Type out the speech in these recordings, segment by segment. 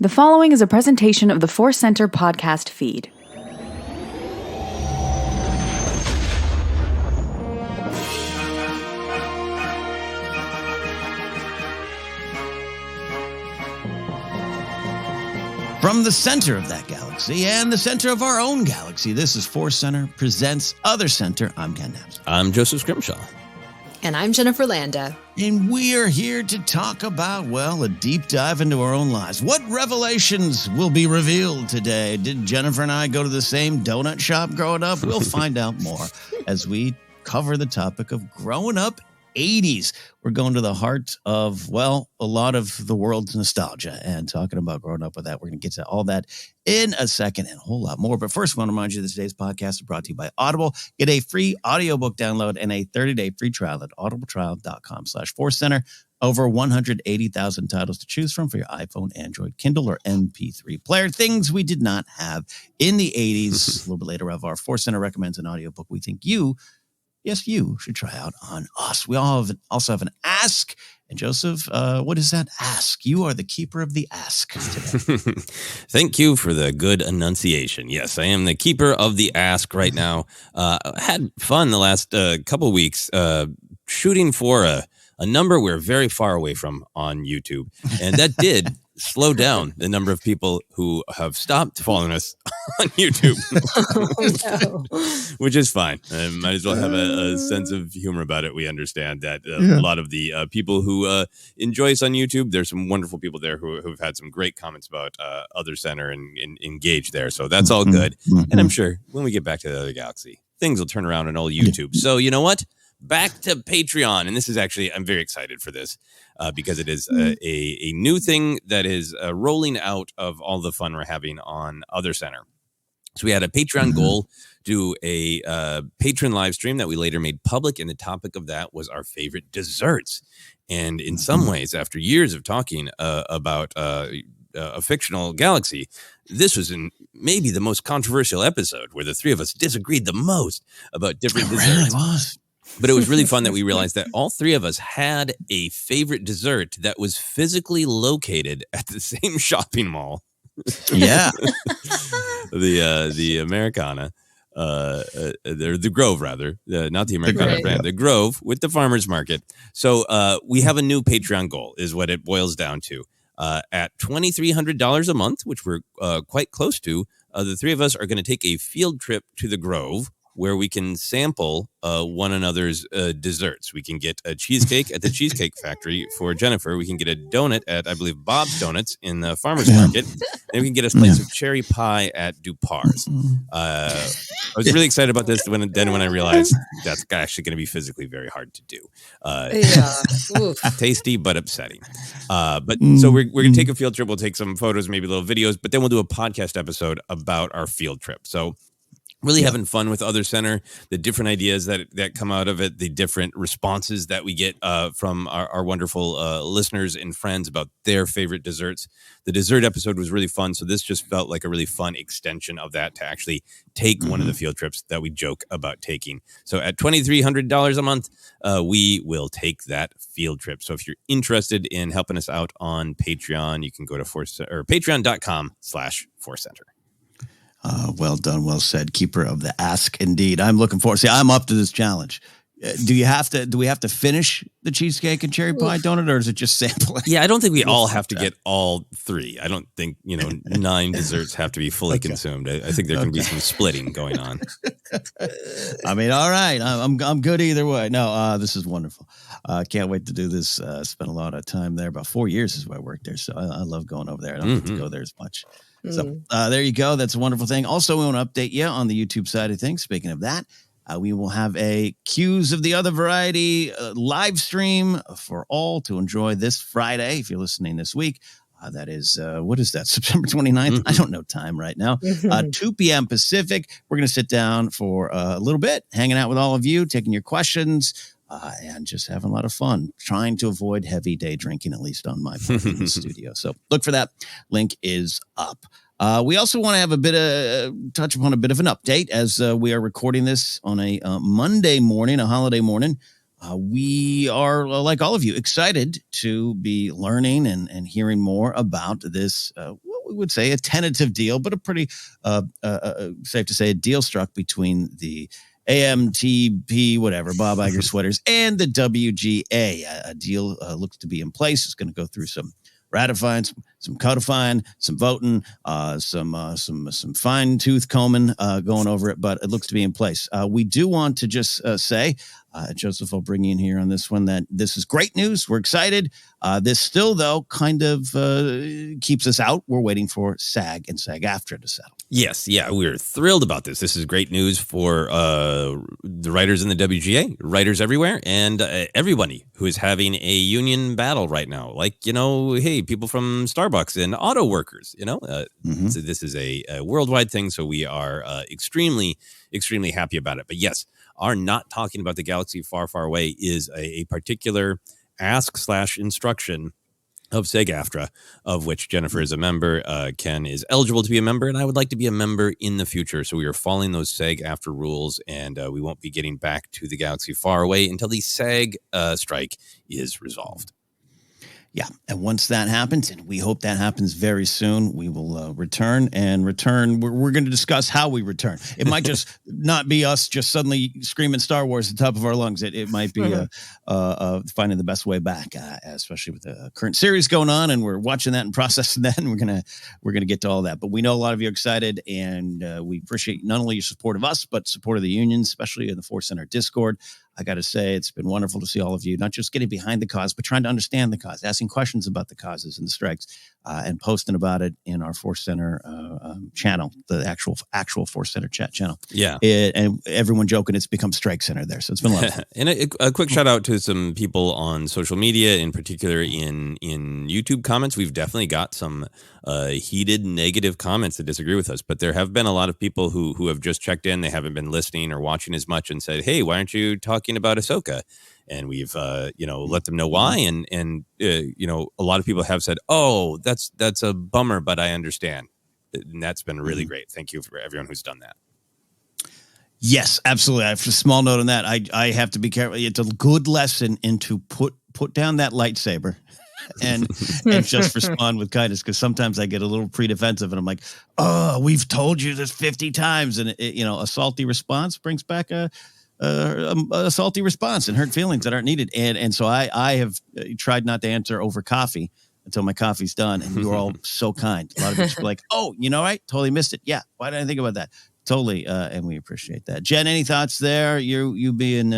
The following is a presentation of the ForceCenter podcast feed. From the center of that galaxy and the center of our own galaxy, this is ForceCenter presents OtherCenter. I'm Ken Napzok. I'm Joseph Scrimshaw. And I'm Jennifer Landa. And we are here to talk about, well, a deep dive into our own lives. What revelations will be revealed today? Did Jennifer and I go to the same donut shop growing up? We'll find out more as we cover the topic of growing up 80s. We're going to the heart of, well, a lot of the world's nostalgia and talking about growing up with that. We're going to get to all that in a second and a whole lot more. But first, I want to remind you that today's podcast is brought to you by Audible. Get a free audiobook download and a 30-day free trial at audibletrial.com/ForceCenter. Over 180,000 titles to choose from for your iPhone, Android, Kindle, or MP3 player. Things we did not have in the 80s. A little bit later of our ForceCenter recommends an audiobook we think you should try out on us. We also have an ask. And Joseph, what is that ask? You are the keeper of the ask today. Thank you for the good enunciation. Yes, I am the keeper of the ask right now. Had fun the last couple weeks shooting for a number we're very far away from on YouTube. And that did slow down the number of people who have stopped following us on YouTube. Which is fine. Might as well have a sense of humor about it. We understand that a lot of the people who enjoy us on YouTube, there's some wonderful people there who've had some great comments about OtherCenter and engage there. So that's all good. And I'm sure when we get back to the other galaxy, things will turn around on old YouTube. So you know what? Back to Patreon. And this is actually, I'm very excited for this because it is a new thing that is rolling out of all the fun we're having on OtherCenter. So we had a Patreon goal, do a patron live stream that we later made public. And the topic of that was our favorite desserts. And in some ways, after years of talking about a fictional galaxy, this was maybe the most controversial episode where the three of us disagreed the most about different desserts. It really was. But it was really fun that we realized that all three of us had a favorite dessert that was physically located at the same shopping mall. Yeah. The Americana, the Grove rather, not the Americana brand, the Grove with the farmer's market. So we have a new Patreon goal is what it boils down to. At $2,300 a month, which we're quite close to, the three of us are going to take a field trip to the Grove, where we can sample one another's desserts. We can get a cheesecake at the Cheesecake Factory for Jennifer. We can get a donut at, I believe, Bob's Donuts in the farmer's market. And we can get a slice of cherry pie at Dupar's. I was really excited about this when I realized that's actually going to be physically very hard to do. Tasty, but upsetting. So we're going to take a field trip. We'll take some photos, maybe little videos, but then we'll do a podcast episode about our field trip. So really having fun with OtherCenter, the different ideas that come out of it, the different responses that we get from our wonderful listeners and friends about their favorite desserts. The dessert episode was really fun, so this just felt like a really fun extension of that to actually take one of the field trips that we joke about taking. So at $2,300 a month, we will take that field trip. So if you're interested in helping us out on Patreon, you can go to patreon.com/ForceCenter. Well done, well said. Keeper of the ask, indeed. I'm looking forward. See, I'm up to this challenge. Do we have to finish the cheesecake and cherry pie donut, or is it just sampling? Yeah, I don't think we all have to get all three. I don't think 9 desserts have to be fully consumed. I think there can be some splitting going on. I mean, all right. I'm good either way. No, this is wonderful. Can't wait to do this. Spent a lot of time there. About 4 years is where I worked there, so I love going over there. I don't get to go there as much. So there you go. That's a wonderful thing. Also, we want to update you on the YouTube side of things. Speaking of that, we will have a Cues of the Other Variety live stream for all to enjoy this Friday. If you're listening this week, that is, what is that, September 29th? I don't know time right now. 2 p.m. Pacific. We're going to sit down for a little bit, hanging out with all of you, taking your questions, and just having a lot of fun, trying to avoid heavy day drinking, at least on my part in the studio. So look for that. Link is up. We also want to have touch upon a bit of an update as we are recording this on a Monday morning, a holiday morning. We are, like all of you, excited to be learning and hearing more about this, we would say a tentative deal, but a pretty safe to say a deal struck between the AMTP, whatever, Bob Iger sweaters, and the WGA. A deal looks to be in place. It's going to go through some ratifying, some codifying, some voting, some fine tooth combing going over it, but it looks to be in place. We do want to just say, Joseph, I'll bring you in here on this one, that this is great news. We're excited. This still, though, kind of keeps us out. We're waiting for SAG and SAG-AFTRA to settle. Yes, yeah, we're thrilled about this. This is great news for the writers in the WGA, writers everywhere, and everybody who is having a union battle right now. Like, hey, people from Starbucks and auto workers, So this is a worldwide thing, so we are extremely, extremely happy about it. But yes, our not talking about the galaxy far, far away is a particular ask/instruction of SAG-AFTRA, of which Jennifer is a member. Ken is eligible to be a member, and I would like to be a member in the future. So we are following those SAG-AFTRA rules, and we won't be getting back to the galaxy far away until the SAG strike is resolved. Yeah, and once that happens, and we hope that happens very soon, we will return. We're going to discuss how we return. It might just not be us just suddenly screaming Star Wars at the top of our lungs. It might be finding the best way back, especially with the current series going on, and we're watching that and processing that, and we're gonna get to all that. But we know a lot of you are excited, and we appreciate not only your support of us, but support of the union, especially in the ForceCenter Discord. I got to say, it's been wonderful to see all of you, not just getting behind the cause, but trying to understand the cause, asking questions about the causes and the strikes, and posting about it in our ForceCenter channel, the actual ForceCenter chat channel. Yeah. And everyone joking, it's become Strike Center there. So it's been lovely. And a quick shout out to some people on social media, in particular in YouTube comments. We've definitely got some heated negative comments that disagree with us, but there have been a lot of people who have just checked in. They haven't been listening or watching as much and said, hey, why aren't you talking about Ahsoka? And we've let them know why, and a lot of people have said, oh, that's a bummer, but I understand. And that's been really great. Thank you for everyone who's done that. Yes, absolutely. I have a small note on that. I have to be careful. It's a good lesson into put down that lightsaber and just respond with kindness, because sometimes I get a little pre-defensive and I'm like, oh, we've told you this 50 times. And a salty response brings back a salty response and hurt feelings that aren't needed. And so I have tried not to answer over coffee until my coffee's done. And you are all so kind. A lot of people are like, oh, right? Totally missed it. Yeah. Why didn't I think about that? Totally. And we appreciate that. Jen, any thoughts there? You being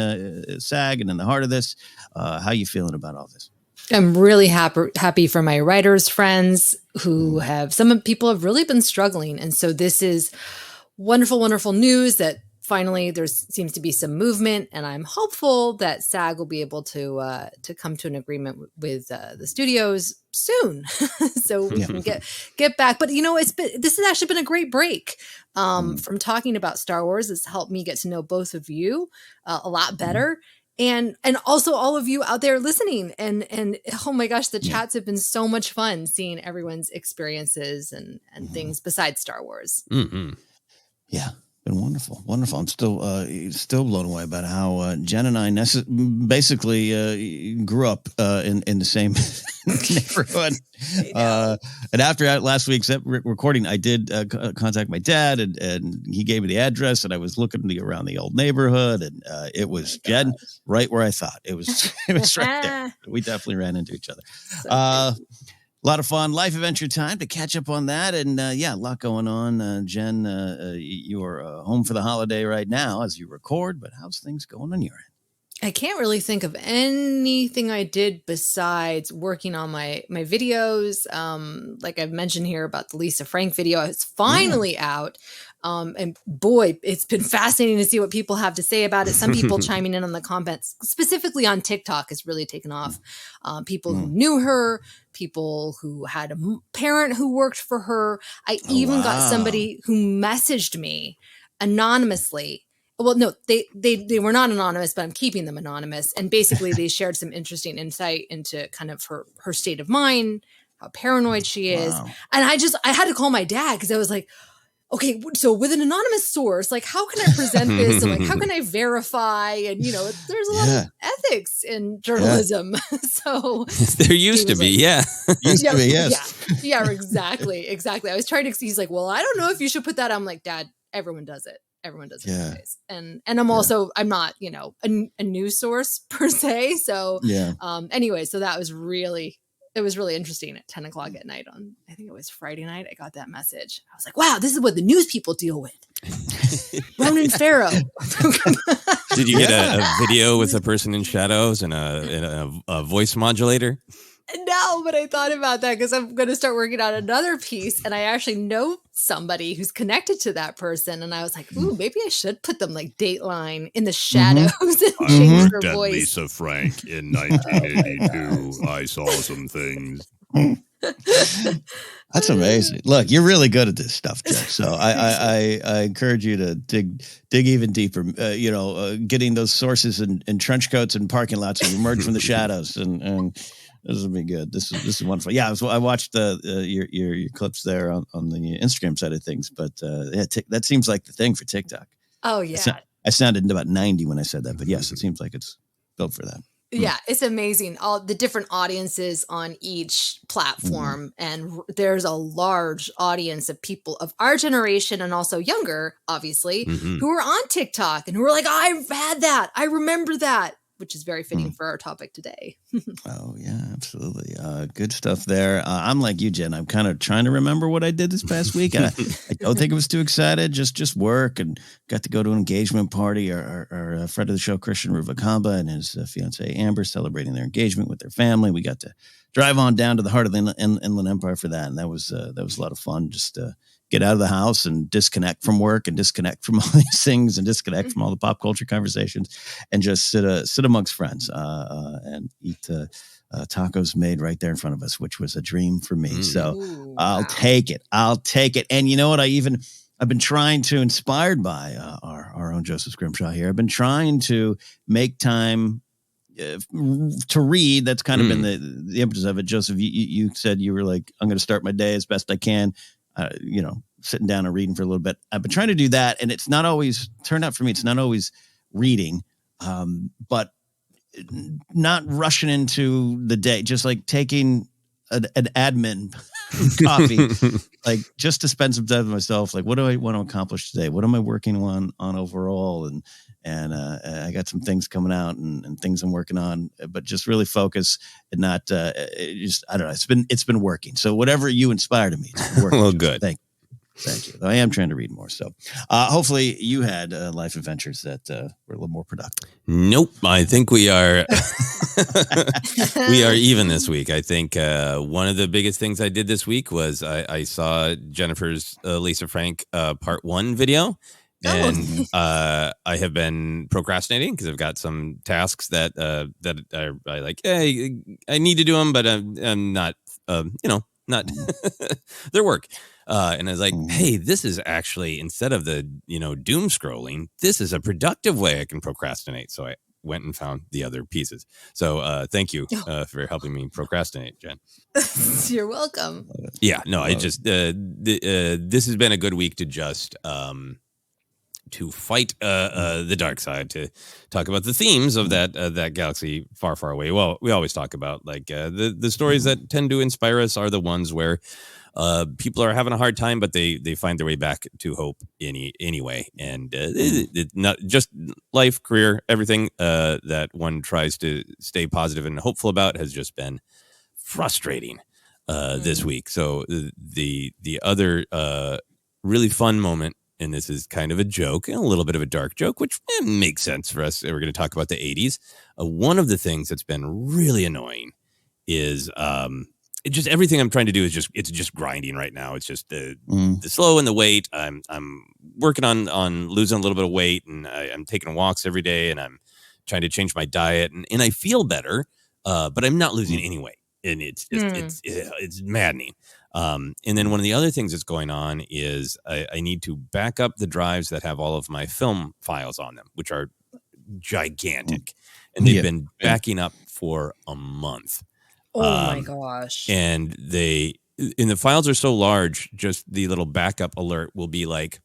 SAG and in the heart of this, how you feeling about all this? I'm really happy for my writers friends who some people have really been struggling. And so this is wonderful, wonderful news that finally there seems to be some movement, and I'm hopeful that SAG will be able to come to an agreement with the studios soon, so we can get back. But this has actually been a great break from talking about Star Wars. It's helped me get to know both of you a lot better. And also all of you out there listening, and oh my gosh, the chats have been so much fun seeing everyone's experiences and things besides Star Wars. Mm-hmm. Yeah. Been wonderful. I'm still blown away about how Jen and I basically grew up in the same neighborhood. And after last week's recording, I did contact my dad, and he gave me the address, and I was looking around the old neighborhood, and it was Jen right where I thought it was. It was right there. We definitely ran into each other. So a lot of fun, life adventure time to catch up on that. And a lot going on. Jen, you are home for the holiday right now as you record, but how's things going on your end? I can't really think of anything I did besides working on my videos. Like I've mentioned here about the Lisa Frank video, it's finally out. And boy, it's been fascinating to see what people have to say about it. Some people chiming in on the comments, specifically on TikTok, has really taken off. People who knew her, people who had a parent who worked for her. I even got somebody who messaged me anonymously. Well, no, they were not anonymous, but I'm keeping them anonymous. And basically they shared some interesting insight into kind of her state of mind, how paranoid she is. And I had to call my dad, because I was like, okay, so with an anonymous source, like how can I present this and like how can I verify? And there's a lot of ethics in journalism. So there used to be, Used to be, yes. Yeah, exactly. I was trying to. He's like, well, I don't know if you should put that. I'm like, Dad, everyone does it. Everyone does it nowadays. And I'm also, I'm not, a news source per se. So anyway, so that was really. It was really interesting at 10 o'clock at night on, I think it was Friday night. I got that message. I was like, wow, this is what the news people deal with. Ronan Farrow. Did you get a video with a person in shadows and a voice modulator? No, but I thought about that because I'm going to start working on another piece. And I actually know somebody who's connected to that person. And I was like, ooh, maybe I should put them like Dateline in the shadows and change their voice. Lisa Frank in 1982. I saw some things. That's amazing. Look, you're really good at this stuff, Jeff. So I encourage you to dig even deeper. Getting those sources in trench coats and parking lots and emerge from the shadows and this will be good. This is wonderful. Yeah, I watched your clips there on the Instagram side of things, but that seems like the thing for TikTok. Oh yeah, I sounded about 90 when I said that, but yes, it seems like it's built for that. Yeah, it's amazing. All the different audiences on each platform. And there's a large audience of people of our generation and also younger, obviously, who are on TikTok and who are like, I've had that. I remember that, which is very fitting for our topic today. Oh, yeah, absolutely. Good stuff there. I'm like you, Jen. I'm kind of trying to remember what I did this past week. I don't think I was too excited. Just work and got to go to an engagement party. Our friend of the show, Christian Ruvakamba, and his fiancee, Amber, celebrating their engagement with their family. We got to drive on down to the heart of the Inland Empire for that. And that was a lot of fun. Just get out of the house and disconnect from work and disconnect from all these things and disconnect from all the pop culture conversations and just sit amongst friends and eat tacos made right there in front of us, which was a dream for me. So I'll take it. And you know what? I've been trying to, inspired by our own Joseph Scrimshaw here, I've been trying to make time to read. That's kind of been the impetus of it. Joseph, you said you were like, I'm going to start my day as best I can. Sitting down and reading for a little bit. I've been trying to do that, and it's not always turned out for me. It's not always reading, but not rushing into the day. Just like taking an admin coffee, like just to spend some time with myself. Like, what do I want to accomplish today? What am I working on overall? And I got some things coming out and things I'm working on, but just really focus and not I don't know. It's been working. So whatever you inspired in me, it's been working. Well, good. Thank you. I am trying to read more. So hopefully you had life adventures that were a little more productive. Nope. I think we are even this week. I think one of the biggest things I did this week was I saw Jennifer's Lisa Frank part 1 video. And I have been procrastinating because I've got some tasks that I like. Hey, I need to do them, but I'm not. Not their work. And I was like, hey, this is actually, instead of the doom scrolling, this is a productive way I can procrastinate. So I went and found the other pieces. So thank you for helping me procrastinate, Jen. You're welcome. Yeah, no, I just this has been a good week to just. To fight the dark side, to talk about the themes of that galaxy far, far away. Well, we always talk about like the stories that tend to inspire us are the ones where people are having a hard time, but they find their way back to hope anyway. And it not just life, career, everything that one tries to stay positive and hopeful about has just been frustrating this week. So the other really fun moment. And this is kind of a joke, a little bit of a dark joke, which makes sense for us. We're going to talk about the 80s. One of the things that's been really annoying is just everything I'm trying to do is it's just grinding right now. It's just the slow and the weight. I'm working on losing a little bit of weight, and I'm taking walks every day, and I'm trying to change my diet, and I feel better, but I'm not losing any weight, and it's maddening. And then one of the other things that's going on is I need to back up the drives that have all of my film files on them, which are gigantic. And they've been backing up for a month. Oh my gosh. And and the files are so large, just the little backup alert will be like,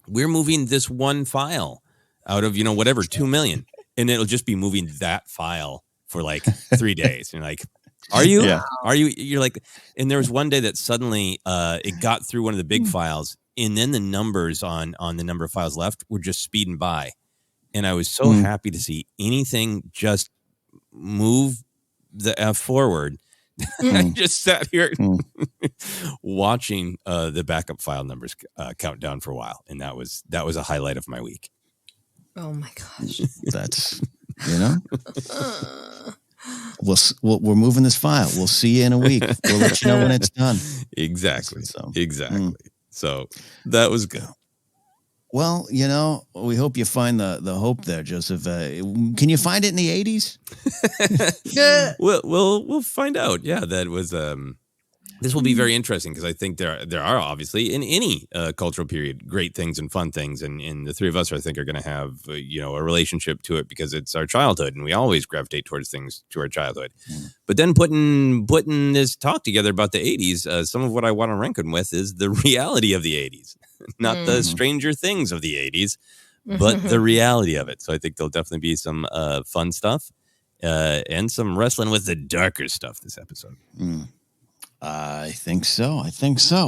we're moving this one file out of, whatever, 2 million. And it'll just be moving that file for like 3 days. And you're like, are you? Yeah. Are you? You're like, and there was one day that suddenly it got through one of the big files, and then the numbers on the number of files left were just speeding by. And I was so happy to see anything just move the F forward. I just sat here watching the backup file numbers count down for a while, and that was a highlight of my week. Oh my gosh! That's we're moving this file. We'll see you in a week. We'll let you know when it's done. Exactly. So that was good. Well, we hope you find the hope there, Joseph. Can you find it in the 80s? We'll find out. Yeah, that was. This will be very interesting because I think there are obviously in any cultural period great things and fun things, and the three of us I think are going to have a relationship to it because it's our childhood, and we always gravitate towards things to our childhood. But then putting this talk together about the 80s, some of what I want to rank them with is the reality of the 80s, not the Stranger Things of the 80s, but the reality of it. So I think there'll definitely be some fun stuff and some wrestling with the darker stuff this episode. I think so.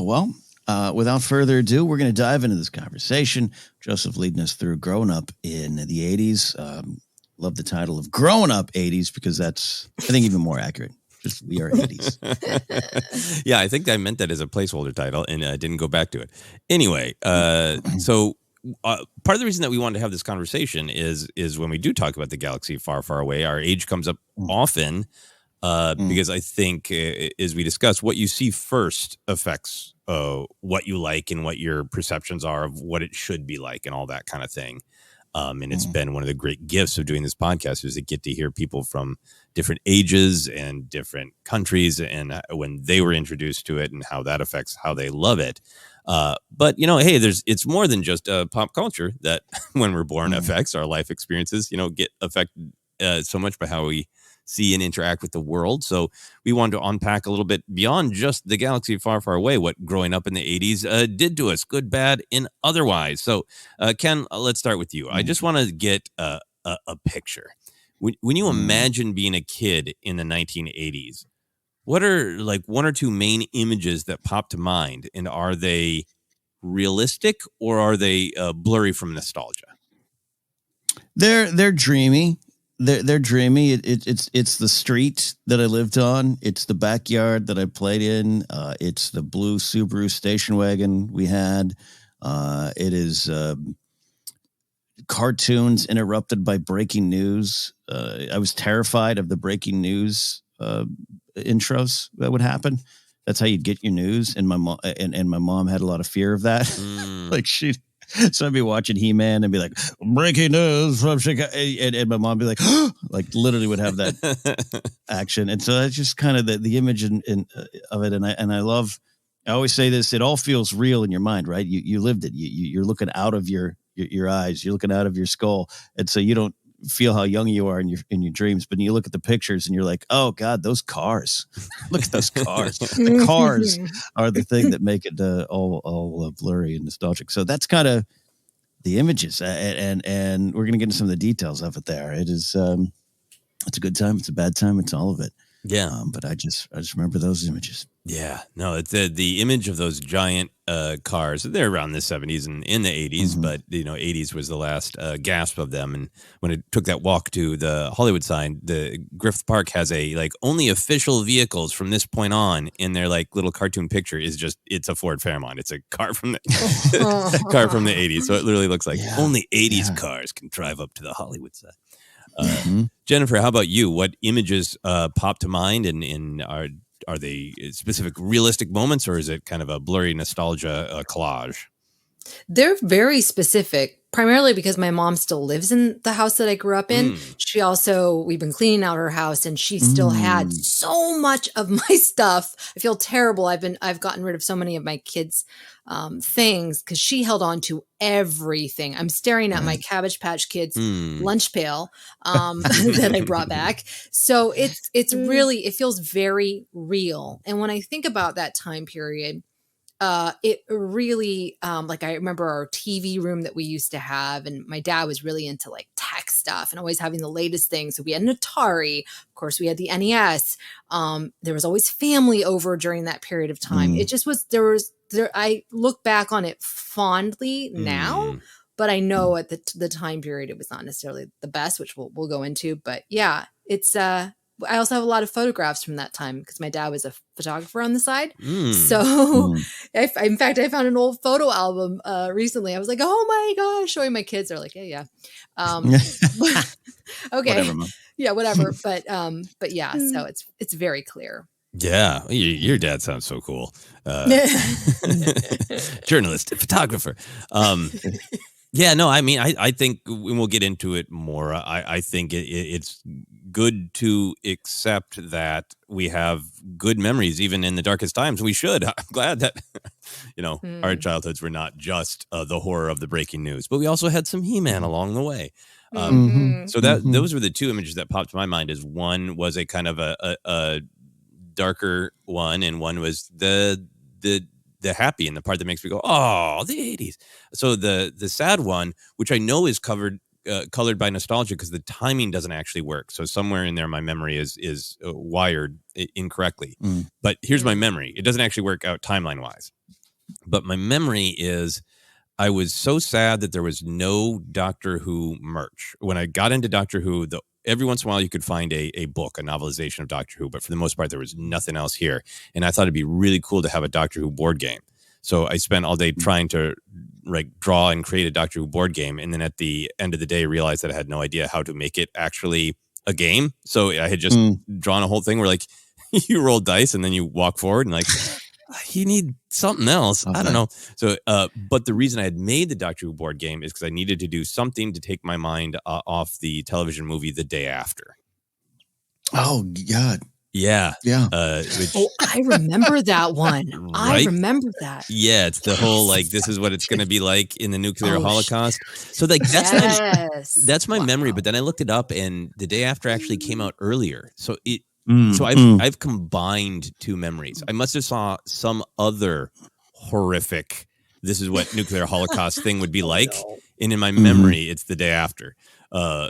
Well, without further ado, we're going to dive into this conversation. Joseph leading us through growing up in the 80s. Love the title of Growing Up 80s because that's, I think, even more accurate. Just we are 80s. Yeah, I think I meant that as a placeholder title and I didn't go back to it. Anyway, so part of the reason that we wanted to have this conversation is when we do talk about the galaxy far, far away, our age comes up often. Because I think, as we discussed, what you see first affects what you like and what your perceptions are of what it should be like and all that kind of thing. And it's been one of the great gifts of doing this podcast is to get to hear people from different ages and different countries and when they were introduced to it and how that affects how they love it. But, hey, it's more than just pop culture that when we're born affects our life experiences, get affected so much by how we see and interact with the world. So we wanted to unpack a little bit beyond just the galaxy far, far away, what growing up in the 80s did to us, good, bad, and otherwise. So Ken, let's start with you. I just want to get a picture. When you imagine being a kid in the 1980s, what are like one or two main images that pop to mind? And are they realistic or are they blurry from nostalgia? They're dreamy. They're dreamy. It's the street that I lived on. It's the backyard that I played in. It's the blue Subaru station wagon we had. It is cartoons interrupted by breaking news. I was terrified of the breaking news intros that would happen. That's how you'd get your news. And my mom and my mom had a lot of fear of that. Like so I'd be watching He-Man and be like, breaking news from Chicago. And my mom would be like, like literally would have that action. And so that's just kind of the image of it. And I always say this, it all feels real in your mind, right? You lived it. You're looking out of your eyes. You're looking out of your skull. And so you don't feel how young you are in your dreams, but you look at the pictures and you're like, oh God, those cars, look at those cars. The cars are the thing that make it all blurry and nostalgic. So that's kind of the images and we're going to get into some of the details of it there. It is, it's a good time. It's a bad time. It's all of it. Yeah. But I just remember those images. Yeah, no, it's the image of those giant cars. They're around the 70s and in the 80s, but 80s was the last gasp of them. And when it took that walk to the Hollywood sign, the Griffith Park has a like only official vehicles from this point on in their like little cartoon picture is just it's a Ford Fairmont. It's a car from the car from the 80s, so it literally looks like only 80s cars can drive up to the Hollywood sign. Jennifer, how about you? What images pop to mind and are they specific realistic moments or is it kind of a blurry nostalgia collage? They're very specific, primarily because my mom still lives in the house that I grew up in. We've been cleaning out her house, and she still had so much of my stuff. I feel terrible. I've gotten rid of so many of my kids' things because she held on to everything. I'm staring at my Cabbage Patch Kids lunch pail that I brought back. So it's really, it feels very real. And when I think about that time period, it really, like I remember our TV room that we used to have, and my dad was really into like tech stuff and always having the latest things. So we had an Atari, of course we had the NES. There was always family over during that period of time. It just was, I look back on it fondly now, but I know at the time period, it was not necessarily the best, which we'll go into, but yeah, it's, I also have a lot of photographs from that time because my dad was a photographer on the side. So in fact, I found an old photo album recently. I was like, oh my gosh, showing my kids. They're like, yeah. Okay. Whatever, Mom. Yeah, whatever. But yeah, so it's very clear. Yeah. Your dad sounds so cool. Journalist, photographer. Yeah, no, I mean, I think we'll get into it more. I think it's good to accept that we have good memories, even in the darkest times. We should. I'm glad that, our childhoods were not just the horror of the breaking news, but we also had some He-Man along the way. So those were the two images that popped to my mind. Is one was a kind of a darker one, and one was the happy and the part that makes me go, oh, the 80s. So the sad one, which I know is colored by nostalgia because the timing doesn't actually work. So somewhere in there, my memory is wired incorrectly. But here's my memory. It doesn't actually work out timeline wise. But my memory is I was so sad that there was no Doctor Who merch. When I got into Doctor Who, every once in a while you could find a book, a novelization of Doctor Who, but for the most part, there was nothing else here. And I thought it'd be really cool to have a Doctor Who board game. So I spent all day trying to draw and create a Doctor Who board game. And then at the end of the day, realized that I had no idea how to make it actually a game. So I had just drawn a whole thing where you roll dice and then you walk forward and you need something else. Okay. I don't know. So, but the reason I had made the Doctor Who board game is because I needed to do something to take my mind off the television movie The Day After. Oh, God. Yeah. Yeah. I remember that one. Right? I remember that. Yeah. It's the whole, this is what it's going to be like in the nuclear holocaust. So that's my memory. But then I looked it up and The Day After actually came out earlier. So I've combined two memories. I must have saw some other horrific, this is what nuclear holocaust thing would be like. And in my memory, it's The Day After. Yeah.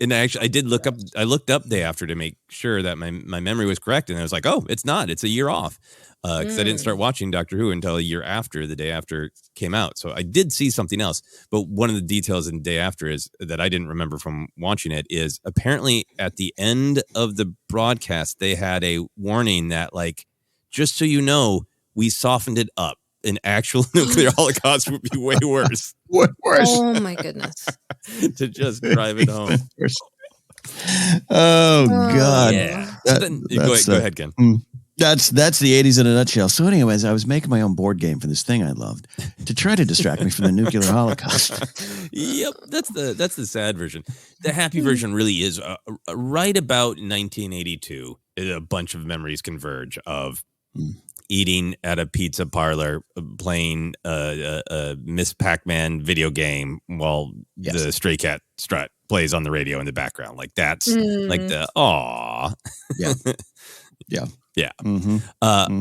And I did look up, I looked up Day After to make sure that my memory was correct. And I was like, oh, it's not, it's a year off. Because I didn't start watching Doctor Who until a year after The Day After came out. So I did see something else. But one of the details in Day After is that I didn't remember from watching it is apparently at the end of the broadcast, they had a warning that just so you know, we softened it up. An actual nuclear holocaust would be way worse. Way worse. Oh my goodness. To just drive it home. Oh God. Yeah. Go ahead, Ken. That's the 80s in a nutshell. So anyways, I was making my own board game for this thing I loved to try to distract me from the nuclear holocaust. Yep, that's the sad version. The happy version really is right about 1982. A bunch of memories converge of eating at a pizza parlor, playing a Miss Pac-Man video game while the Stray Cat strut plays on the radio in the background. That's the aw. Yeah. Yeah. Yeah.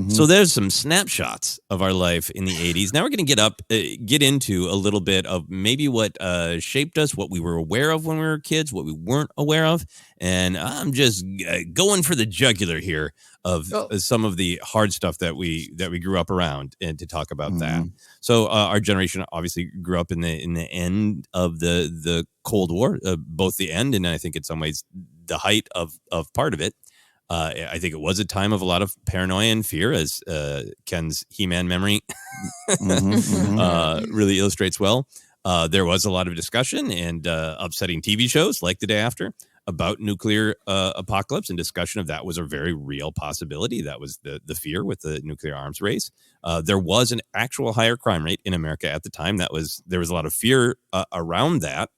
So there's some snapshots of our life in the 80s. Now we're going to get into a little bit of maybe what shaped us, what we were aware of when we were kids, what we weren't aware of. And I'm just going for the jugular here of some of the hard stuff that we grew up around, and to talk about that. So our generation obviously grew up in the end of the Cold War, both the end and I think in some ways the height of part of it. I think it was a time of a lot of paranoia and fear, as Ken's He-Man memory really illustrates well. There was a lot of discussion and upsetting TV shows like The Day After. about nuclear apocalypse, and discussion of that was a very real possibility. That was the fear with the nuclear arms race. There was an actual higher crime rate in America at the time. There was a lot of fear around that,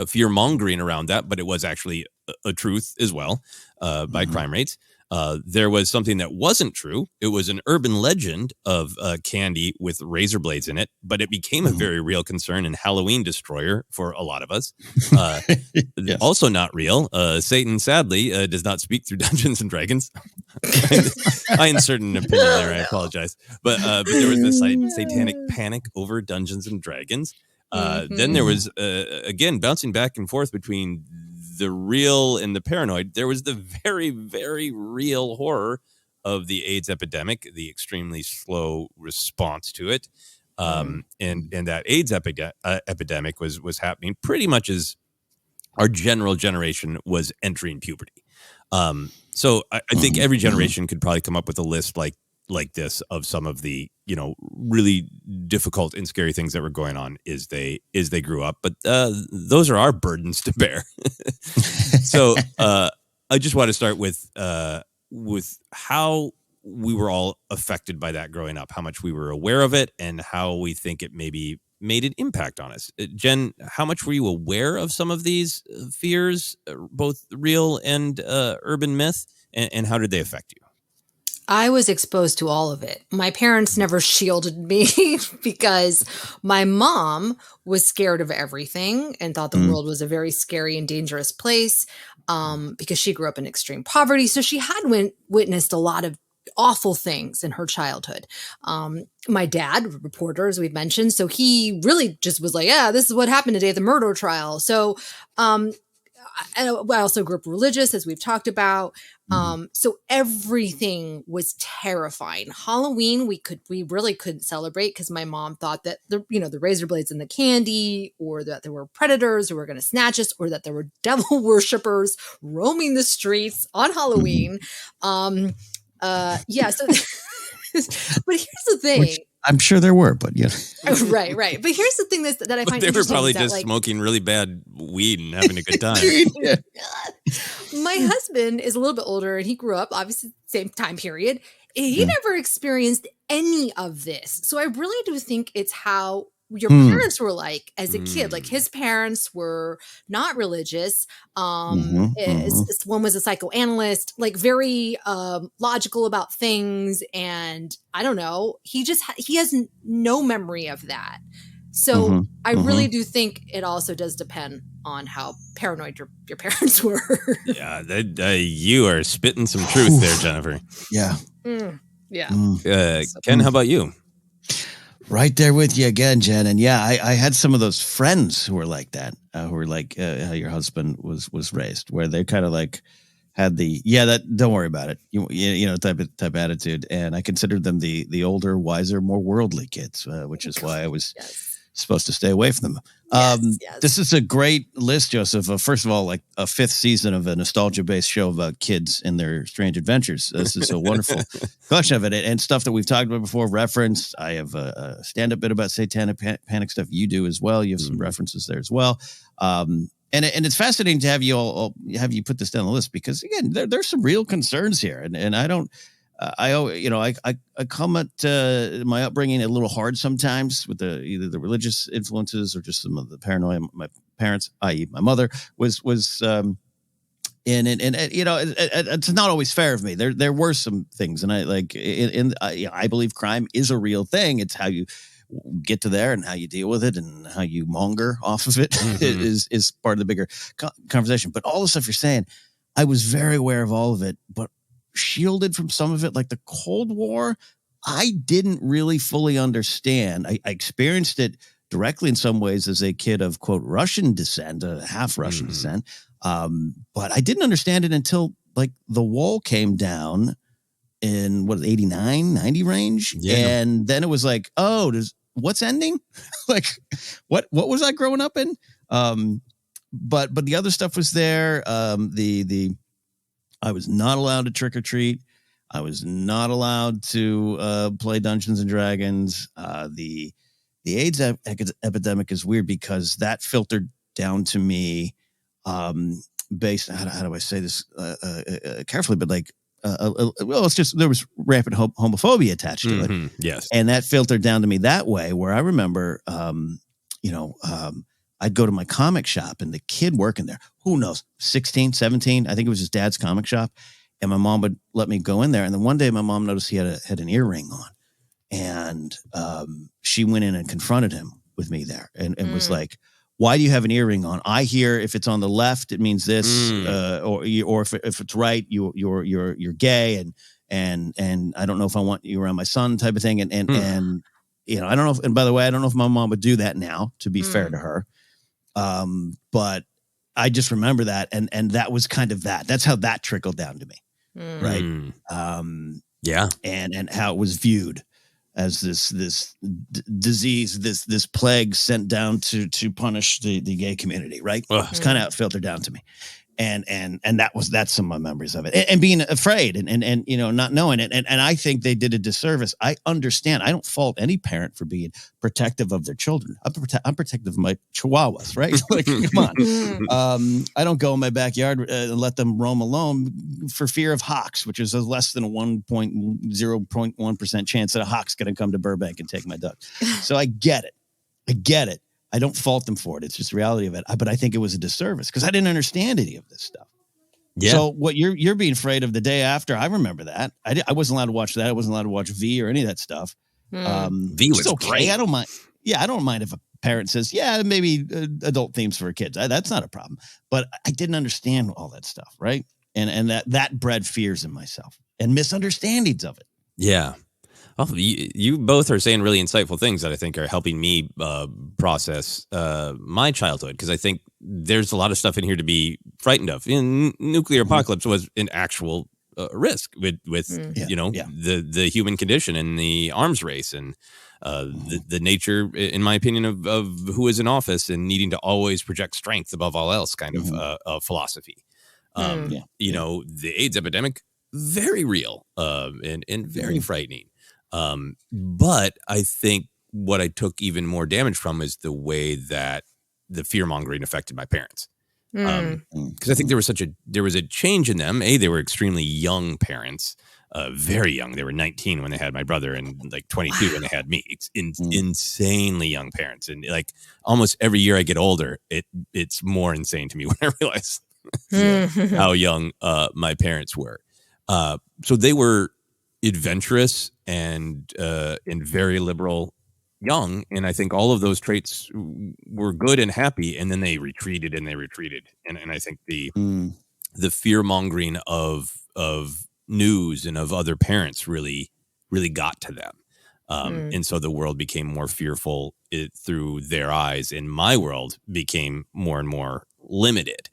fear mongering around that, but it was actually a truth as well by crime rates. There was something that wasn't true. It was an urban legend of candy with razor blades in it, but it became a very real concern and Halloween destroyer for a lot of us. Yes. Also not real. Satan, sadly, does not speak through Dungeons and Dragons. I insert an opinion there. I apologize. But there was this satanic panic over Dungeons and Dragons. Then there was, again, bouncing back and forth between the real and the paranoid. There was the very, very real horror of the AIDS epidemic, the extremely slow response to it. And that AIDS epidemic was happening pretty much as our general generation was entering puberty. So I think every generation could probably come up with a list like this of some of the, really difficult and scary things that were going on as they grew up. But those are our burdens to bear. So I just want to start with how we were all affected by that growing up, how much we were aware of it, and how we think it maybe made an impact on us. Jen, how much were you aware of some of these fears, both real and urban myth, and how did they affect you? I was exposed to all of it. My parents never shielded me because my mom was scared of everything and thought the world was a very scary and dangerous place because she grew up in extreme poverty. So she had witnessed a lot of awful things in her childhood. My dad, reporter, as we've mentioned, so he really just was like, yeah, this is what happened today at the murder trial. So I also grew up religious, as we've talked about. So everything was terrifying. Halloween, we really couldn't celebrate because my mom thought that the razor blades in the candy, or that there were predators who were going to snatch us, or that there were devil worshippers roaming the streets on Halloween. So, but here's the thing. Which I'm sure there were, but yeah. Right. But here's the thing that I find they were interesting probably is that, just smoking really bad weed and having a good time. Yeah. My husband is a little bit older, and he grew up obviously same time period. He never experienced any of this. So I really do think it's how your parents were like as a kid. Like his parents were not religious. One was a psychoanalyst, like very logical about things. And I don't know, he has no memory of that. So I really do think it also does depend on how paranoid your parents were. Yeah, you are spitting some truth there, Jennifer. Yeah. Ken, how about you? Right there with you again, Jen. And yeah, I had some of those friends who were like that, who were like how your husband was raised, where they kind of like had the don't worry about it, type of attitude. And I considered them the older, wiser, more worldly kids, which is why I was supposed to stay away from them. Yes. This is a great list, Joseph. First of all, like a fifth season of a nostalgia-based show about kids and their strange adventures. This is a wonderful collection of it, and stuff that we've talked about before. Referenced. I have a stand-up bit about satanic panic stuff. You do as well. You have some references there as well. And it's fascinating to have you put this down the list, because again, there's some real concerns here, and I don't. I come at my upbringing a little hard sometimes with either the religious influences or just some of the paranoia. My parents, i.e., my mother, was it's not always fair of me. There were some things, and I believe crime is a real thing. It's how you get to there and how you deal with it and how you monger off of it is part of the bigger conversation. But all the stuff you're saying, I was very aware of all of it, but shielded from some of it. Like the Cold War, I didn't really fully understand. I experienced it directly in some ways as a kid of, quote, Russian descent, half Russian descent. But I didn't understand it until like the wall came down in 89, 90 range. Yeah. And then it was like, oh, what's ending? Like what was I growing up in? But the other stuff was there. I was not allowed to trick or treat. I was not allowed to play Dungeons and Dragons. The AIDS epidemic is weird because that filtered down to me based, how do I say this carefully, but like, well, it's just, there was rampant homophobia attached to it. Yes. And that filtered down to me that way, where I remember, I'd go to my comic shop and the kid working there, who knows, 16, 17, I think it was his dad's comic shop. And my mom would let me go in there. And then one day my mom noticed he had an earring on, and she went in and confronted him with me there and was like, why do you have an earring on? I hear if it's on the left, it means this, or if it's right, you're gay, and I don't know if I want you around my son, type of thing. And I don't know if, and by the way, I don't know if my mom would do that now, to be fair to her. But I just remember that, and that was kind of that's how that trickled down to me. Right. Yeah. And how it was viewed as this disease, this plague sent down to punish the gay community, right? It's kind of how it filtered down to me. And that's some of my memories of it, and being afraid and not knowing it. And I think they did a disservice. I understand. I don't fault any parent for being protective of their children. I'm protective of my chihuahuas, right? Like, come on. I don't go in my backyard and let them roam alone for fear of hawks, which is a less than a 0.1% chance that a hawk's going to come to Burbank and take my duck. So I get it. I don't fault them for it. It's just the reality of it. But I think it was a disservice because I didn't understand any of this stuff. Yeah. So what you're being afraid of the day after, I remember that. I wasn't allowed to watch that. I wasn't allowed to watch V or any of that stuff. V was okay. Great. I don't mind. Yeah, I don't mind if a parent says, yeah, maybe adult themes for kids. That's not a problem. But I didn't understand all that stuff, right? And that bred fears in myself and misunderstandings of it. Yeah. Oh, you both are saying really insightful things that I think are helping me process my childhood, because I think there's a lot of stuff in here to be frightened of. Nuclear apocalypse was an actual risk with the human condition and the arms race and the nature, in my opinion, of who is in office and needing to always project strength above all else kind of philosophy. The AIDS epidemic, very real and very frightening. But I think what I took even more damage from is the way that the fear mongering affected my parents. Because I think there was a change in them. They were extremely young parents, very young. They were 19 when they had my brother and like 22 when they had me. It's insanely young parents. And like almost every year I get older, it's more insane to me when I realize how young my parents were. So they were adventurous and very liberal young, and I think all of those traits were good and happy, and then they retreated and I think the fear mongering of news and of other parents really got to them, and so the world became more fearful through their eyes, and my world became more and more limited,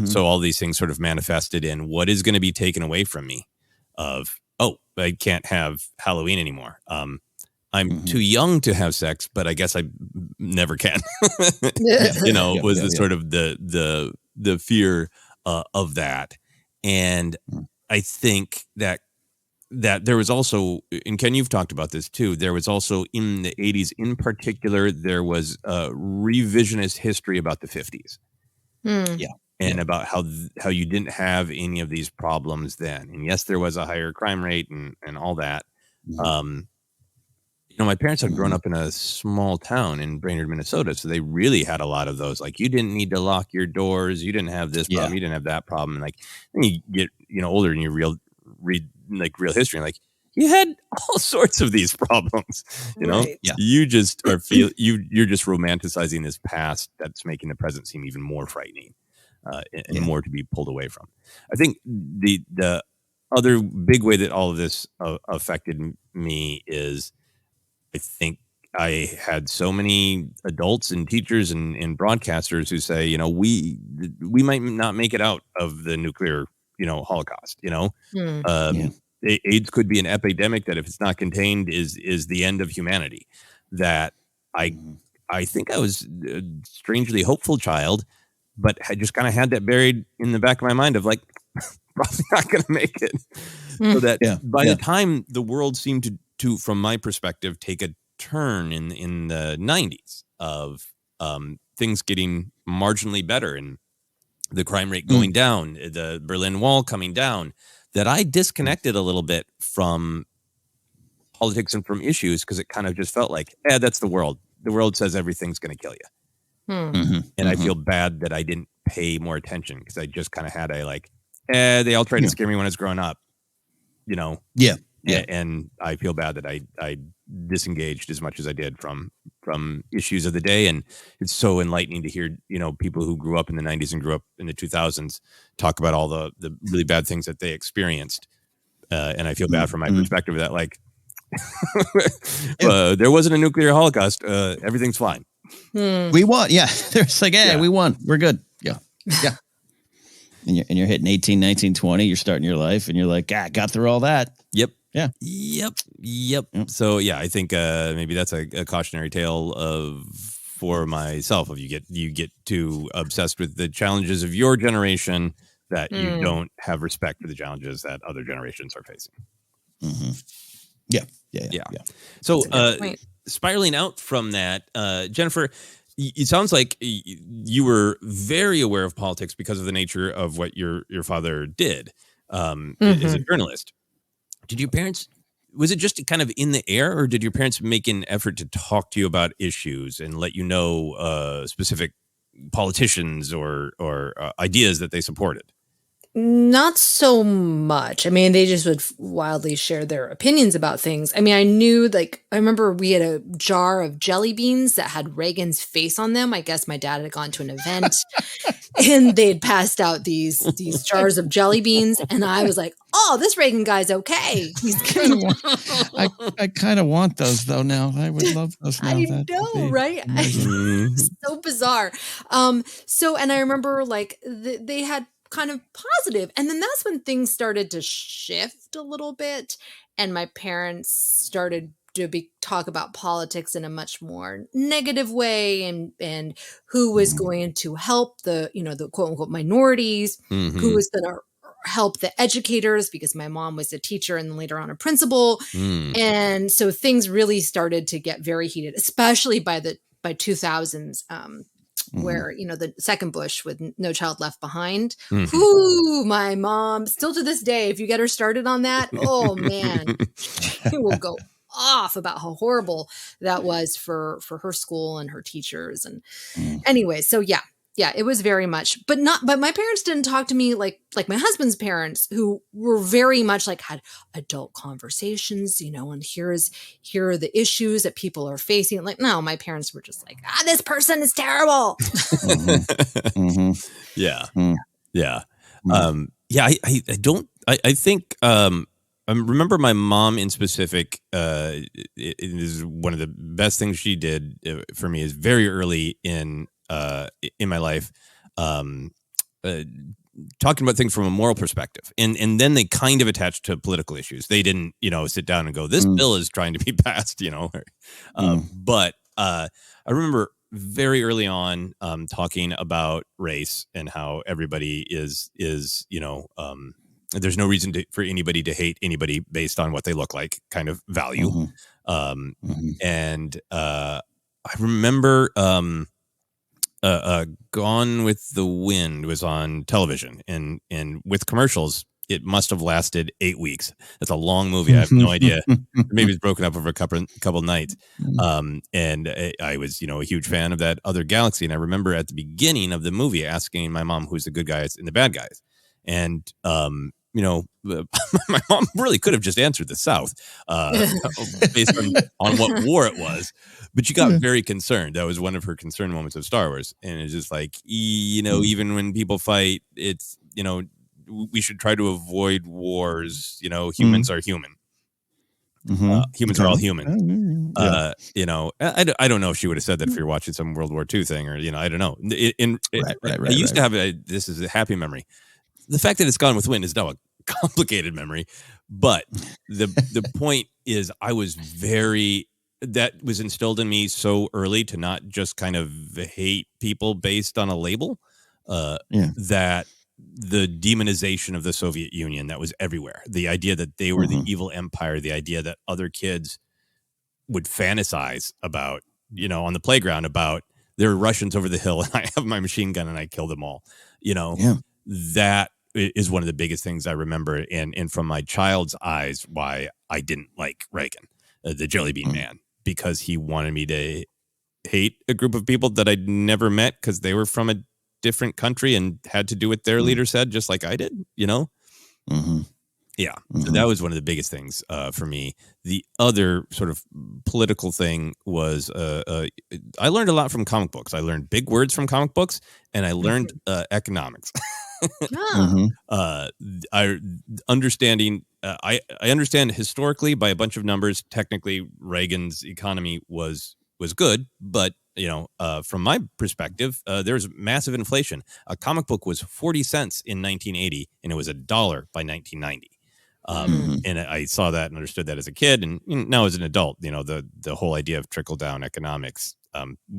so all these things sort of manifested in what is going to be taken away from me of, I can't have Halloween anymore. I'm too young to have sex, but I guess I never can. Sort of the fear of that. And I think that there was also, and Ken, you've talked about this too, there was also in the 80s in particular, there was a revisionist history about the 50s. And about how you didn't have any of these problems then. And yes, there was a higher crime rate and all that. My parents had grown up in a small town in Brainerd, Minnesota. So they really had a lot of those. Like, you didn't need to lock your doors. You didn't have this problem. You didn't have that problem. And like, then you get, older and you read like real history. And like, you had all sorts of these problems, Right. You just you're just romanticizing this past that's making the present seem even more frightening. And more to be pulled away from. I think the other big way that all of this affected me is, I think I had so many adults and teachers and broadcasters who say, we might not make it out of the nuclear, Holocaust. AIDS could be an epidemic that, if it's not contained, is the end of humanity. That I think I was a strangely hopeful child, but I just kind of had that buried in the back of my mind of like, probably not going to make it. So that by the time the world seemed to, from my perspective, take a turn in the 90s of things getting marginally better. And the crime rate going down, the Berlin Wall coming down, that I disconnected a little bit from politics and from issues because it kind of just felt like, that's the world. The world says everything's going to kill you. And I feel bad that I didn't pay more attention because I just kind of had they all tried to scare me when I was growing up, Yeah. And I feel bad that I disengaged as much as I did from issues of the day. And it's so enlightening to hear, people who grew up in the 90s and grew up in the 2000s talk about all the really bad things that they experienced. And I feel bad from my perspective that there wasn't a nuclear holocaust. Everything's fine. We won. Yeah. There's we won. We're good. Yeah. Yeah. And you're hitting 18, 19, 20. You're starting your life and you're like, got through all that. Yep. Yeah. Yep. So I think maybe that's a cautionary tale for myself. Of you get too obsessed with the challenges of your generation that you don't have respect for the challenges that other generations are facing. Yeah. So spiraling out from that, Jennifer, it sounds like you were very aware of politics because of the nature of what your father did as a journalist. Did your parents, was it just kind of in the air, or did your parents make an effort to talk to you about issues and let you know specific politicians or ideas that they supported? Not so much. I mean, they just would wildly share their opinions about things. I mean, I knew, I remember we had a jar of jelly beans that had Reagan's face on them. I guess my dad had gone to an event and they'd passed out these jars of jelly beans. And I was like, oh, this Reagan guy's okay. I kind of want those though now. I would love those now. I know, right? So bizarre. And I remember they had kind of positive. And then that's when things started to shift a little bit. And my parents started to talk about politics in a much more negative way and who was going to help the quote unquote minorities, who was going to help the educators, because my mom was a teacher and then later on a principal. And so things really started to get very heated, especially by 2000s. Where, the second Bush with No Child Left Behind. Ooh, my mom, still to this day, if you get her started on that, oh man, she will go off about how horrible that was for her school and her teachers. And anyway, so yeah, it was very much, but my parents didn't talk to me like my husband's parents, who were very much had adult conversations, and here are the issues that people are facing. No, my parents were just this person is terrible. Yeah. I think, I remember my mom in specific, it is one of the best things she did for me is very early in my life, talking about things from a moral perspective, and then they kind of attached to political issues. They didn't, sit down and go, "This bill is trying to be passed," But I remember very early on talking about race and how everybody is there's no reason for anybody to hate anybody based on what they look like, kind of value. And I remember. Gone with the Wind was on television, and with commercials, it must have lasted 8 weeks. That's a long movie. I have no idea. Maybe it's broken up over a couple nights. And I was, a huge fan of that Other Galaxy. And I remember at the beginning of the movie asking my mom who's the good guys and the bad guys. And, my mom really could have just answered the South based on what war it was. But she got very concerned. That was one of her concern moments of Star Wars. And it's just even when people fight, it's, we should try to avoid wars. Humans are human. Humans are all human. I don't know if she would have said that if you're watching some World War II thing, or, I don't know. I used to have this is a happy memory. The fact that it's Gone with Wind is now a complicated memory. But the point is, that was instilled in me so early to not just kind of hate people based on a label, that the demonization of the Soviet Union that was everywhere, the idea that they were the evil empire, the idea that other kids would fantasize about, on the playground about there are Russians over the hill and I have my machine gun and I kill them all. that is one of the biggest things I remember. And from my child's eyes, why I didn't like Reagan, the Jelly Bean Man, because he wanted me to hate a group of people that I'd never met because they were from a different country and had to do what their leader said, just like I did, Yeah. So that was one of the biggest things for me. The other sort of political thing was I learned a lot from comic books. I learned big words from comic books, and I learned economics. I understand historically by a bunch of numbers. Technically, Reagan's economy was good, but from my perspective, there was massive inflation. A comic book was 40 cents in 1980, and it was $1 by 1990. And I saw that and understood that as a kid, and now as an adult, the whole idea of trickle down economics.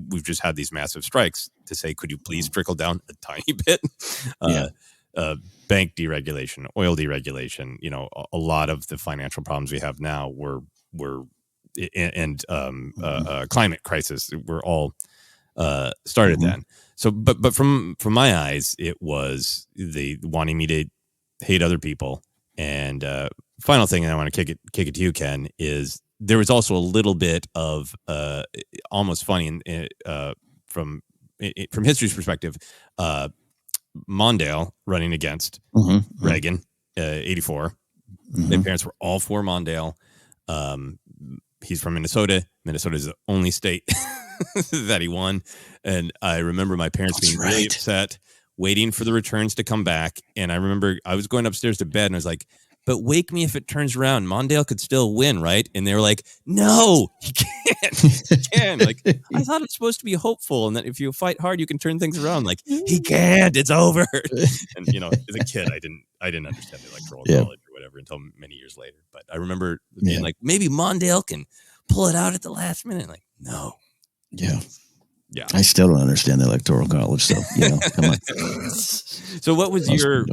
We've just had these massive strikes to say, could you please trickle down a tiny bit? Bank deregulation, oil deregulation, a lot of the financial problems we have now were climate crisis were all started then. So, but from my eyes, it was the wanting me to hate other people. And final thing, and I want to kick it to you, Ken, is there was also a little bit of almost funny from history's perspective. Mondale running against Reagan, 84. My parents were all for Mondale. He's from Minnesota. Minnesota is the only state that he won. And I remember my parents being really upset, waiting for the returns to come back. And I remember I was going upstairs to bed and I was like, but wake me if it turns around. Mondale could still win, right? And they were like, no, he can't. He can. Like, I thought it's supposed to be hopeful, and that if you fight hard, you can turn things around. Like, he can't. It's over. And as a kid, I didn't understand the electoral college or whatever until many years later. But I remember being like, maybe Mondale can pull it out at the last minute. Like, no. Yeah. I still don't understand the electoral college. So come on. So what was your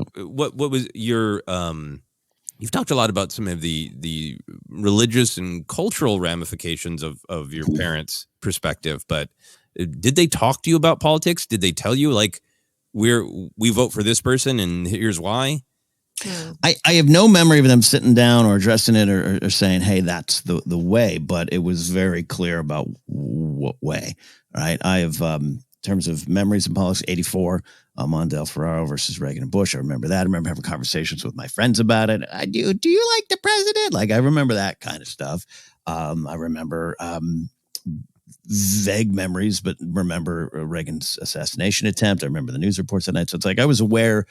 you've talked a lot about some of the religious and cultural ramifications of your parents' perspective, but did they talk to you about politics? Did they tell you like we vote for this person and here's why? I have no memory of them sitting down or addressing it or saying, hey, that's the way, but it was very clear about what way, right? I have, in terms of memories in politics, 84, Mondale Ferraro versus Reagan and Bush. I remember that. I remember having conversations with my friends about it. Do you like the president? Like, I remember that kind of stuff. I remember vague memories, but remember Reagan's assassination attempt. I remember the news reports that night. So it's like I was aware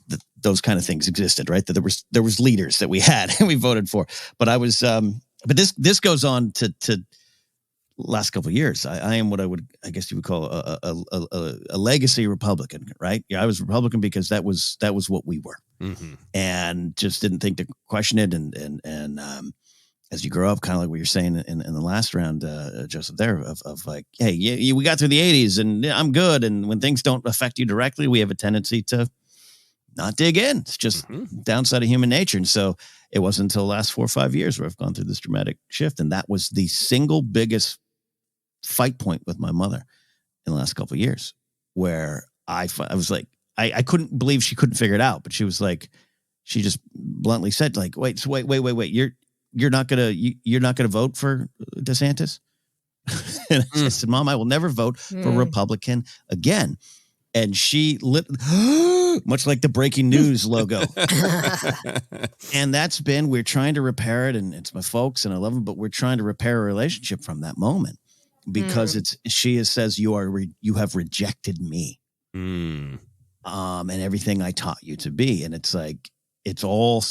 that those kind of things existed, right? That there was leaders that we had and we voted for. But I was, but this goes on to last couple of years. I am what I guess you would call a legacy Republican, right? Yeah, I was Republican because that was what we were, and just didn't think to question it. And as you grow up, kind of like what you're saying in the last round, Joseph, there of like, hey, we got through the 80s, and I'm good. And when things don't affect you directly, we have a tendency to not dig in. It's just downside of human nature. And so it wasn't until the last 4 or 5 years where I've gone through this dramatic shift, and that was the single biggest fight point with my mother in the last couple of years, where I was like, I couldn't believe she couldn't figure it out, but she was like, she just bluntly said, like, wait, you're not gonna vote for DeSantis? And I said, Mom, I will never vote for Republican again. And she lit, much like the breaking news logo. And that's been, we're trying to repair it, and it's my folks, and I love them, but we're trying to repair a relationship from that moment. Because she says you have rejected me, and everything I taught you to be, and it's like it's all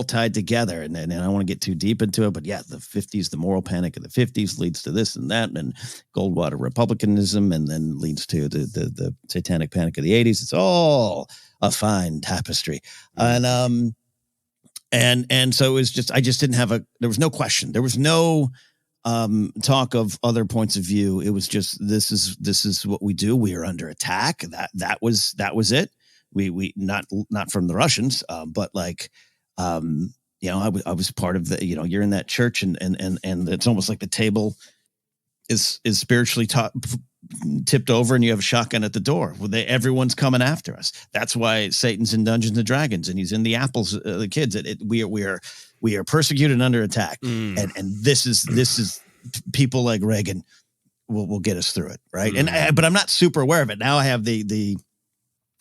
tied together, and I don't want to get too deep into it, but yeah, the 50s, the moral panic of the 50s leads to this and that, and Goldwater republicanism, and then leads to the satanic panic of the 80s. It's all a fine tapestry, and so it was just I just didn't have there was no question, there was no talk of other points of view. It was just this is what we do. We are under attack. That was it. We not from the Russians, but like I was part of the, you're in that church, and it's almost like the table is spiritually tipped over and you have a shotgun at the door. Well, everyone's coming after us. That's why Satan's in Dungeons and Dragons and he's in the apples, the kids. We are persecuted and under attack. And this is people like Reagan will get us through it. Right. But I'm not super aware of it. Now I have the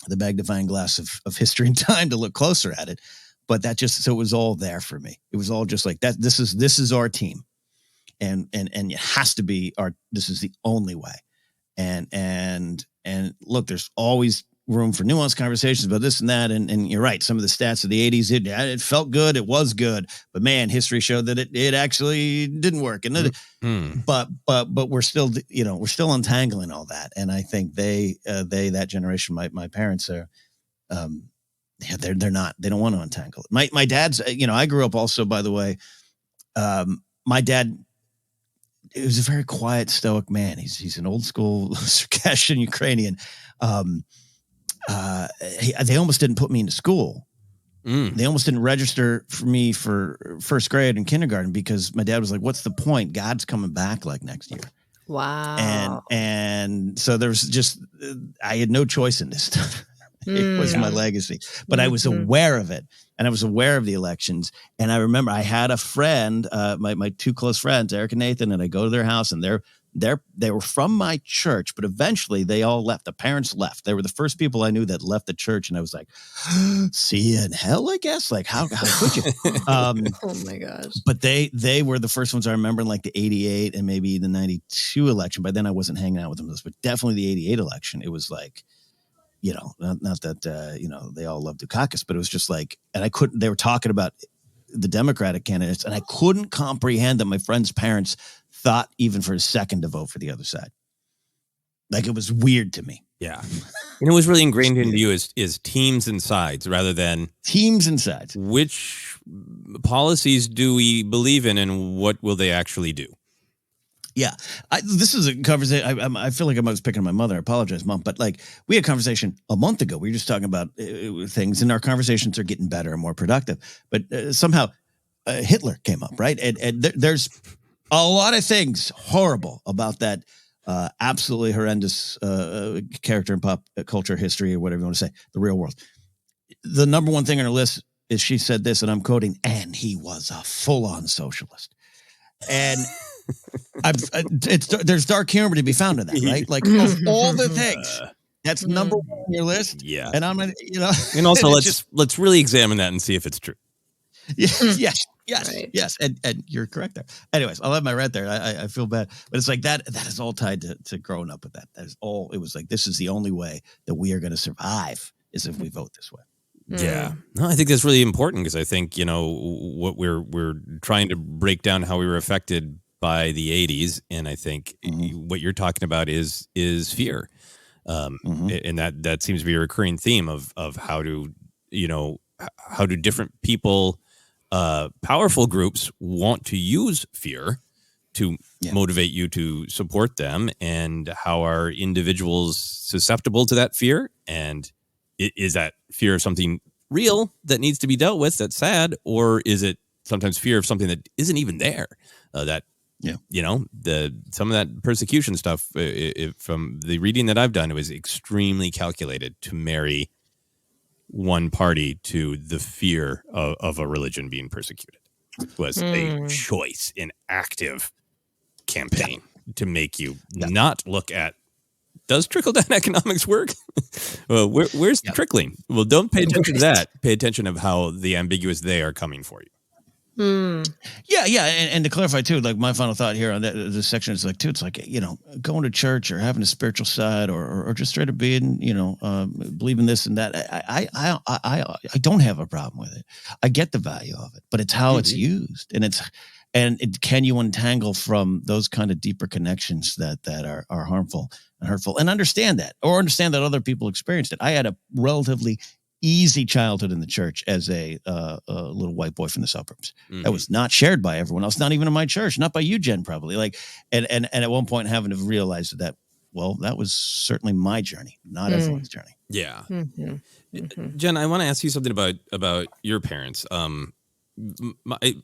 magnifying glass of history and time to look closer at it. But so it was all there for me. It was all just like that. This is our team. And it has to be this is the only way. And look, there's always room for nuanced conversations about this and that. And you're right. Some of the stats of the 80s, it felt good. It was good. But man, history showed that it actually didn't work. And but we're still, we're still untangling all that. And I think that generation, my parents are, they're not, they don't want to untangle it. My dad's, I grew up also, by the way, my dad, he was a very quiet, stoic man. He's an old school Circassian Ukrainian. They almost didn't put me into school. They almost didn't register for me for first grade and kindergarten because my dad was like, "What's the point? God's coming back like next year." Wow. And so there's just I had no choice in this stuff. It was my legacy, but I was aware of it, and I was aware of the elections. And I remember I had a friend, my two close friends, Eric and Nathan, and I go to their house, and they were from my church, but eventually they all left. The parents left. They were the first people I knew that left the church, and I was like, "See you in hell, I guess." Like, how could you? Oh my gosh! But they were the first ones I remember in like the 88 and maybe the 92 election. By then I wasn't hanging out with them, but definitely the 88 election. It was like. Not that, they all loved Dukakis, but it was just like, and they were talking about the Democratic candidates, and I couldn't comprehend that my friend's parents thought even for a second to vote for the other side. Like, it was weird to me. Yeah. And it was really ingrained into you as teams and sides rather than teams and sides. Which policies do we believe in and what will they actually do? Yeah, this is a conversation. I feel like I was picking on my mother. I apologize, Mom. But like we had a conversation a month ago. We were just talking about things, and our conversations are getting better and more productive. But somehow Hitler came up, right? And there's a lot of things horrible about that absolutely horrendous character in pop culture history or whatever you want to say, the real world. The number one thing on her list is she said this, and I'm quoting, and he was a full-on socialist. And there's dark humor to be found in that, right? Like of all the things, that's number one on your list. Yeah, and I'm gonna, and also let's really examine that and see if it's true. Yes, Right. yes, and you're correct there. Anyways, I'll have my rant there. I feel bad, but it's like that is all tied to growing up with that. That is all. It was like this is the only way that we are going to survive is if we vote this way. Yeah, no, I think that's really important because I think what we're trying to break down how we were affected by the 80s, and I think what you're talking about is fear, and that seems to be a recurring theme of how do different people, powerful groups want to use fear to motivate you to support them, and how are individuals susceptible to that fear, and is that fear of something real that needs to be dealt with that's sad, or is it sometimes fear of something that isn't even there? Some of that persecution stuff, from the reading that I've done, it was extremely calculated to marry one party to the fear of a religion being persecuted. It was a choice, an active campaign to make you not look at, does trickle-down economics work? Well, where's the trickling? Well, don't pay attention to that. Pay attention of how the ambiguous they are coming for you. Yeah. And to clarify too, like my final thought here on this section is like, too, it's like, going to church or having a spiritual side or just straight up being, believing this and that. I don't have a problem with it. I get the value of it, but it's how it's used, and can you untangle from those kind of deeper connections that are harmful and hurtful, and understand that other people experienced it. I had a relatively easy childhood in the church as a little white boy from the suburbs. That was not shared by everyone else, not even in my church, not by you, Jen, probably. Like, and at one point having to realize that was certainly my journey, not everyone's journey. Yeah. Jen, I want to ask you something about your parents. I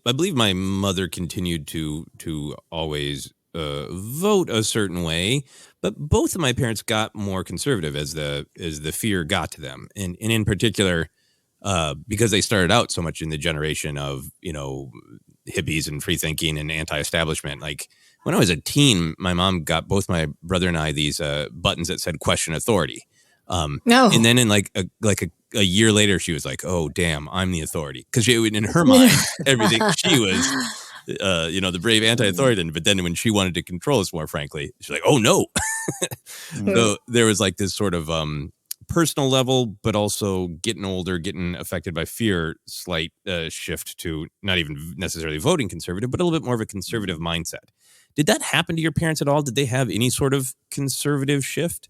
believe my mother continued to always vote a certain way, but both of my parents got more conservative as the fear got to them, and in particular, because they started out so much in the generation of hippies and free thinking and anti-establishment. Like when I was a teen, my mom got both my brother and I these buttons that said "Question Authority." No. And then in a year later, she was like, "Oh, damn, I'm the authority." Because in her mind, everything she was, the brave anti-authority. But then when she wanted to control us more, frankly, she's like, "Oh, no." So there was like this sort of personal level, but also getting older, getting affected by fear, slight shift to not even necessarily voting conservative, but a little bit more of a conservative mindset. Did that happen to your parents at all? Did they have any sort of conservative shift?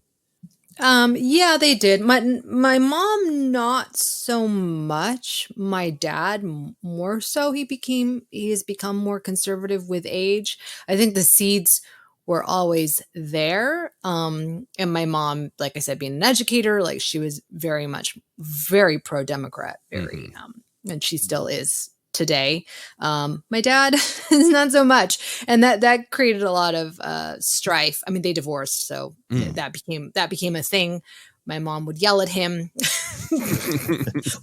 Yeah, they did. My mom, not so much. My dad, more so. He has become more conservative with age. I think the seeds were always there. And my mom, like I said, being an educator, like she was very pro-Democrat, and she still is today. My dad is not so much, and that created a lot of strife. I mean, they divorced, so that became a thing. My mom would yell at him.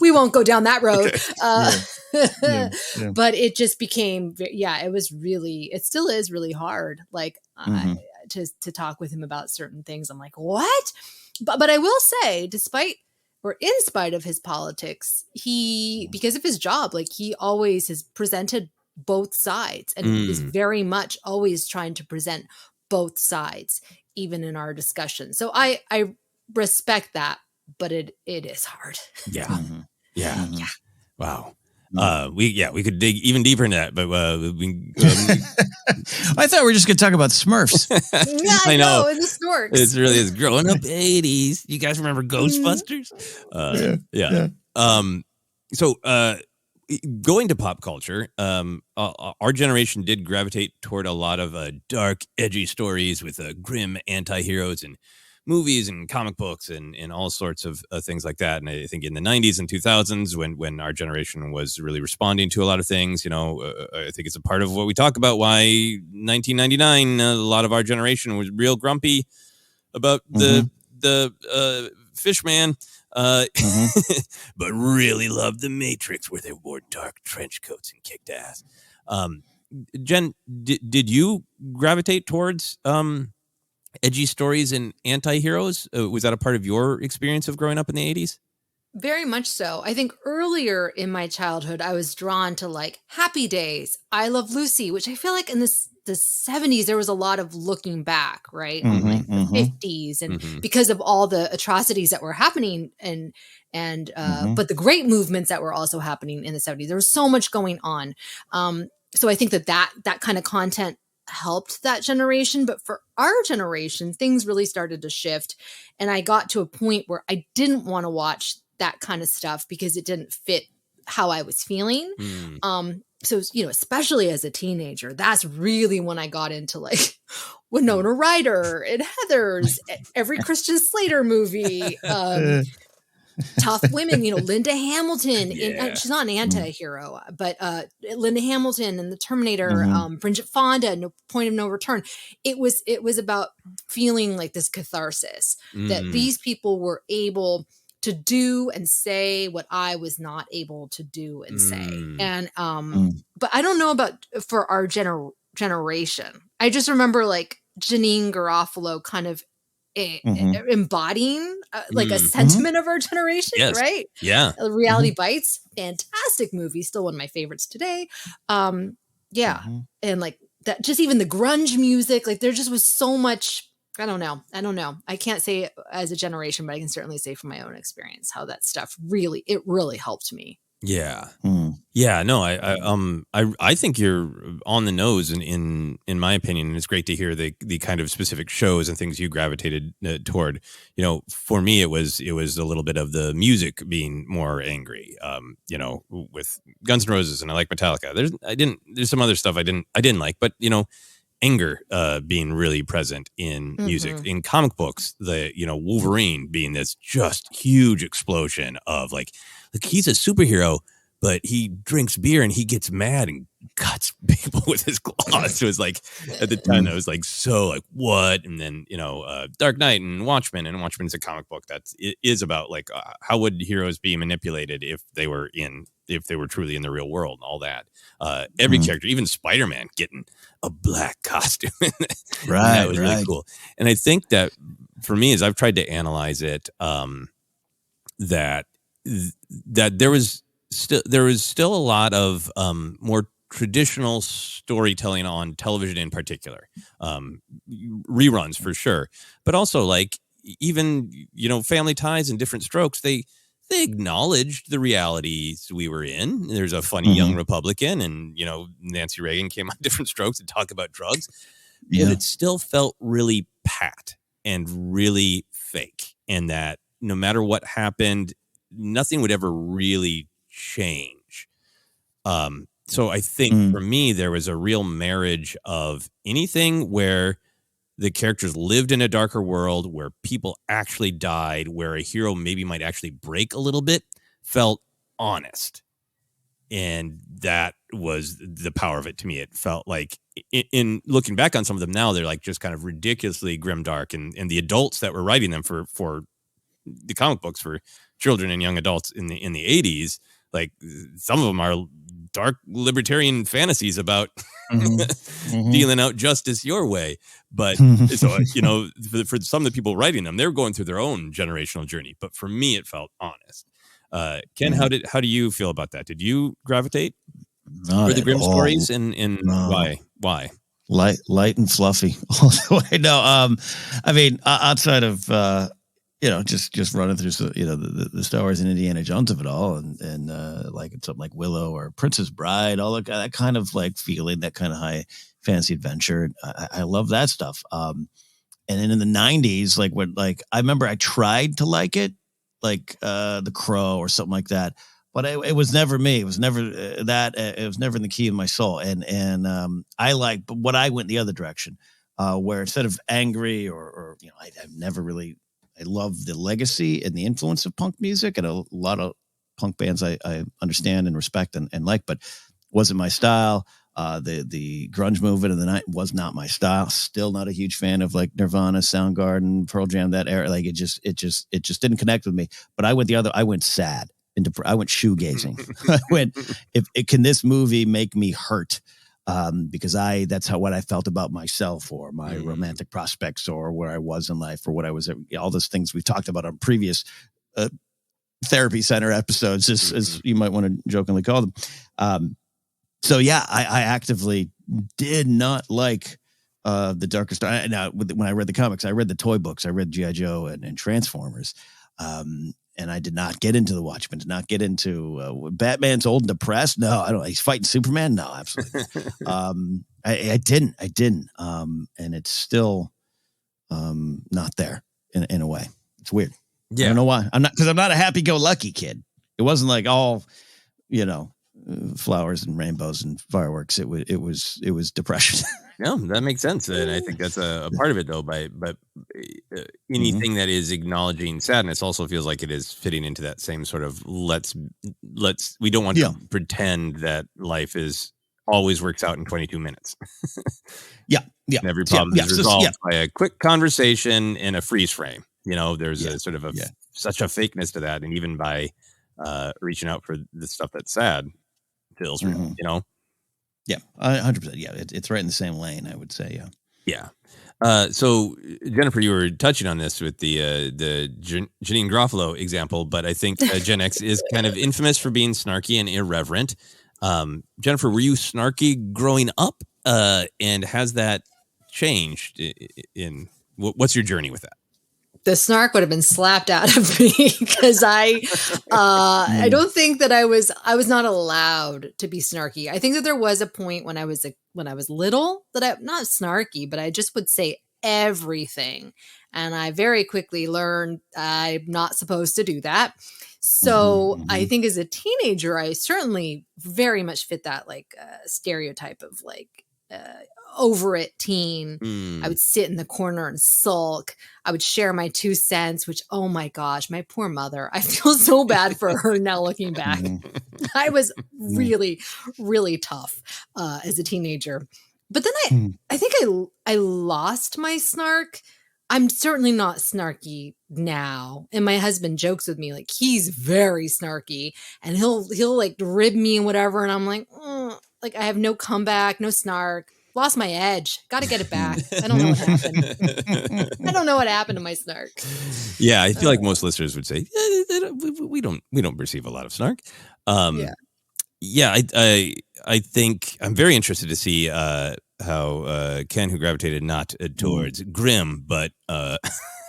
We won't go down that road. But it just became, it still is really hard. Like to talk with him about certain things. I'm like, what? But I will say, in spite of his politics, because of his job, like he always has presented both sides and is very much always trying to present both sides, even in our discussions. So I respect that, but it is hard. Yeah. Yeah. Wow. We could dig even deeper into that, but I thought we were just going to talk about Smurfs. Yeah, I know. And the Storks. It really is growing up 80s. You guys remember Ghostbusters? Yeah. So going to pop culture, our generation did gravitate toward a lot of dark, edgy stories with grim anti-heroes and movies and comic books and all sorts of things like that. And I think in the 90s and 2000s, when our generation was really responding to a lot of things, I think it's a part of what we talk about why 1999, a lot of our generation was real grumpy about the fish man, but really loved the Matrix, where they wore dark trench coats and kicked ass. Jen, did you gravitate towards edgy stories and anti-heroes? Was that a part of your experience of growing up in the 80s? Very much so. I think earlier in my childhood, I was drawn to like Happy Days, I Love Lucy, which I feel like in the 70s, there was a lot of looking back, right? On like the 50s, and because of all the atrocities that were happening but the great movements that were also happening in the 70s, there was so much going on. So I think that kind of content helped that generation, but for our generation, things really started to shift, and I got to a point where I didn't want to watch that kind of stuff because it didn't fit how I was feeling. So especially as a teenager, that's really when I got into like Winona Ryder and Heathers, every Christian Slater movie, tough women, Linda Hamilton. She's not an anti-hero, but Linda Hamilton and the Terminator, Bridget Fonda, No Point of No Return. It was about feeling like this catharsis that these people were able to do and say what I was not able to do and say. And but I don't know about for our generation. I just remember like Janine Garofalo kind of embodying like a sentiment of our generation, right? Yeah. Reality Bites, fantastic movie, still one of my favorites today. And like that, just even the grunge music, like there just was so much. I don't know. I can't say as a generation, but I can certainly say from my own experience how that stuff really helped me. Yeah. Yeah. No, I think you're on the nose in my opinion, and it's great to hear the kind of specific shows and things you gravitated toward. For me, it was a little bit of the music being more angry. With Guns N' Roses, and I like Metallica. There's some other stuff I didn't like, but anger being really present in music. In comic books, the Wolverine being this just huge explosion of like he's a superhero, but he drinks beer and he gets mad and cuts people with his claws. So it was like, at the time, I was like, so like, what? And then, Dark Knight and Watchmen's a comic book it is about like, how would heroes be manipulated if they were truly in the real world and all that. Every character, even Spider-Man getting a black costume. Right. That was really cool. And I think that for me, as I've tried to analyze it, that there was still a lot of more traditional storytelling on television in particular, reruns for sure, but also like even Family Ties and Different Strokes, they acknowledged the realities we were in. There's a funny young Republican, and Nancy Reagan came on Different Strokes to talk about drugs, but it still felt really pat and really fake, and that no matter what happened, nothing would ever really change. So I think for me, there was a real marriage of anything where the characters lived in a darker world, where people actually died, where a hero maybe might actually break a little bit, felt honest. And that was the power of it to me. It felt like, in looking back on some of them now, they're like just kind of ridiculously grimdark, and the adults that were writing them for the comic books for children and young adults in the 80s, like some of them are dark libertarian fantasies about dealing out justice your way. But so, for some of the people writing them, they're going through their own generational journey. But for me, it felt honest. Ken, how do you feel about that? Did you gravitate for the grim stories, and no. Why? Light and fluffy all the way. No, I mean, outside of just running through the Star Wars and Indiana Jones of it all, and like something like Willow or Princess Bride, all that kind of like feeling, that kind of high fantasy adventure. I love that stuff. And then in the 90s, I remember I tried to like it, like The Crow or something like that, but it was never me. It was never that. It was never in the key of my soul. And but what I went the other direction, where instead of angry or I've never really. I love the legacy and the influence of punk music, and a lot of punk bands I understand and respect and like, but wasn't my style. The grunge movement of the night was not my style. Still not a huge fan of like Nirvana, Soundgarden, Pearl Jam, that era. Like it just didn't connect with me. But I went sad. I went shoegazing. I went, can this movie make me hurt? Because that's what I felt about myself, or my romantic prospects, or where I was in life, or what I was, all those things we've talked about on previous therapy center episodes, as you might want to jokingly call them. So yeah, I actively did not like the darker story. Now, when I read the comics, I read the toy books, I read G.I. Joe and Transformers. And I did not get into the Watchmen, did not get into Batman's old and depressed. No, I don't. He's fighting Superman. No, absolutely. I didn't. And it's still not there in a way. It's weird. Yeah. I don't know why. I'm not a happy-go-lucky kid. It wasn't like all, flowers and rainbows and fireworks. It was depression. No, that makes sense, and I think that's a part of it, though. But anything that is acknowledging sadness also feels like it is fitting into that same sort of let's. We don't want to pretend that life is always works out in 22 minutes. Yeah. And every problem is resolved by a quick conversation and a freeze frame. There's a sort of such a fakeness to that, and even by reaching out for the stuff that's sad, feels real. Yeah, 100%. Yeah, it's right in the same lane, I would say. Yeah. So Jennifer, you were touching on this with the Janine Garofalo example, but I think Gen X is kind of infamous for being snarky and irreverent. Jennifer, were you snarky growing up? And has that changed in what's your journey with that? The snark would have been slapped out of me, because I don't think that I was not allowed to be snarky. I think that there was a point when I was little that I'm not snarky, but I just would say everything. And I very quickly learned I'm not supposed to do that. So I think as a teenager, I certainly very much fit that stereotype of over it teen. I Mm. would sit in the corner and sulk. I would share my 2 cents, which, oh my gosh, my poor mother. I feel so bad for her now looking back. I was really, really tough as a teenager. But then I think I lost my snark. I'm certainly not snarky now. And my husband jokes with me, like, he's very snarky, and he'll like rib me and whatever. And I'm like, like, I have no comeback, no snark. Lost my edge. Got to get it back. I don't know what happened. I don't know what happened to my snark. Yeah, I feel like most listeners would say we don't perceive a lot of snark. Yeah, I think I'm very interested to see how Ken, who gravitated not towards grim but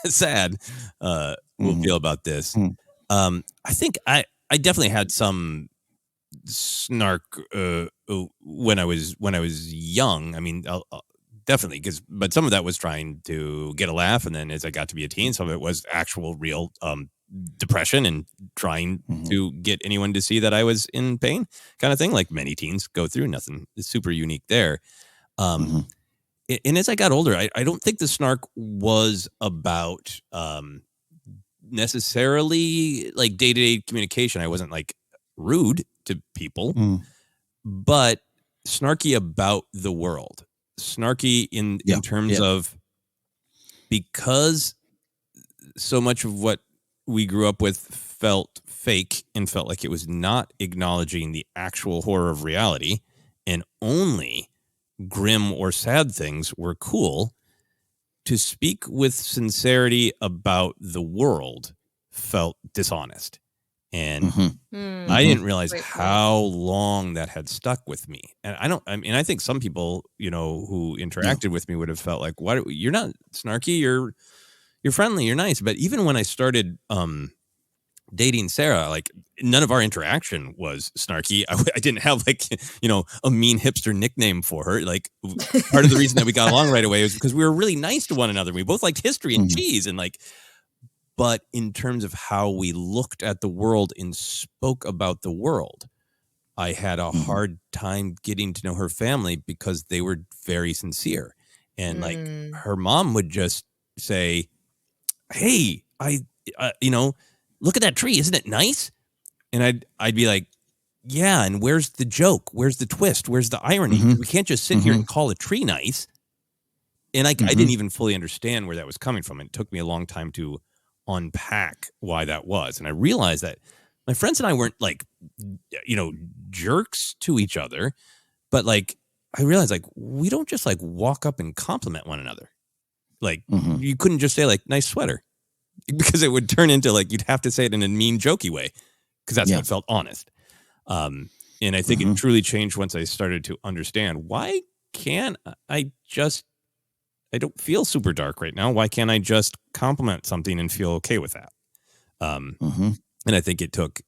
sad, will feel about this. I think I definitely had some snark when I was young. I mean, definitely, but some of that was trying to get a laugh, and then as I got to be a teen, some of it was actual real depression and trying to get anyone to see that I was in pain, kind of thing, like many teens go through. Nothing super unique there. And as I got older, I don't think the snark was about necessarily like day-to-day communication. I wasn't like rude to people, but snarky about the world. Snarky in terms of, because so much of what we grew up with felt fake and felt like it was not acknowledging the actual horror of reality, and only grim or sad things were cool. To speak with sincerity about the world felt dishonest. And I didn't realize how long that had stuck with me. And I think some people, who interacted with me would have felt like, "Why? You're not snarky. You're friendly. You're nice." But even when I started dating Sarah, like, none of our interaction was snarky. I didn't have like, a mean hipster nickname for her. Like, part of the reason that we got along right away was because we were really nice to one another. We both liked history and cheese, and like, but in terms of how we looked at the world and spoke about the world, I had a hard time getting to know her family because they were very sincere. And like, her mom would just say, "Hey, look at that tree. Isn't it nice?" And I'd be like, "Yeah. And where's the joke? Where's the twist? Where's the irony? We can't just sit here and call a tree nice." And I didn't even fully understand where that was coming from. It took me a long time to unpack why that was. And I realized that my friends and I weren't like, jerks to each other, but like, I realized like, we don't just like walk up and compliment one another. Like, you couldn't just say like, "Nice sweater," because it would turn into like, you'd have to say it in a mean, jokey way, because that's what felt honest. And I think it truly changed once I started to understand, why can't I don't feel super dark right now. Why can't I just compliment something and feel okay with that? And I think it took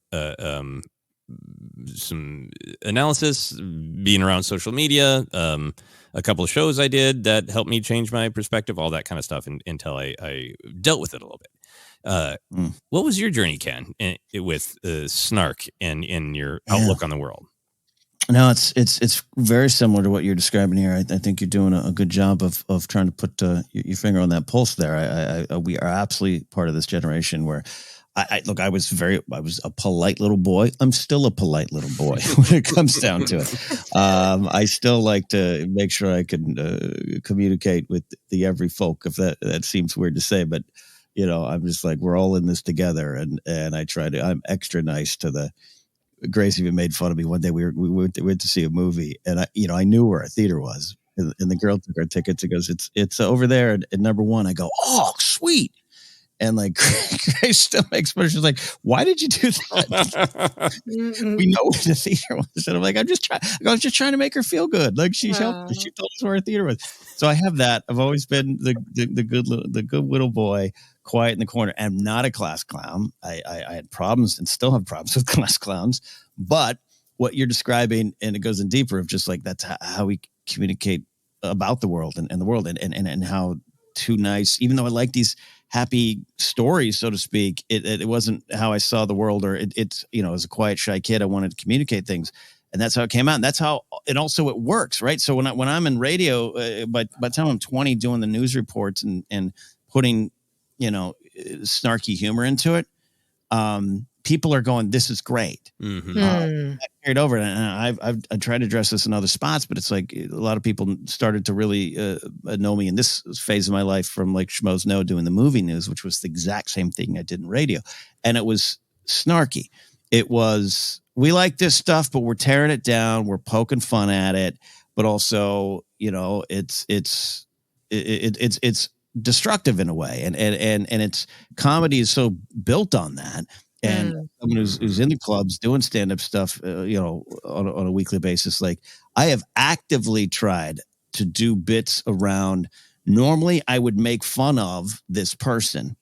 some analysis, being around social media, a couple of shows I did that helped me change my perspective, all that kind of stuff, until I dealt with it a little bit. What was your journey, Ken, with snark and in your outlook on the world? No, it's very similar to what you're describing here. I think you're doing a good job of trying to put your finger on that pulse there. We are absolutely part of this generation where I was a polite little boy. I'm still a polite little boy when it comes down to it. I still like to make sure I can communicate with the every folk, if that seems weird to say, but I'm just like, we're all in this together, and I'm extra nice to the. Grace even made fun of me one day. We went to see a movie, and I knew where our theater was, and the girl took our tickets. It goes, it's over there at number 1. I go, "Oh, sweet." And like, Grace still makes fun. She's like, "Why did you do that?" We know where the theater was, and I'm like, I was just trying to make her feel good. Like, she helped. She told us where our theater was. So I have that. I've always been the good little boy, quiet in the corner. I'm not a class clown. I had problems and still have problems with class clowns. But what you're describing, and it goes in deeper, of just like, that's how we communicate about the world and the world, and how too nice, even though I like these happy stories, so to speak, it wasn't how I saw the world, or it's as a quiet, shy kid, I wanted to communicate things. And that's how it came out. And that's how it works, right? So when I'm in radio, by the time I'm 20, doing the news reports and putting, snarky humor into it, people are going, "This is great." I carried over, and I've tried to address this in other spots, but it's like a lot of people started to really know me in this phase of my life from like Schmoes Know doing the movie news, which was the exact same thing I did in radio, and it was snarky. It was, we like this stuff, but we're tearing it down. We're poking fun at it, but also, it's destructive in a way, and it's comedy is so built on that. And someone who's in the clubs doing stand-up stuff, on a weekly basis, like I have actively tried to do bits around. Normally, I would make fun of this person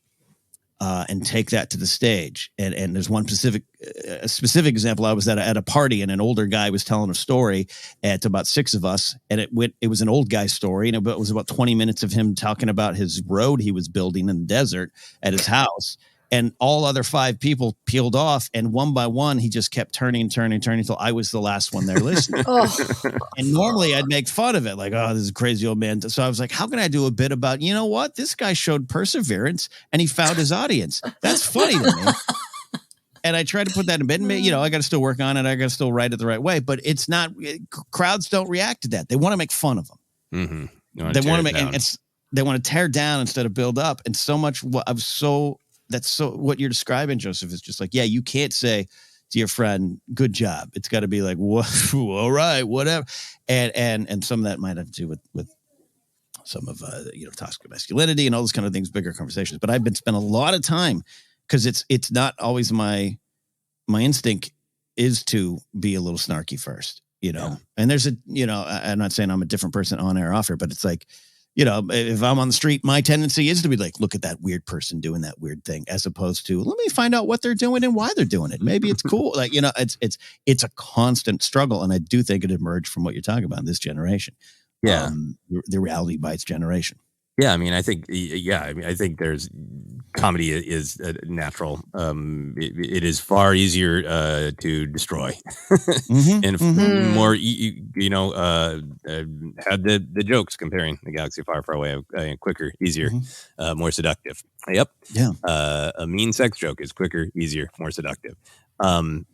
and take that to the stage. And there's one specific example. I was at a party, and an older guy was telling a story to about 6 of us, and it was an old guy story, and it was about 20 minutes of him talking about his road he was building in the desert at his house. And all other 5 people peeled off, and one by one, he just kept turning until I was the last one there listening. And normally I'd make fun of it, like, "Oh, this is a crazy old man." So I was like, how can I do a bit about, what? This guy showed perseverance, and he found his audience. That's funny to me. And I tried to put that in bed. I got to still work on it. I got to still write it the right way. But it's not, crowds don't react to that. They want to make fun of them. Mm-hmm. They want to make, they want to tear down instead of build up. And so much what you're describing, Joseph, is just like, yeah, you can't say to your friend, "Good job." It's got to be like, all right, whatever. And some of that might have to do with some of, toxic masculinity and all those kind of things, bigger conversations. But I've spent a lot of time, because it's not always my instinct is to be a little snarky first, and there's I'm not saying I'm a different person on air, off air, but it's like, if I'm on the street, my tendency is to be like, look at that weird person doing that weird thing, as opposed to, let me find out what they're doing and why they're doing it. Maybe it's cool. Like, it's a constant struggle. And I do think it emerged from what you're talking about in this generation. Yeah. The reality bites generation. Yeah. I mean, I think there's comedy is natural. It is far easier to destroy and more, had the jokes comparing the galaxy far, far away, quicker, easier, more seductive. Yep. Yeah. A mean sex joke is quicker, easier, more seductive. So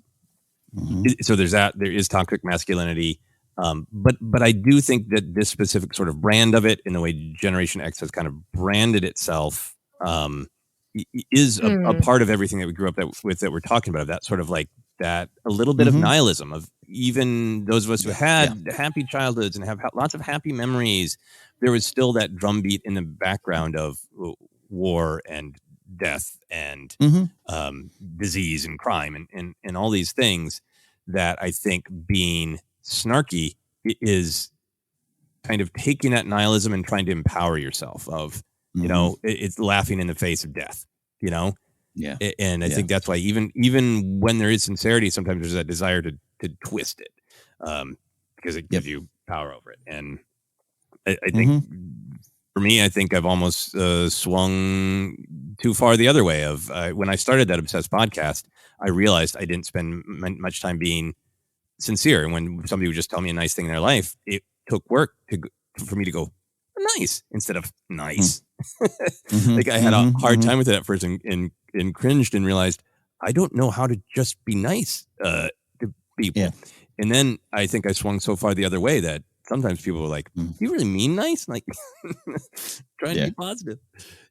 there's that. There is toxic masculinity. But I do think that this specific sort of brand of it, in the way Generation X has kind of branded itself, is a part of everything that we grew up with, that we're talking about. That sort of like that, a little bit of nihilism of even those of us who had happy childhoods and have lots of happy memories. There was still that drumbeat in the background of war and death and disease and crime and all these things that I think being snarky is kind of taking that nihilism and trying to empower yourself of, it's laughing in the face of death, Yeah. And I think that's why even when there is sincerity, sometimes there's that desire to twist it, because it gives you power over it. And I think for me, I think I've almost swung too far the other way of when I started that Obsessed podcast, I realized I didn't spend much time being sincere. And when somebody would just tell me a nice thing in their life, it took work for me to go nice instead of nice. Like I had a hard time with it at first and cringed and realized I don't know how to just be nice to people. Yeah. And then I think I swung so far the other way that sometimes people were like, "Do you really mean nice?" Like trying to be positive.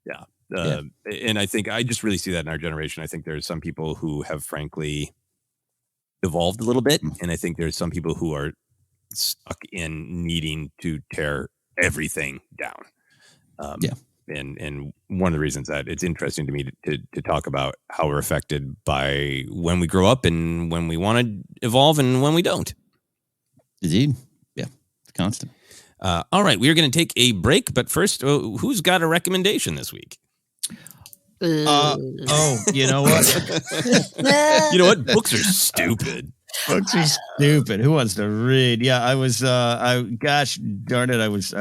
Yeah. And I think I just really see that in our generation. I think there's some people who have frankly evolved a little bit. And I think there's some people who are stuck in needing to tear everything down. And one of the reasons that it's interesting to me to talk about how we're affected by when we grow up and when we want to evolve and when we don't. Indeed. Yeah. It's constant. All right. We are going to take a break, but first, who's got a recommendation this week? You know what? You know what? Books are stupid. Books are stupid. Who wants to read? Yeah, gosh darn it, I was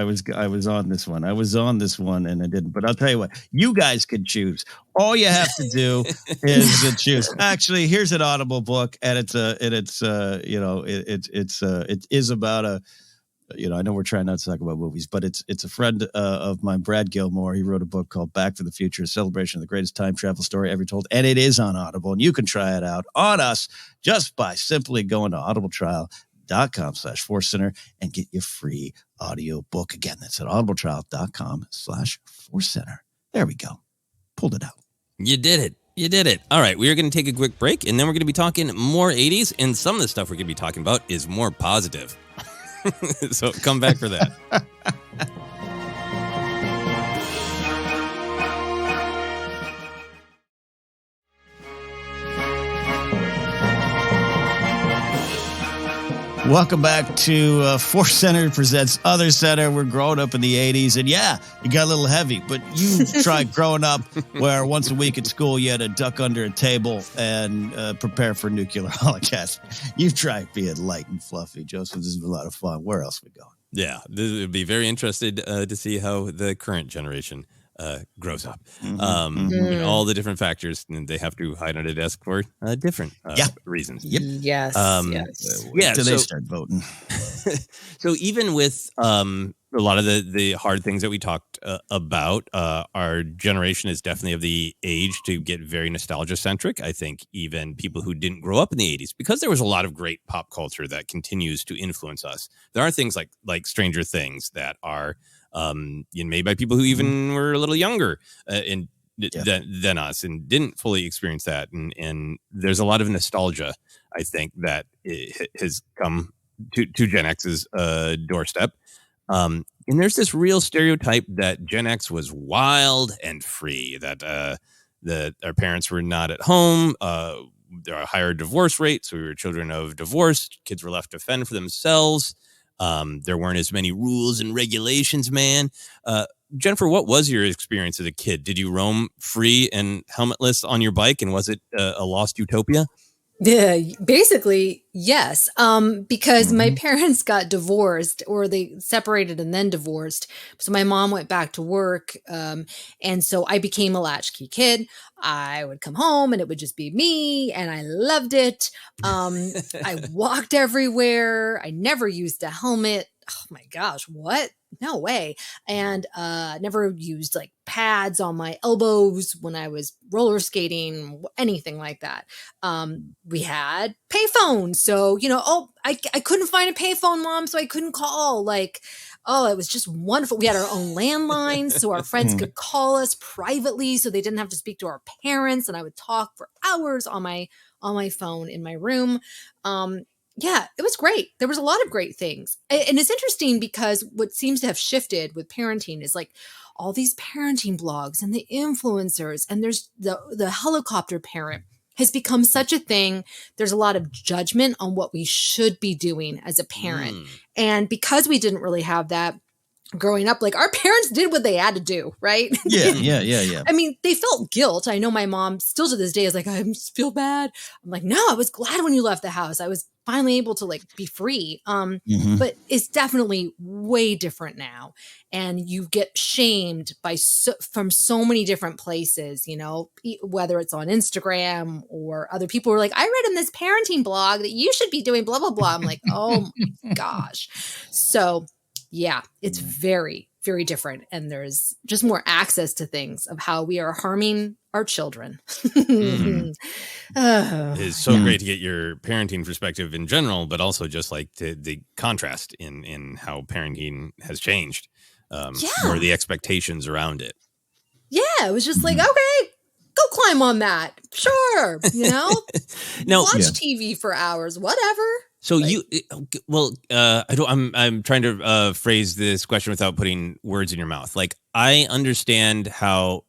on this one. I was on this one and I didn't. But I'll tell you what, you guys can choose. All you have to do is to choose. Actually, here's an Audible book, and it is about a. I know we're trying not to talk about movies, but it's a friend of mine, Brad Gilmore. He wrote a book called Back to the Future, a celebration of the greatest time travel story ever told. And it is on Audible. And you can try it out on us just by simply going to audibletrial.com/ForceCenter and get your free audio book. Again, that's at audibletrial.com/ForceCenter. There we go. Pulled it out. You did it. All right. We are going to take a quick break, and then we're going to be talking more 80s. And some of the stuff we're going to be talking about is more positive. So come back for that. Welcome back to ForceCenter presents OtherCenter. We're growing up in the 80s. And yeah, you got a little heavy, but you tried growing up where once a week at school you had to duck under a table and prepare for nuclear holocaust. You've tried being light and fluffy. Joseph, this has been a lot of fun. Where else are we going? Yeah, this would be very interested to see how the current generation grows up. And all the different factors, and they have to hide on a desk for different reasons. Yep. Yes. Yeah. So they start voting. So even with a lot of the hard things that we talked about, our generation is definitely of the age to get very nostalgia centric. I think even people who didn't grow up in the 80s, because there was a lot of great pop culture that continues to influence us. There are things like Stranger Things that are made by people who even were a little younger than us and didn't fully experience that. And there's a lot of nostalgia, I think, that has come to Gen X's doorstep. And there's this real stereotype that Gen X was wild and free, that our parents were not at home. There are higher divorce rates. So we were children of divorce. Kids were left to fend for themselves. There weren't as many rules and regulations, man. Jennifer, what was your experience as a kid? Did you roam free and helmetless on your bike? And was it a lost utopia? Yeah, basically, yes. Because my parents got divorced, or they separated and then divorced. So my mom went back to work. And so I became a latchkey kid. I would come home and it would just be me, and I loved it. I walked everywhere. I never used a helmet. Oh my gosh, what? No way. And never used like pads on my elbows when I was roller skating, anything like that. We had payphones. So, I couldn't find a payphone, Mom, so I couldn't call. It was just wonderful. We had our own landlines so our friends could call us privately so they didn't have to speak to our parents. And I would talk for hours on my phone in my room. Yeah, it was great. There was a lot of great things. And it's interesting because what seems to have shifted with parenting is like all these parenting blogs and the influencers, and there's the helicopter parent has become such a thing. There's a lot of judgment on what we should be doing as a parent. And because we didn't really have that growing up, like our parents did what they had to do, right? Yeah. I mean, they felt guilt. I know my mom still to this day is like, I just feel bad. I'm like, no, I was glad when you left the house. I was finally able to be free. But it's definitely way different now. And you get shamed from so many different places, whether it's on Instagram or other people who are like, I read in this parenting blog that you should be doing blah, blah, blah. I'm like, oh my gosh. So yeah, it's very, very different. And there's just more access to things of how we are harming our children. It's so great to get your parenting perspective in general, but also just like the contrast in how parenting has changed, or the expectations around it. Yeah, it was just like, okay, go climb on that. Sure. Now, watch TV for hours, whatever. So I'm trying to phrase this question without putting words in your mouth. Like, I understand how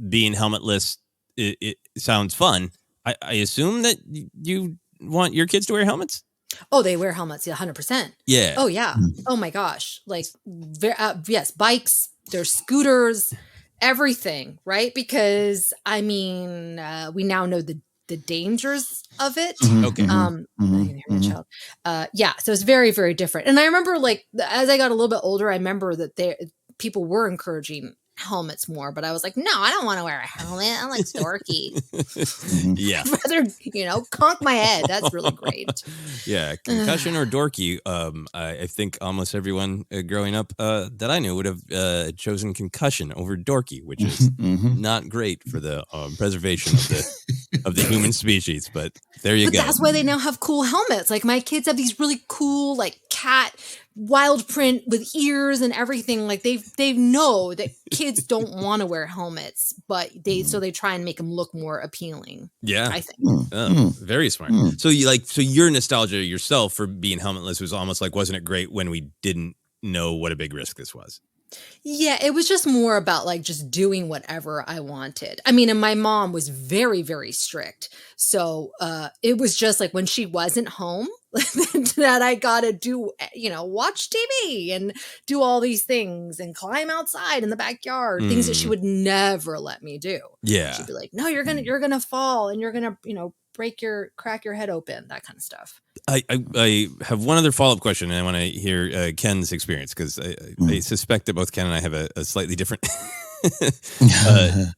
being helmetless, it sounds fun. I assume that you want your kids to wear helmets? Oh, they wear helmets. Yeah, 100%. Yeah. Oh, yeah. Oh my gosh. Yes, bikes, there's scooters, everything, right? Because I mean, we now know the dangers of it. Okay. parent child. So it's very, very different. And I remember like as I got a little bit older, I remember that people were encouraging helmets more, but I was like, no, I don't want to wear a helmet. I like dorky. Yeah. I'd rather, conk my head. That's really great. Yeah. Concussion or dorky. I think almost everyone growing up that I knew would have chosen concussion over dorky, which is not great for the preservation of the human species. But there you go. That's why they now have cool helmets. Like my kids have these really cool, like cat wild print with ears and everything. Like they know that kids don't want to wear helmets, but they try and make them look more appealing. Yeah, I think. Very smart. So your nostalgia yourself for being helmetless was almost like, wasn't it great when we didn't know what a big risk this was? Yeah, it was just more about like just doing whatever I wanted. I mean, and my mom was very, very strict. So it was just like when she wasn't home that I got to do, watch TV and do all these things and climb outside in the backyard, things that she would never let me do. Yeah. She'd be like, no, you're going to fall and you're going to, crack your head open, that kind of stuff. I have one other follow-up question, and I want to hear Ken's experience, because I suspect that both Ken and I have a slightly different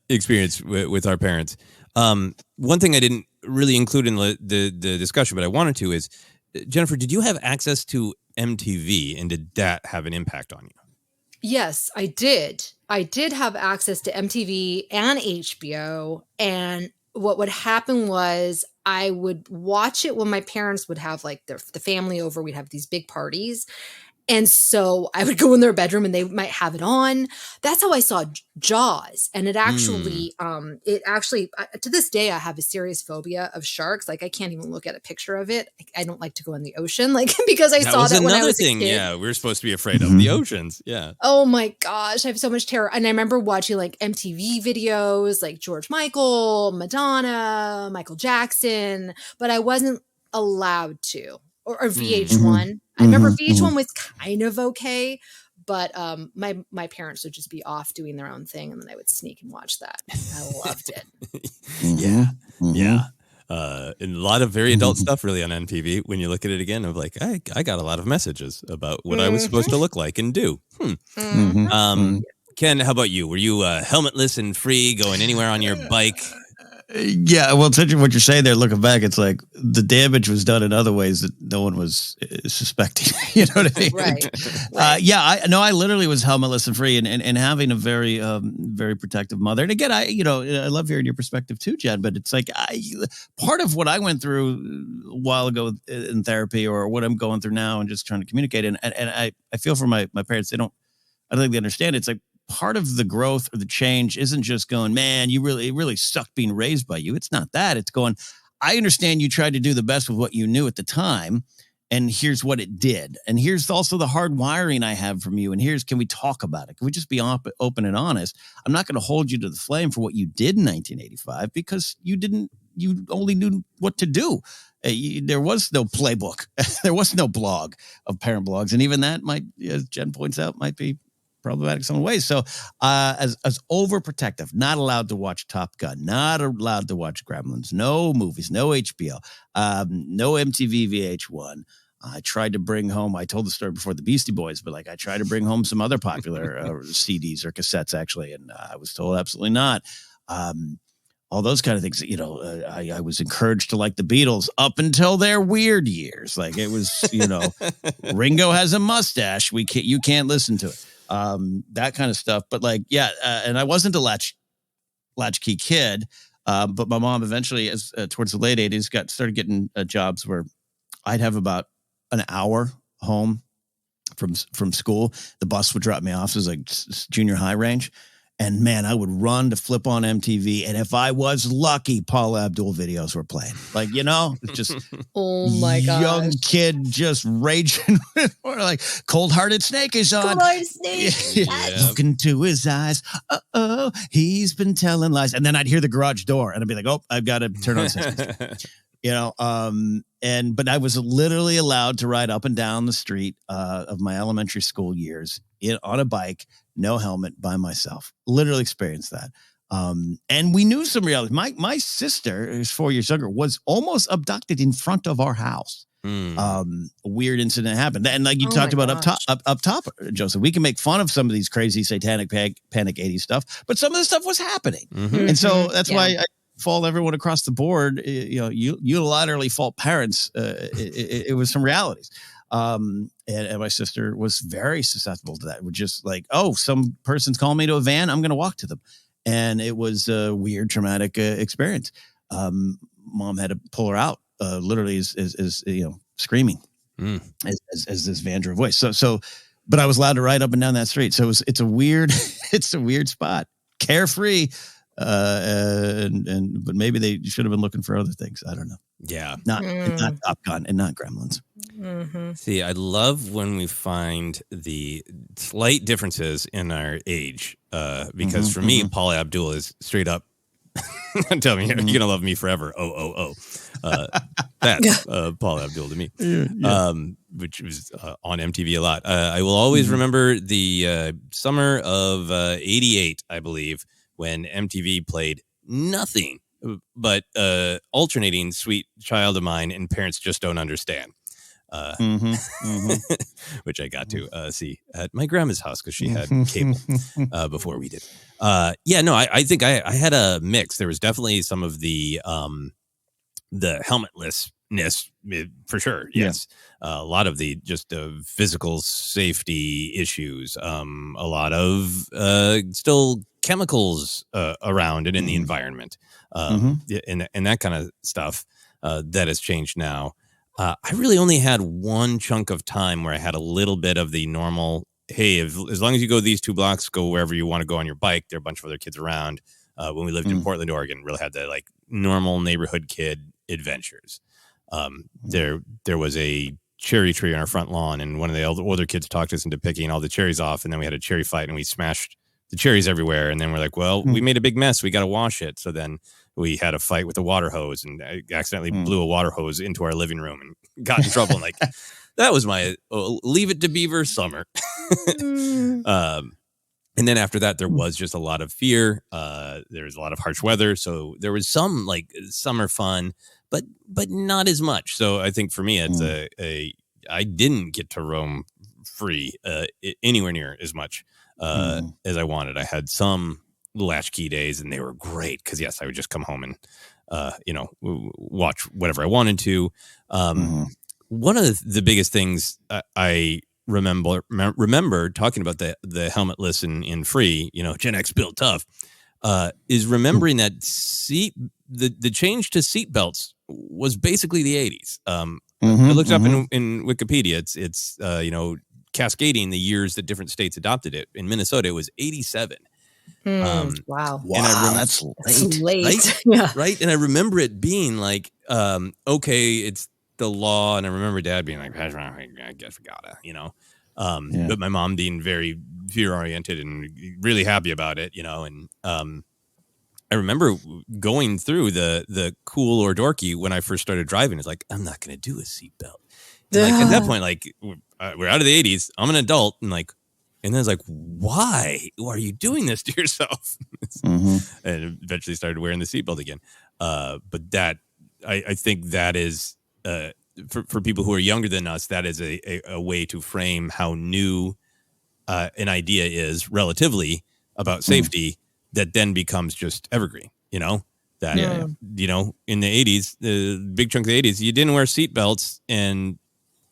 experience with our parents. One thing I didn't really include in the discussion, but I wanted to, is, Jennifer, did you have access to MTV, and did that have an impact on you? Yes, I did. I did have access to MTV and HBO, and what would happen was I would watch it when my parents would have like the family over. We'd have these big parties. And so I would go in their bedroom and they might have it on. That's how I saw Jaws. And it actually, to this day, I have a serious phobia of sharks. Like I can't even look at a picture of it. I don't like to go in the ocean, like because I saw that when I was a kid. Yeah, we're supposed to be afraid of the oceans. Yeah. Oh my gosh, I have so much terror. And I remember watching like MTV videos, like George Michael, Madonna, Michael Jackson, but I wasn't allowed to. Or VH1. I remember VH1 was kind of okay, but my parents would just be off doing their own thing, and then I would sneak and watch that. I loved it. Yeah. And a lot of very adult stuff really on MTV. When you look at it again, of like, I got a lot of messages about what I was supposed to look like and do. Ken, how about you? Were you helmetless and free, going anywhere on your bike? Yeah, well, it's interesting what you're saying there. Looking back, it's like the damage was done in other ways that no one was suspecting. You know what I mean? Right. I literally was helmetless and free, and having a very, very protective mother. And again, I love hearing your perspective too, Jen. But it's like part of what I went through a while ago in therapy, or what I'm going through now, and just trying to communicate. And I feel for my parents. I don't think they understand. It's like, part of the growth or the change isn't just going, man, it really sucked being raised by you. It's not that. It's going, I understand you tried to do the best with what you knew at the time, and here's what it did. And here's also the hard wiring I have from you. And can we talk about it? Can we just be open and honest? I'm not going to hold you to the flame for what you did in 1985, because you only knew what to do. There was no playbook. There was no blog of parent blogs. And even that might, as Jen points out, might be problematic in some ways. So as overprotective, not allowed to watch Top Gun, not allowed to watch Gremlins, no movies, no HBO, no MTV VH1. I tried to bring home, I told the story before, the Beastie Boys, but like I tried to bring home some other popular CDs or cassettes actually, and I was told absolutely not. All those kind of things, I was encouraged to like the Beatles up until their weird years. Like it was, Ringo has a mustache. You can't listen to it. That kind of stuff. But like, and I wasn't a latchkey kid, but my mom eventually, as towards the late 80s, started getting jobs where I'd have about an hour home from school. The bus would drop me off. It was like junior high range. And man, I would run to flip on MTV. And if I was lucky, Paula Abdul videos were playing. Like, just oh my gosh. Young kid just raging. Or like Cold Hearted Snake is on. Cold Hearted Snake. Look into his eyes. Uh-oh, he's been telling lies. And then I'd hear the garage door and I'd be like, oh, I've got to turn on Sesame. But I was literally allowed to ride up and down the street of my elementary school years on a bike, no helmet, by myself. Literally experienced that. And we knew some reality. My sister, who's 4 years younger, was almost abducted in front of our house. weird incident happened. And like you talked about up top, Joseph, we can make fun of some of these crazy satanic panic 80s stuff, but some of this stuff was happening. And so that's why I fault everyone across the board. You unilaterally fault parents. It was some realities. And my sister was very susceptible to that. We're just like, oh, some person's calling me to a van, I'm going to walk to them. And it was a weird, traumatic experience. Mom had to pull her out, literally as screaming as this van drove away. So, but I was allowed to ride up and down that street. So it's a weird spot, carefree. But maybe they should have been looking for other things. I don't know. Yeah. Not Top Gun and not Gremlins. See, I love when we find the slight differences in our age, because for me, Paula Abdul is straight up. Tell me, you're gonna love me forever. That's Paula Abdul to me, which was on MTV a lot. I will always remember the summer of '88, I believe, when MTV played nothing but alternating Sweet Child of Mine and Parents Just Don't Understand. Which I got to see at my grandma's house because she had cable before we did. I think I had a mix. There was definitely some of the helmetlessness for sure. Yes. A lot of the just physical safety issues, a lot of still chemicals around and in the environment, and that kind of stuff that has changed now. I really only had one chunk of time where I had a little bit of the normal, hey, as long as you go these 2 blocks, go wherever you want to go on your bike. There are a bunch of other kids around. When we lived in Portland, Oregon, really had the like normal neighborhood kid adventures. There was a cherry tree on our front lawn, and one of the older kids talked us into picking all the cherries off, and then we had a cherry fight, and we smashed the cherries everywhere. And then we're like, well, we made a big mess. We got to wash it. So then we had a fight with a water hose, and I accidentally blew a water hose into our living room and got in trouble. And like, that was my Leave It to Beaver summer. And then after that, there was just a lot of fear. There was a lot of harsh weather. So there was some like summer fun, but not as much. So I think for me, it's I didn't get to roam free anywhere near as much as I wanted. I had some latchkey days, and they were great because yes, I would just come home and watch whatever I wanted to. One of the biggest things I remember talking about the helmetless and free, Gen X built tough, is remembering that the change to seat belts was basically the 80s. I looked up in Wikipedia. It's cascading the years that different states adopted it. In Minnesota, it was 87. Wow. That's late. Right? Yeah. Right. And I remember it being like, okay, it's the law. And I remember Dad being like, I guess we gotta, but my mom being very fear oriented and really happy about it, and I remember going through the cool or dorky when I first started driving. It's like, I'm not going to do a seatbelt. Like at that point, like we're out of the 80s. I'm an adult, and then it's like, why are you doing this to yourself? And eventually started wearing the seatbelt again. But that I think that is for people who are younger than us, that is a way to frame how new an idea is relatively about safety that then becomes just evergreen. In the 80s, the big chunk of the 80s, you didn't wear seatbelts, and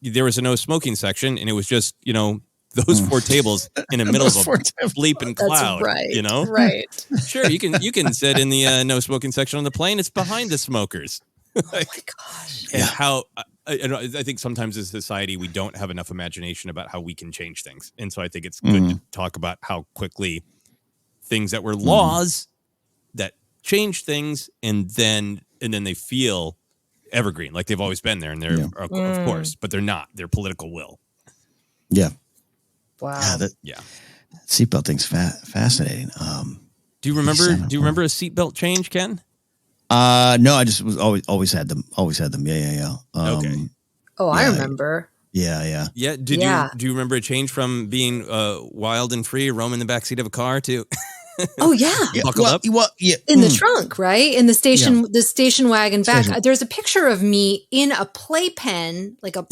there was a no smoking section, and it was just, those 4 tables in the middle of a bleeping cloud. That's right. Right. Sure, you can sit in the no smoking section on the plane. It's behind the smokers. Oh my gosh. And how I think sometimes as a society, we don't have enough imagination about how we can change things. And so I think it's good to talk about how quickly things that were laws that change things and then they feel evergreen, like they've always been there, and they're of course, but they're not. They're political will. Yeah. Wow. Seatbelt thing's fascinating. Do you remember a seatbelt change, Ken? No, I just was always had them. Yeah. Okay. I remember. Yeah. Yeah. Do you remember a change from being wild and free, roaming the backseat of a car to Oh yeah. buckled up? In the trunk, right? In the station wagon back. There's a picture of me in a playpen, like a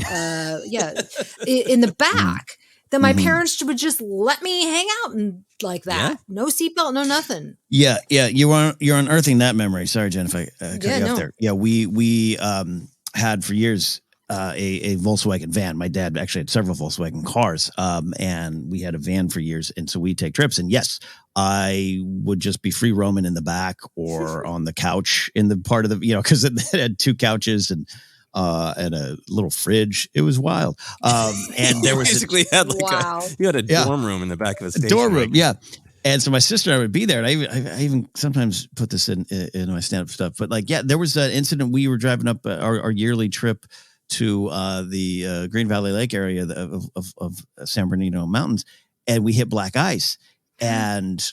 in the back. That my parents would just let me hang out and like that. Yeah. No seatbelt, no nothing. Yeah. You're unearthing that memory. Sorry, Jen, if I cut you off there. Yeah, we had for years a Volkswagen van. My dad actually had several Volkswagen cars, and we had a van for years. And so we'd take trips. And yes, I would just be free roaming in the back or on the couch in the part of the, because it had 2 couches and a little fridge. It was wild. And there was basically had like you had a dorm room in the back of a station. Dorm room, yeah. And so my sister and I would be there, and I even sometimes put this in my stand-up stuff. But there was an incident. We were driving up our yearly trip to the Green Valley Lake area of San Bernardino Mountains, and we hit black ice. And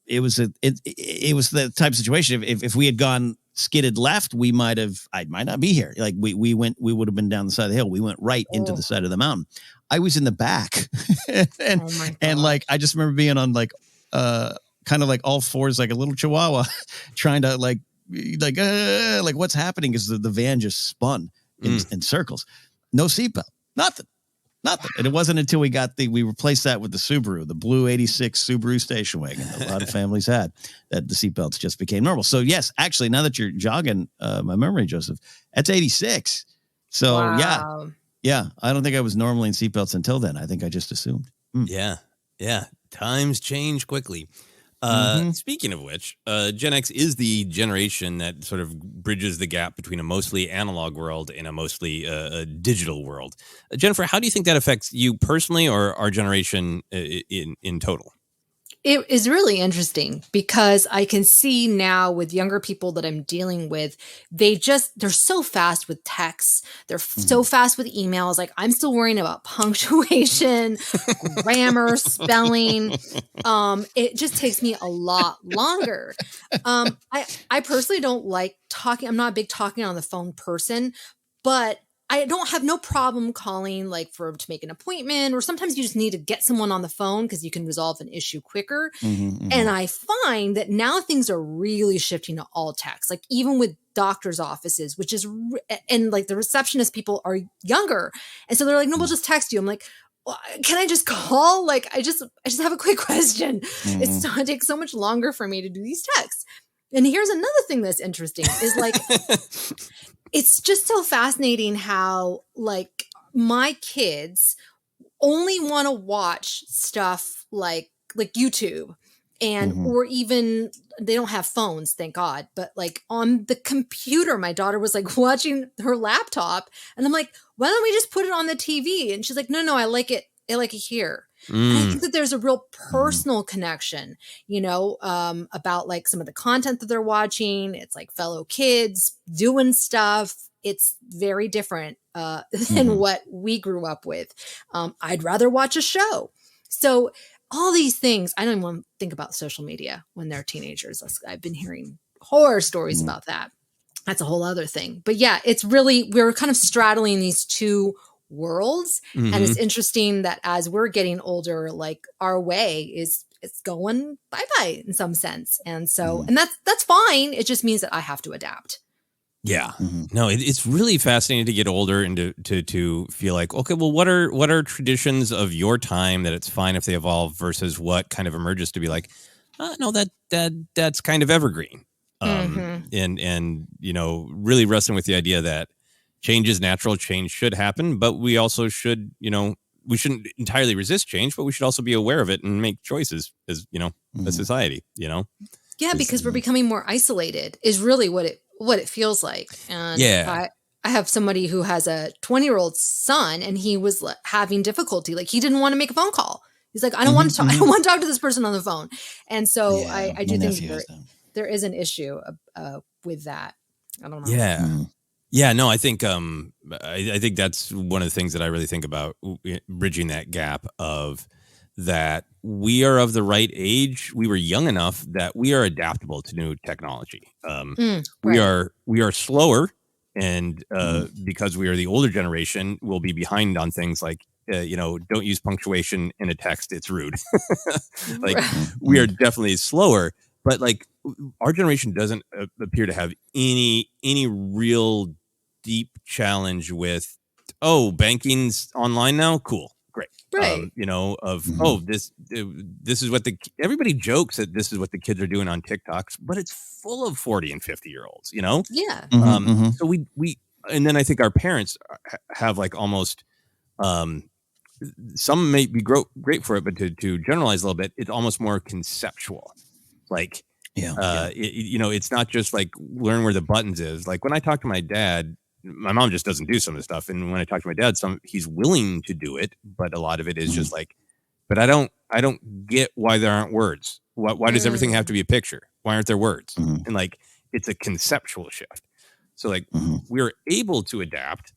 it was the type of situation. If we had gone skidded left, I might not be here. Like we would have been down the side of the hill. We went right into the side of the mountain. I was in the back, and I just remember being on kind of like all fours, like a little chihuahua, trying to like what's happening is the van just spun in circles. No seatbelt, nothing. And it wasn't until we replaced that with the Subaru, the blue 86 Subaru station wagon that a lot of families had, that the seatbelts just became normal. So yes, actually, now that you're jogging my memory, Joseph, that's 86. So yeah, I don't think I was normally in seatbelts until then. I think I just assumed. Yeah. Times change quickly. Speaking of which, Gen X is the generation that sort of bridges the gap between a mostly analog world and a mostly digital world. Jennifer, how do you think that affects you personally or our generation in total? It is really interesting because I can see now with younger people that I'm dealing with, they're so fast with texts. They're so fast with emails. Like I'm still worrying about punctuation, grammar, spelling. It just takes me a lot longer. I personally don't like talking. I'm not a big talking on the phone person, but I don't have no problem calling to make an appointment, or sometimes you just need to get someone on the phone because you can resolve an issue quicker. And I find that now things are really shifting to all text, like even with doctor's offices, which is, and the receptionist people are younger. And so they're like, no, we'll just text you. I'm like, well, can I just call? I just have a quick question. It takes so much longer for me to do these texts. And here's another thing that's interesting is it's just so fascinating how my kids only want to watch stuff like YouTube and or even they don't have phones, thank God, but on the computer. My daughter was watching her laptop and I'm like, why don't we just put it on the TV? And she's like, no, I like it here. And I think that there's a real personal connection, about some of the content that they're watching. It's fellow kids doing stuff. It's very different than what we grew up with. I'd rather watch a show. So all these things, I don't even want to think about social media when they're teenagers. I've been hearing horror stories about that. That's a whole other thing. But yeah, it's really, we're kind of straddling these two worlds. And it's interesting that as we're getting older, our way it's going bye-bye in some sense. And so, and that's fine. It just means that I have to adapt. Yeah. No, it's really fascinating to get older and to feel like, okay, well, what are traditions of your time that it's fine if they evolve versus what kind of emerges to be like, no, that's kind of evergreen. And really wrestling with the idea that change is natural, change should happen, but we also should, we shouldn't entirely resist change, but we should also be aware of it and make choices as, a society, Yeah, because we're becoming more isolated is really what it feels like. And I have somebody who has a 20-year-old son and he was having difficulty. He didn't want to make a phone call. He's like, I don't want to talk. I don't want to talk to this person on the phone. And so I do think there is an issue with that. I don't know. Yeah. Yeah, no, I think I think that's one of the things that I really think about bridging that gap of that we are of the right age. We were young enough that we are adaptable to new technology. We are slower And because we are the older generation, we'll be behind on things like, don't use punctuation in a text. It's rude. Like we are definitely slower, but like our generation doesn't appear to have any real deep challenge with, banking's online now. Cool. Great. Right. This is what everybody jokes that this is what the kids are doing on TikToks, but it's full of 40 and 50-year-olds, Yeah. So we, and then I think our parents have like almost, some may be great for it, but to generalize a little bit, it's almost more conceptual. Like, it's not just like learn where the buttons is. Like when I talk to my dad, my mom just doesn't do some of the stuff. And when I talk to my dad, he's willing to do it, but a lot of it is just like, but I don't get why there aren't words. Why does everything have to be a picture? Why aren't there words? And like, it's a conceptual shift. So like we're able to adapt,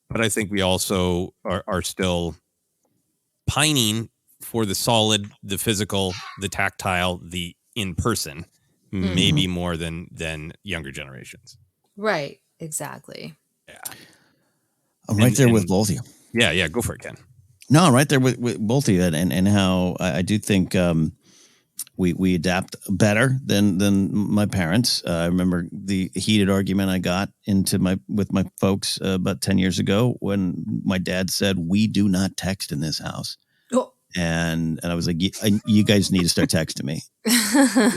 but I think we also are still pining for the solid, the physical, the tactile, the in person, maybe more than younger generations. Right. Exactly. Yeah. I'm right there with both of you. Yeah. Go for it, Ken. No, I'm right there with both of you, and how I do think we adapt better than my parents. I remember the heated argument I got into with my folks about 10 years ago when my dad said, "We do not text in this house." Oh. And I was like, you guys need to start texting me.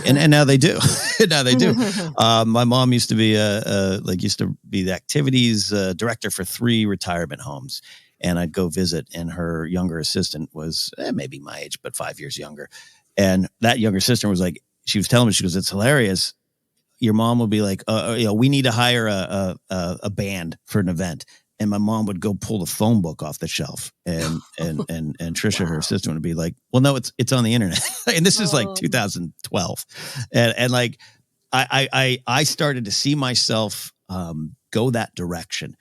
and now they do. Now they do. My mom used to be the activities director for 3 retirement homes. And I'd go visit, and her younger assistant was maybe my age, but 5 years younger. And that younger sister was like, she was telling me, she goes, "It's hilarious. Your mom would be like, we need to hire a band for an event." And my mom would go pull the phone book off the shelf, and Trisha, her assistant, would be like, "Well, no, it's on the internet." And this is like 2012, and like I started to see myself go that direction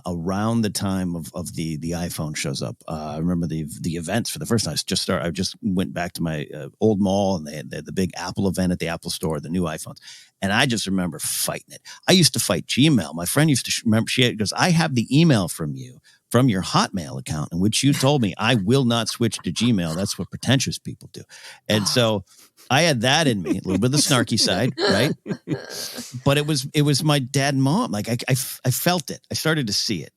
around the time of the iPhone shows up. I remember the events for the first time. I just went back to my old mall, and they had the big Apple event at the Apple store, the new iPhones. And I just remember fighting it. I used to fight Gmail. My friend used to remember, she goes, "I have the email from you, from your Hotmail account, in which you told me I will not switch to Gmail. That's what pretentious people do." And so I had that in me, a little bit of the snarky side, right? But it was my dad and mom. Like I felt it. I started to see it,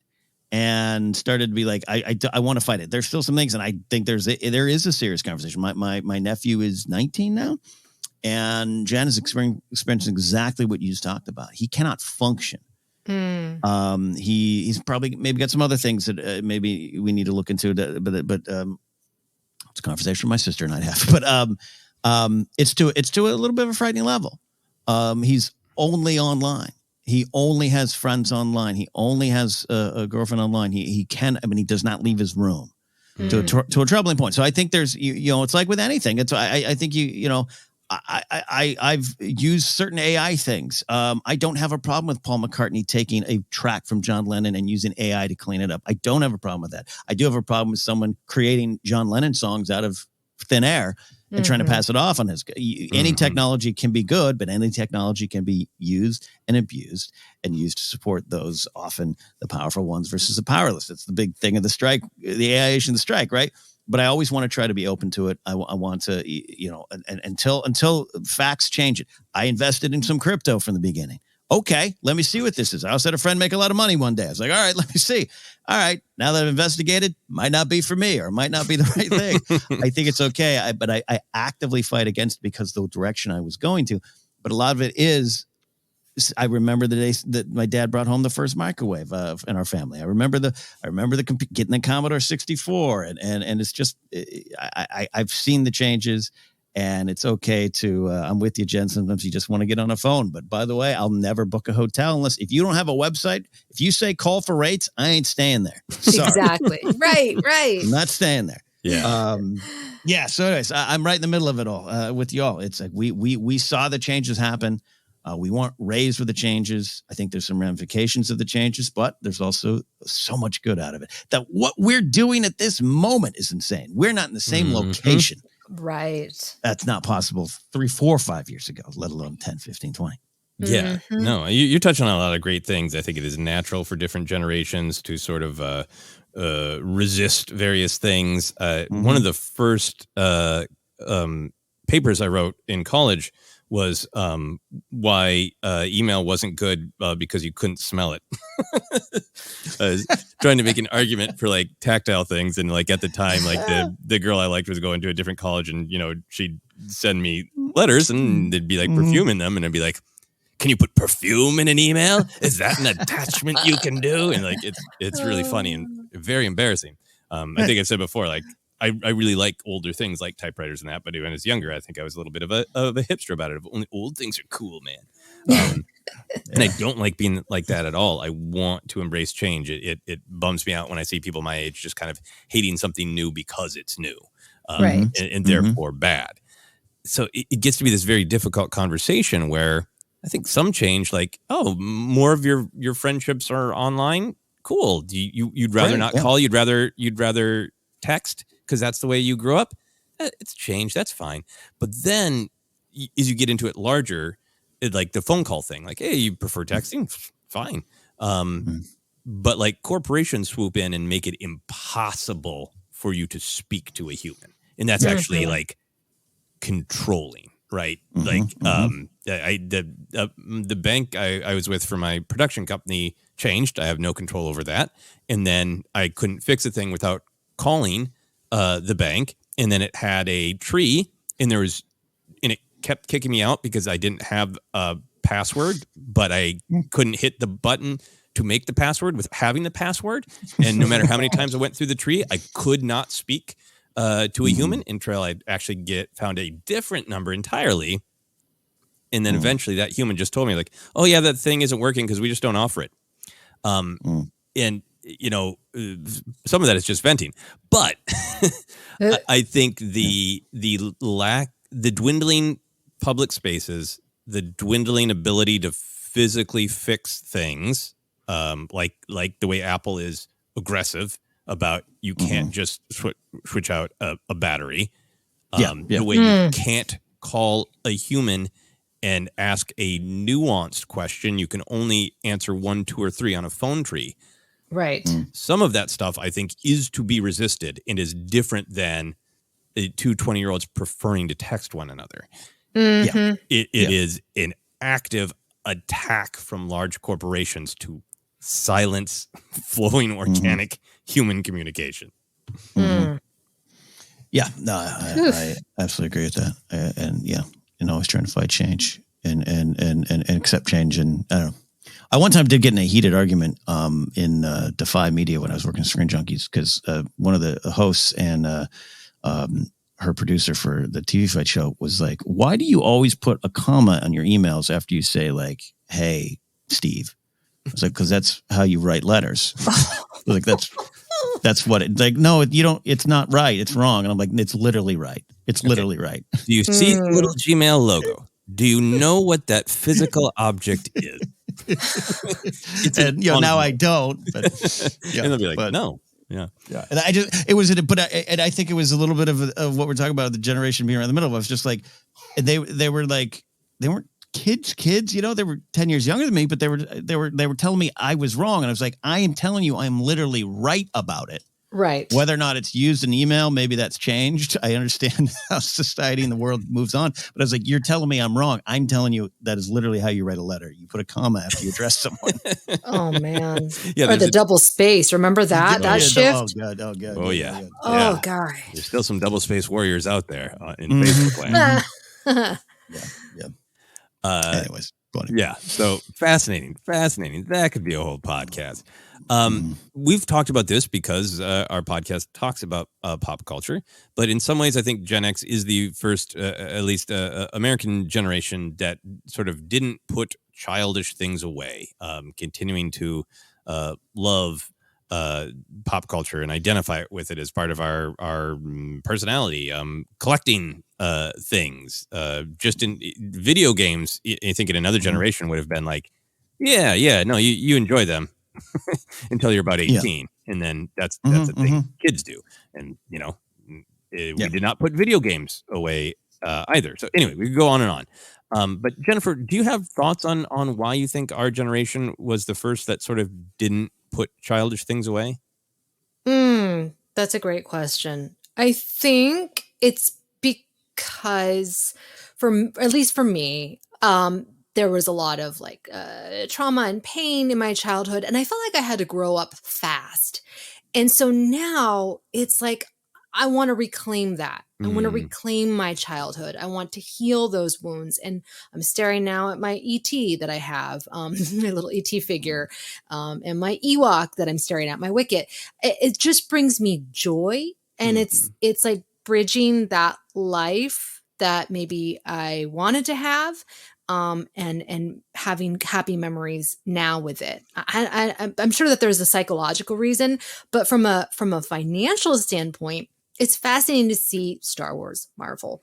and started to be like, I want to fight it. There's still some things, and I think there is a serious conversation. My nephew is 19 now, and Jen is experiencing exactly what you just talked about. He cannot function. He's probably maybe got some other things that maybe we need to look into. But it's a conversation my sister and I'd have. But it's to a little bit of a frightening level. He's only online. He only has friends online. He only has a girlfriend online. He does not leave his room to a troubling point. So I think there's, it's like with anything. I think I've used certain AI things. I don't have a problem with Paul McCartney taking a track from John Lennon and using AI to clean it up. I don't have a problem with that. I do have a problem with someone creating John Lennon songs out of thin air and trying to pass it off on his. Any technology can be good, but any technology can be used and abused and used to support those, often the powerful ones versus the powerless. It's the big thing of the strike, the AI-ation of the strike, right? But I always want to try to be open to it. I want to, until facts change it. I invested in some crypto from the beginning. Okay, let me see what this is. I also had a friend make a lot of money one day. I was like, all right, let me see. All right, now that I've investigated, might not be for me, or might not be the right thing. I think it's okay, but I actively fight against it because the direction I was going to. But a lot of it is, I remember the days that my dad brought home the first microwave in our family. I remember getting the Commodore 64, and it's just I've seen the changes, and it's okay to. I'm with you, Jen. Sometimes you just want to get on a phone, but by the way, I'll never book a hotel if you don't have a website. If you say call for rates, I ain't staying there. Sorry. Exactly. Right. I'm not staying there. Yeah. Yeah. So, anyways, I'm right in the middle of it all with y'all. It's like we saw the changes happen. We weren't raised with the changes. I think there's some ramifications of the changes, but there's also so much good out of it. That what we're doing at this moment is insane. We're not in the same location. Right. That's not possible 3, 4, 5 years ago, let alone 10, 15, 20. Yeah, no, you're touching on a lot of great things. I think it is natural for different generations to sort of resist various things. One of the first papers I wrote in college was why email wasn't good because you couldn't smell it. I was trying to make an argument for like tactile things, and like at the time, like the girl I liked was going to a different college, and she'd send me letters, and there'd be like perfume in them, and I'd be like, "Can you put perfume in an email? Is that an attachment you can do?" And like it's really funny and very embarrassing. I think I've said before, like I really like older things like typewriters and that, but when I was younger, I think I was a little bit of a hipster about it. Only old things are cool, man. And I don't like being like that at all. I want to embrace change. It bums me out when I see people my age just kind of hating something new because it's new, Right. and therefore bad. So it gets to be this very difficult conversation where I think some change, like, oh, more of your friendships are online. Cool. You'd rather not call. You'd rather text because that's the way you grew up. It's changed. That's fine. But then as you get into it larger, like the phone call thing, like, hey, you prefer texting? Fine. But like corporations swoop in and make it impossible for you to speak to a human. And that's actually like controlling, right? The bank I was with for my production company changed. I have no control over that. And then I couldn't fix a thing without calling the bank. And then it had a tree, and it kept kicking me out because I didn't have a password, but I couldn't hit the button to make the password with having the password. And no matter how many times I went through the tree, I could not speak to a human until I actually found a different number entirely. And then eventually that human just told me like, oh yeah, that thing isn't working because we just don't offer it. And some of that is just venting, but I think the dwindling public spaces, the dwindling ability to physically fix things, like the way Apple is aggressive about you can't just switch out a battery. The way you can't call a human and ask a nuanced question. You can only answer 1, 2, or 3 on a phone tree. Right. Some of that stuff, I think, is to be resisted and is different than 2 20-year-olds preferring to text one another. It is an active attack from large corporations to silence flowing organic human communication. Yeah, no, I absolutely agree with that. And always trying to fight change and accept change. And I don't know. I one time did get in a heated argument in Defy Media when I was working at Screen Junkies because one of the hosts and her producer for the TV Fight show was like, "Why do you always put a comma on your emails after you say like, hey, Steve?" I was like, "Because that's how you write letters." Like that's what it like. No, you don't. It's not right. It's wrong. And I'm like, it's literally right. It's literally right. Do you see the little Gmail logo? Do you know what that physical object is? And now I don't. But and they'll be like, no. Yeah. And I think it was a little bit of what we're talking about, the generation being around the middle. I was just like, they were like, they weren't kids, they were 10 years younger than me, but they were telling me I was wrong. And I was like, I am telling you, I'm literally right about it. Right. Whether or not it's used in email, maybe that's changed. I understand how society and the world moves on. But I was like, you're telling me I'm wrong. I'm telling you that is literally how you write a letter. You put a comma after you address someone. Oh, man. Or the double space. Remember that? That shift? Oh, God. Oh, God. Oh, yeah. Oh, God. There's still some double space warriors out there in Facebook land. Anyways. Yeah. So fascinating. That could be a whole podcast. We've talked about this because our podcast talks about pop culture, but in some ways, I think Gen X is the first, at least American generation that sort of didn't put childish things away, continuing to love pop culture and identify with it as part of our personality, collecting things, just in video games. I think in another generation would have been like, no, you enjoy them until you're about 18, and then that's the thing kids do. And we did not put video games away either. So anyway, we can go on and on. But Jennifer, do you have thoughts on why you think our generation was the first that sort of didn't put childish things away? That's a great question. I think it's because, at least for me, there was a lot of like trauma and pain in my childhood, and I felt like I had to grow up fast. And so now it's like I want to reclaim that. I want to reclaim my childhood. I want to heal those wounds. And I'm staring now at my ET that I have, my little ET figure, and my Ewok that I'm staring at, my Wicket. It just brings me joy. And it's like bridging that life that maybe I wanted to have, and having happy memories now with it. I'm sure that there's a psychological reason, but from a financial standpoint, it's fascinating to see Star Wars, Marvel,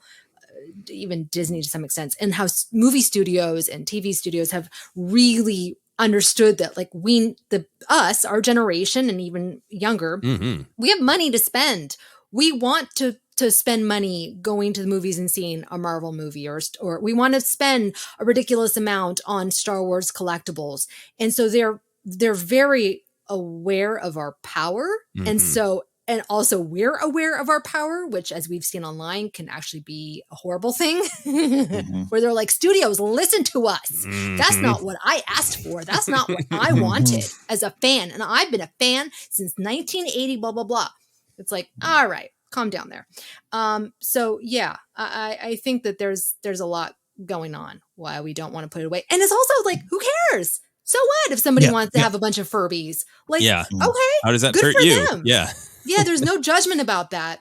even Disney to some extent, and how movie studios and TV studios have really understood that, like, our generation and even younger, we have money to spend. We want to spend money going to the movies and seeing a Marvel movie, or we want to spend a ridiculous amount on Star Wars collectibles. And so they're very aware of our power. And also we're aware of our power, which, as we've seen online, can actually be a horrible thing, where they're like, studios, listen to us. That's not what I asked for. That's not what I wanted as a fan. And I've been a fan since 1980, blah, blah, blah. It's like, all right, calm down there. So yeah, I think that there's a lot going on why we don't want to put it away. And it's also like, who cares? So what if somebody wants to have a bunch of Furbies? Like, okay, how does that good hurt for you? them. Yeah, there's no judgment about that.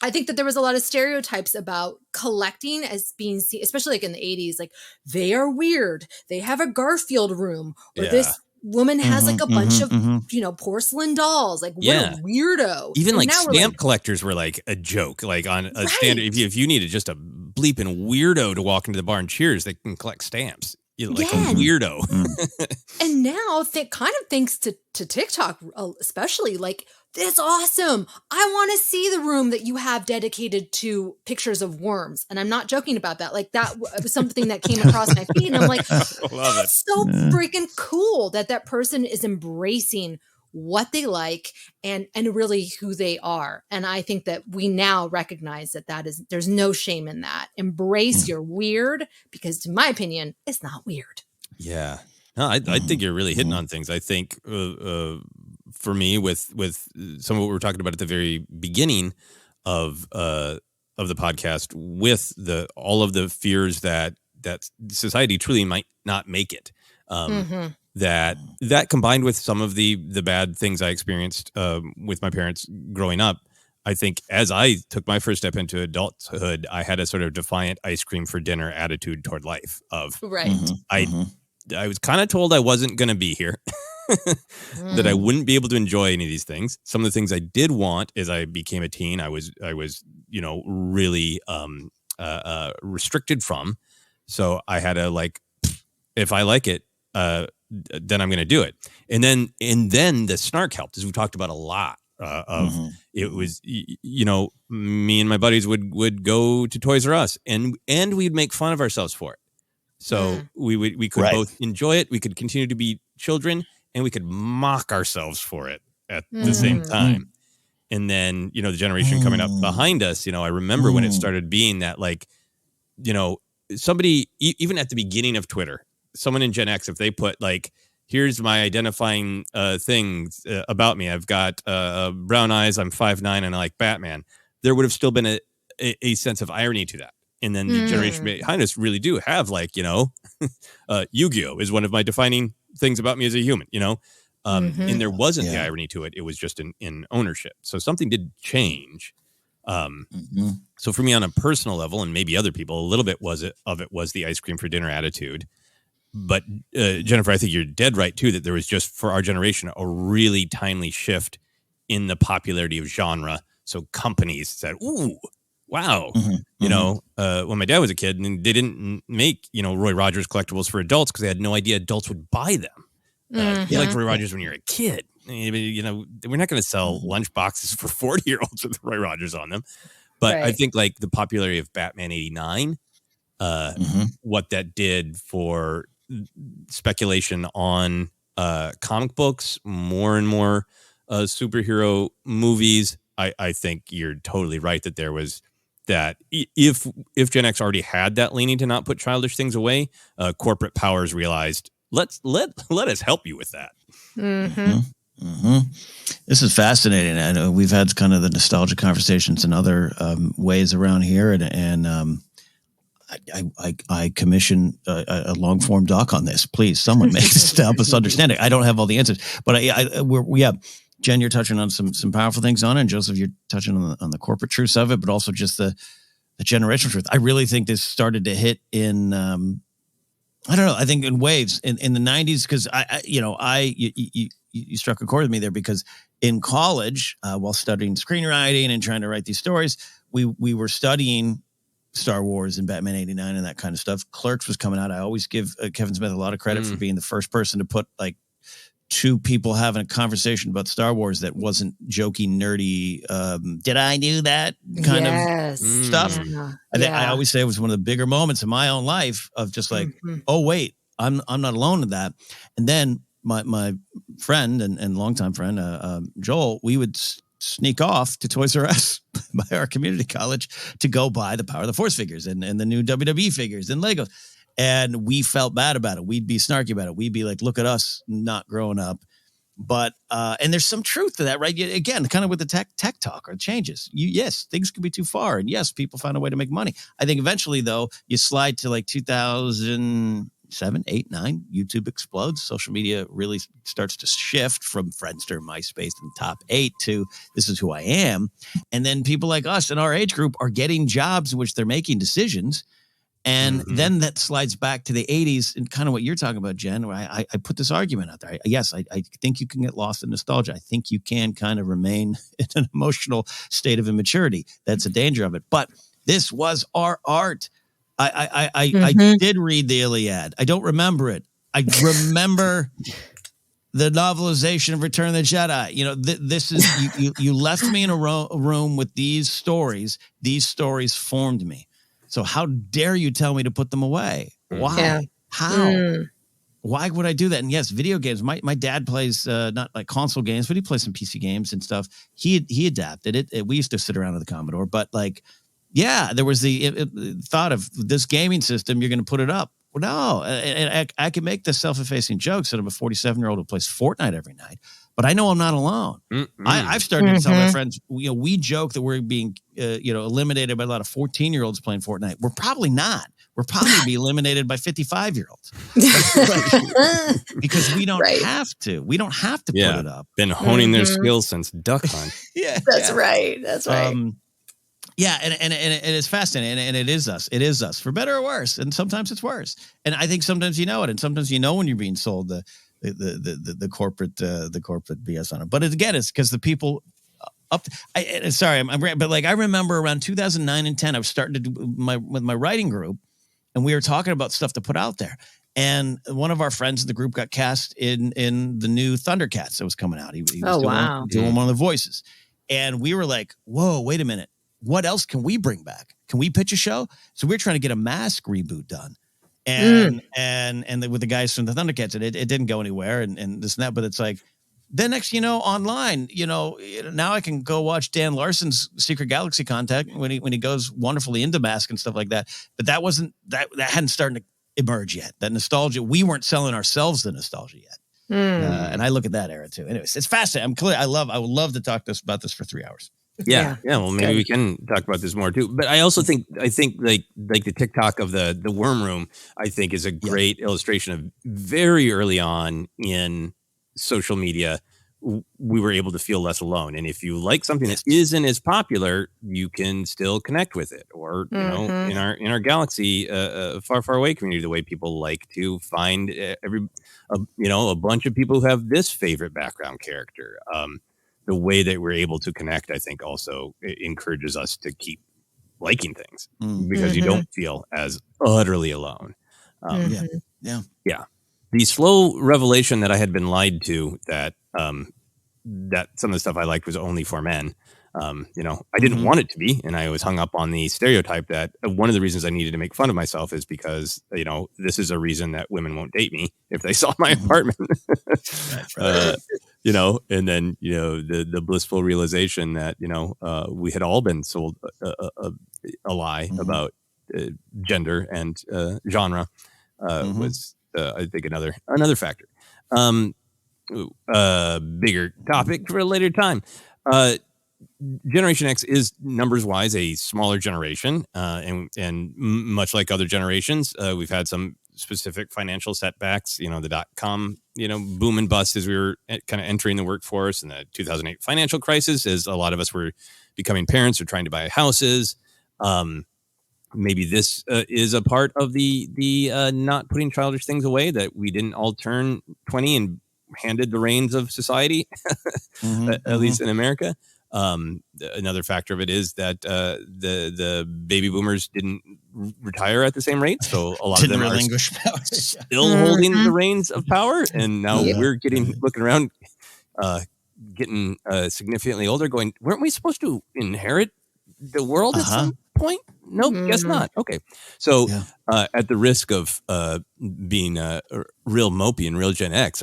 I think that there was a lot of stereotypes about collecting as being seen, especially like in the 80s, like they are weird. They have a Garfield room, or this woman has like a bunch of, porcelain dolls. Like, what a weirdo. Even like stamp collectors were like a joke, like on a standard. If you needed just a bleeping weirdo to walk into the bar and cheers, they can collect stamps. Like a weirdo. And now, kind of thanks to TikTok, especially, like, that's awesome. I want to see the room that you have dedicated to pictures of worms. And I'm not joking about that. Like, that was something that came across my feed. And I'm like, that's so freaking cool that person is embracing what they like and really who they are. And I think that we now recognize there's no shame in that. Embrace your weird, because in my opinion, it's not weird. Yeah. No, I think you're really hitting on things. I think for me, with some of what we were talking about at the very beginning of the podcast, with all of the fears that society truly might not make it. That combined with some of the bad things I experienced with my parents growing up, I think as I took my first step into adulthood, I had a sort of defiant ice cream for dinner attitude toward life. I was kind of told I wasn't going to be here, that I wouldn't be able to enjoy any of these things. Some of the things I did want as I became a teen, I was really restricted from. So I had to, like, if I like it, then I'm going to do it. And then the snark helped, as we talked about a lot. It was, me and my buddies would go to Toys R Us and we'd make fun of ourselves for it. So we could both enjoy it. We could continue to be children, and we could mock ourselves for it at the same time. And then, the generation coming up behind us, I remember when it started being that, like, somebody, even at the beginning of Twitter, someone in Gen X, if they put, like, here's my identifying things about me. I've got brown eyes, I'm 5'9", and I like Batman. There would have still been a sense of irony to that. And then the generation behind us really do have, like, Yu-Gi-Oh! Is one of my defining things about me as a human, and there wasn't the irony to it. It was just in ownership. So something did change. So for me, on a personal level, and maybe other people, a little bit was the ice cream for dinner attitude. But Jennifer, I think you're dead right, too, that there was just, for our generation, a really timely shift in the popularity of genre. So companies said, ooh, wow. When my dad was a kid, and they didn't make, Roy Rogers collectibles for adults because they had no idea adults would buy them. You like Roy Rogers when you're a kid. We're not going to sell lunch boxes for 40-year-olds with Roy Rogers on them. But I think, like, the popularity of Batman '89 what that did for speculation on comic books, more and more superhero movies. I think you're totally right that there was that if Gen X already had that leaning to not put childish things away, corporate powers realized let us help you with that. This is fascinating. I know we've had kind of the nostalgia conversations in other ways around here, and I commission a long form doc on this. Please, someone make this to help us understand it. I don't have all the answers, but Jen, you're touching on some powerful things on it, and Joseph, you're touching on the corporate truths of it, but also just the generational truth. I really think this started to hit in I don't know. I think in waves in the 90s, because you struck a chord with me there, because in college, while studying screenwriting and trying to write these stories, we were studying Star Wars and Batman 89 and that kind of stuff. Clerks was coming out. I always give Kevin Smith a lot of credit for being the first person to put like two people having a conversation about Star Wars that wasn't jokey, nerdy, did I do that kind of stuff. I always say it was one of the bigger moments in my own life of just like, oh wait, I'm not alone in that. And then my friend and longtime friend, Joel, we would sneak off to Toys R Us by our community college to go buy the Power of the Force figures and the new WWE figures and Legos. And we felt bad about it. We'd be snarky about it. We'd be like, look at us not growing up. But, and there's some truth to that, right? Again, kind of with the tech talk or changes. Yes, things could be too far. And yes, people found a way to make money. I think eventually, though, you slide to like 2007, 8, 9, YouTube explodes. Social media really starts to shift from Friendster, MySpace, and Top 8 to this is who I am. And then people like us in our age group are getting jobs in which they're making decisions. And then that slides back to the 80s and kind of what you're talking about, Jen, where I put this argument out there. Yes, I think you can get lost in nostalgia. I think you can kind of remain in an emotional state of immaturity. That's a danger of it. But this was our art. I did read the Iliad. I don't remember it. I remember the novelization of Return of the Jedi. You know, this is, you left me in a room with these stories. These stories formed me. So how dare you tell me to put them away? Why? Yeah. How? Why would I do that? And yes, video games. My dad plays not like console games, but he plays some PC games and stuff. He adapted it. We used to sit around with the Commodore, but like, yeah, there was the thought of this gaming system. You're going to put it up. Well, no, and I can make the self-effacing jokes that I'm a 47-year-old who plays Fortnite every night, but I know I'm not alone. I've started to tell my friends, we joke that we're being, eliminated by a lot of 14-year-olds playing Fortnite. We're probably not. We're probably be eliminated by 55-year-olds because we don't have to. We don't have to put it up. Been honing their skills since Duck Hunt. That's right. That's right. Yeah, and it is fascinating, and it is us. It is us, for better or worse. And sometimes it's worse. And I think sometimes you know it, and sometimes you know when you're being sold the corporate BS on it. But again, it's because the people but like I remember around 2009 and 10, I was starting to do with my writing group, and we were talking about stuff to put out there. And one of our friends in the group got cast in the new Thundercats that was coming out. He was doing one of the voices, and we were like, "Whoa, wait a minute! What else can we bring back? Can we pitch a show?" So we're trying to get a Mask reboot done. And with the guys from the Thundercats, and it didn't go anywhere and this and that, but it's like, then next, online, now I can go watch Dan Larson's Secret Galaxy content when he goes wonderfully into Mask and stuff like that. But that hadn't started to emerge yet. That nostalgia, we weren't selling ourselves the nostalgia yet. And I look at that era too. Anyways, it's fascinating. I would love to talk about this for 3 hours. Yeah. Well, maybe we can talk about this more too. But I also think like the TikTok of the worm room, I think is a great illustration of very early on in social media, we were able to feel less alone. And if you like something that isn't as popular, you can still connect with it. Or in our Galaxy, far away community, the way people like to find a bunch of people who have this favorite background character. The way that we're able to connect, I think, also encourages us to keep liking things because you don't feel as utterly alone. Yeah. The slow revelation that I had been lied to that some of the stuff I liked was only for men I didn't want it to be, and I was hung up on the stereotype that one of the reasons I needed to make fun of myself is because this is a reason that women won't date me if they saw my apartment. And then the blissful realization that we had all been sold a lie about gender and genre was I think another factor. Bigger topic for a later time. Generation X is numbers wise a smaller generation, and much like other generations, we've had some specific financial setbacks. The .com boom and bust as we were kind of entering the workforce, and the 2008 financial crisis as a lot of us were becoming parents or trying to buy houses. Maybe this is a part of the not putting childish things away, that we didn't all turn 20 and handed the reins of society, at least in America. Another factor of it is that the baby boomers didn't retire at the same rate, so a lot of them are still holding the reins of power, and now we're looking around, getting significantly older, going, weren't we supposed to inherit the world at some point? Nope, guess not. Okay, so at the risk of being real mopey and real Gen X,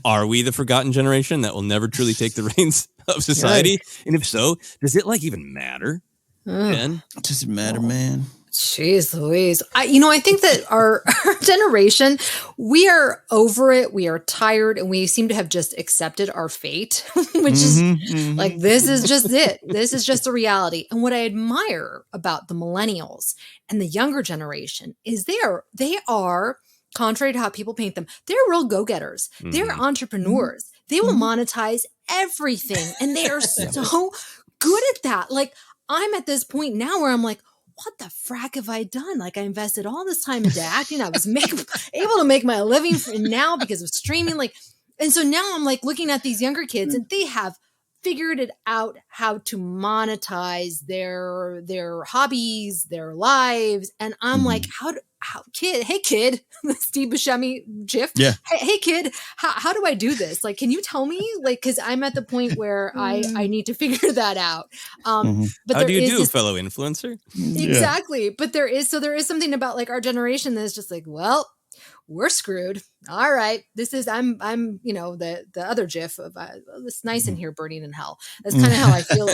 are we the forgotten generation that will never truly take the reins of society? And if so, does it even matter? Jen? Does it matter, man? Jeez Louise. I think that our generation, we are over it. We are tired, and we seem to have just accepted our fate, which is this is just it. This is just a reality. And what I admire about the millennials and the younger generation is they are, contrary to how people paint them, they're real go-getters. They're entrepreneurs. They will monetize everything. And they are so good at that. I'm at this point now where I'm like, what the frack have I done? I invested all this time into acting. I was able to make my living now because of streaming. And so now I'm looking at these younger kids, and they have figured it out how to monetize their hobbies, their lives. And I'm hey kid, Steve Buscemi GIF. Yeah. Hey kid, how do I do this? Can you tell me? Cause I'm at the point where I need to figure that out. But how do you do, fellow influencer? Exactly. Yeah. But there is something about our generation that's just well, we're screwed. All right. This is, I'm, the other GIF of it's nice in here burning in hell. That's kind of how I feel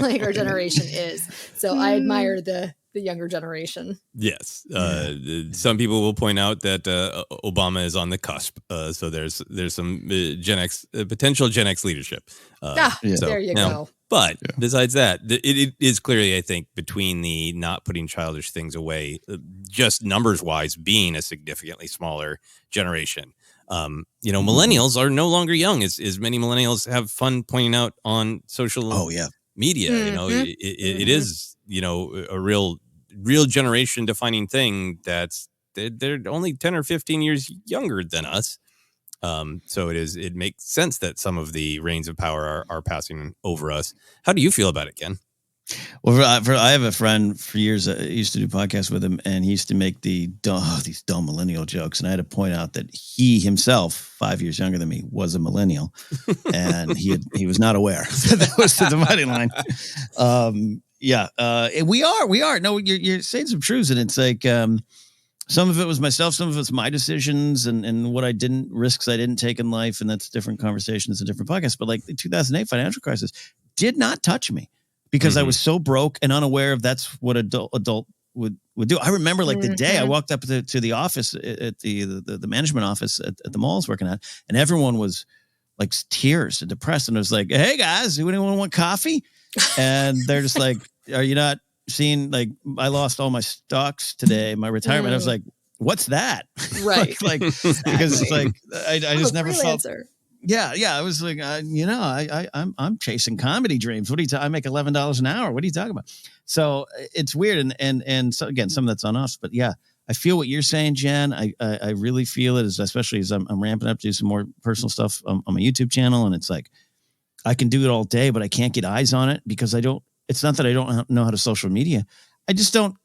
like our generation is. So I admire the younger generation. Yes. Some people will point out that Obama is on the cusp. So there's some Gen X, potential Gen X leadership. There you go. But besides that, it is clearly, I think, between the not putting childish things away, just numbers wise, being a significantly smaller generation. Millennials are no longer young, as many millennials have fun pointing out on social media. It is, a real generation defining thing that's they're only 10 or 15 years younger than us. So it makes sense that some of the reins of power are passing over us. How do you feel about it, Ken? Well, I have a friend for years. I used to do podcasts with him, and he used to make these dumb millennial jokes. And I had to point out that he himself, 5 years younger than me, was a millennial, and he was not aware. That was the dividing line. We are. No, you're saying some truths, and it's some of it was myself, some of it's my decisions and what risks I didn't take in life. And that's different conversations and different podcasts. But the 2008 financial crisis did not touch me because I was so broke and unaware of that's what adult would do. I remember the day I walked up to the office at the management office at the mall I was working at, and everyone was tears and depressed. And I was hey guys, do anyone want coffee? And they're just are you not seeing I lost all my stocks today, my retirement. I was what's that? Right. Because it's I just never felt. Yeah. I was I'm chasing comedy dreams. What do you I make $11 an hour. What are you talking about? So it's weird. And so again, some of that's on us, but yeah, I feel what you're saying, Jen. I really feel it, especially as I'm ramping up to do some more personal stuff on my YouTube channel. And it's I can do it all day, but I can't get eyes on it because it's not that I don't know how to social media. I just don't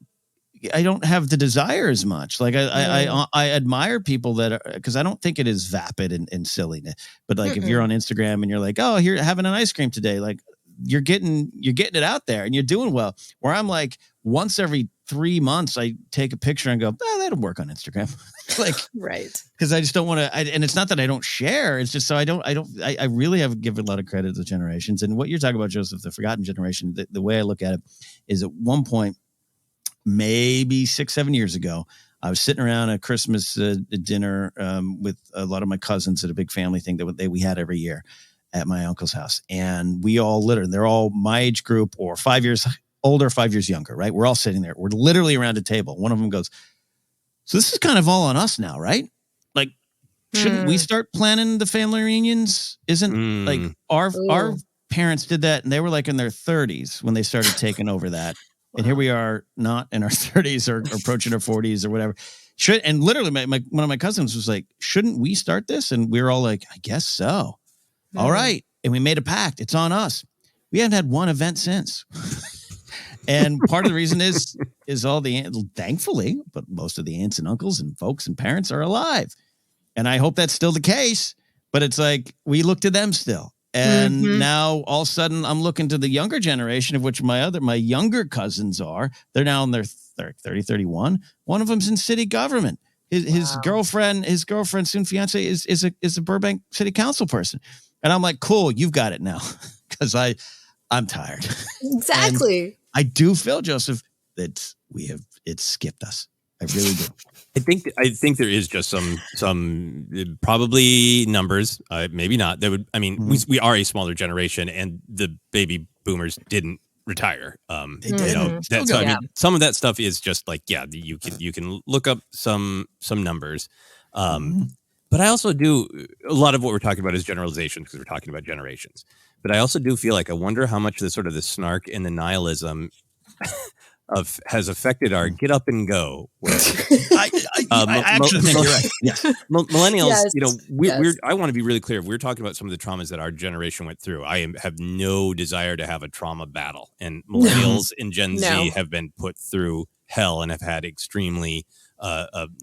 I don't have the desire as much. Like I admire people that are, because I don't think it is vapid and silly. But like if you're on Instagram and you're like, oh, here having an ice cream today, like you're getting it out there and you're doing well. Where I'm like, once every 3 months, I take a picture and go, that'll work on Instagram. Like, right. Because I just don't want to, and it's not that I don't share. It's just so I really have given a lot of credit to generations. And what you're talking about, Joseph, the forgotten generation, the way I look at it is at one point, maybe 6-7 years ago, I was sitting around a Christmas dinner with a lot of my cousins at a big family thing that we had every year at my uncle's house. And we all they're all my age group or 5 years older, 5 years younger, right? We're all sitting there. We're literally around a table. One of them goes, so this is kind of all on us now, right? Like, shouldn't we start planning the family reunions? Isn't like our parents did that and they were like in their 30s when they started taking over that. And here we are, not in our 30s or approaching our 40s or whatever. And literally, one of my cousins was like, shouldn't we start this? And we were all like, I guess so. All right. And we made a pact. It's on us. We haven't had one event since. And part of the reason is thankfully, but most of the aunts and uncles and folks and parents are alive. And I hope that's still the case. But it's like, we look to them still. And now all of a sudden I'm looking to the younger generation, of which my younger cousins are. They're now in their 30, 31. One of them's in city government. His girlfriend, soon fiance, is a Burbank city council person. And I'm like, cool, you've got it now. Because I'm tired. Exactly. I do feel, Joseph, that it's skipped us. I really do. I think there is just some probably numbers, maybe not. We are a smaller generation, and the baby boomers didn't retire. They did. Some of that stuff is just like, you can look up some numbers. But I also do, a lot of what we're talking about is generalizations because we're talking about generations. But I also do feel like I wonder how much the sort of the snark and the nihilism has affected our get up and go. I actually think you're right. Yes. Millennials, I want to be really clear. We're talking about some of the traumas that our generation went through. I have no desire to have a trauma battle. And millennials and Gen Z have been put through hell and have had extremely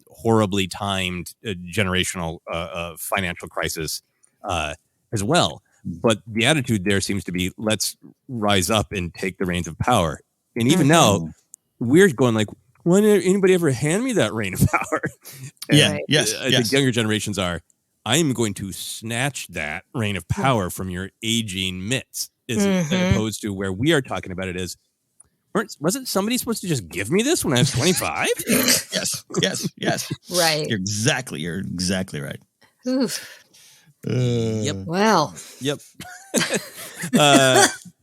horribly timed generational financial crisis as well. But the attitude there seems to be, let's rise up and take the reins of power. And even now, we're going like, why didn't anybody ever hand me that reign of power? And the younger generations are, I am going to snatch that reign of power from your aging mitts, as opposed to where we are talking about it as, wasn't somebody supposed to just give me this when I was 25? Yes. Right. You're exactly right. Oof. Yep. Well. Yep.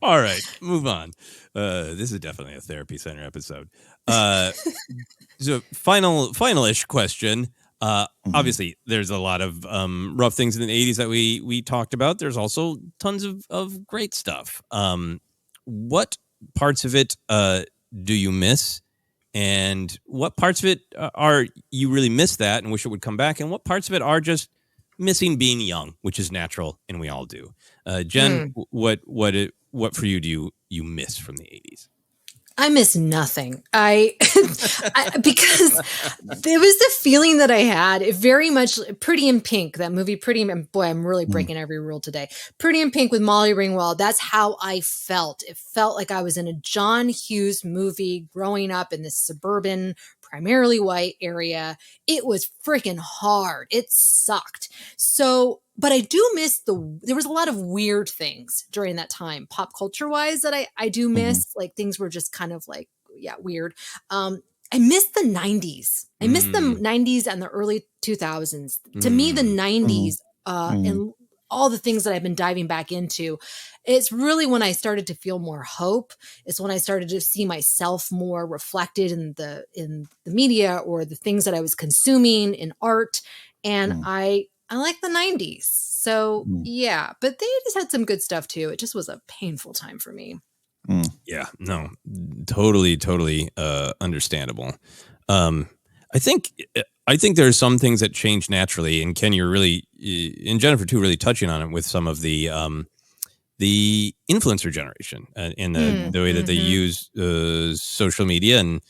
All right. Move on. This is definitely a therapy center episode. So final-ish question. Obviously, there's a lot of rough things in the 80s that we talked about. There's also tons of great stuff. What parts of it do you miss? And what parts of it are you really miss that and wish it would come back? And what parts of it are just missing being young, which is natural and we all do? Jen, what for you do you miss from the 80s? I miss nothing. Because there was the feeling that I had, it very much Pretty in Pink, that movie boy, I'm really breaking every rule today. Pretty in Pink with Molly Ringwald. That's how I felt. It felt like I was in a John Hughes movie growing up in this suburban, primarily white area. It was freaking hard. It sucked. But I do miss there was a lot of weird things during that time, pop culture wise, that I do miss. Like things were just kind of like, weird. I miss the 90s. I miss the 90s and the early 2000s. To me, the 90s and all the things that I've been diving back into, it's really when I started to feel more hope. It's when I started to see myself more reflected in the media or the things that I was consuming in art. And I like the 90s. So, but they just had some good stuff too. It just was a painful time for me. Yeah, no, totally understandable. I think there are some things that change naturally. And Ken, you're really, and Jennifer too, really touching on it with some of the influencer generation and the way that they use social media and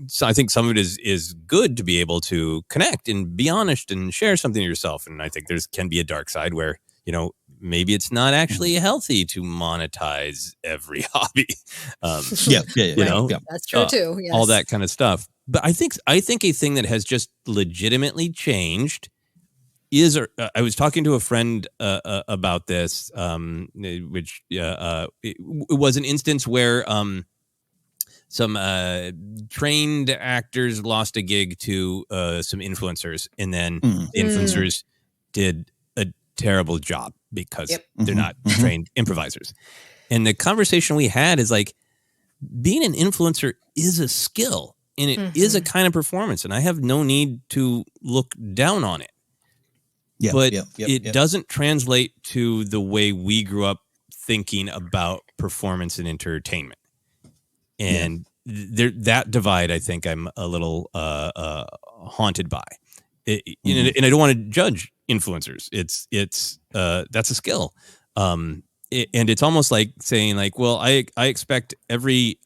so I think some of it is good to be able to connect and be honest and share something to yourself. And I think can be a dark side where, maybe it's not actually healthy to monetize every hobby. That's true too. Yes. All that kind of stuff. But I think a thing that has just legitimately changed is, I was talking to a friend about this, which it was an instance where some trained actors lost a gig to some influencers, and then the influencers did a terrible job because they're not trained improvisers. And the conversation we had is like, being an influencer is a skill, and it is a kind of performance, and I have no need to look down on it. It doesn't translate to the way we grew up thinking about performance and entertainment. And that divide, I think I'm a little haunted by. And I don't want to judge influencers. That's a skill. And it's almost like saying, like, well, I expect every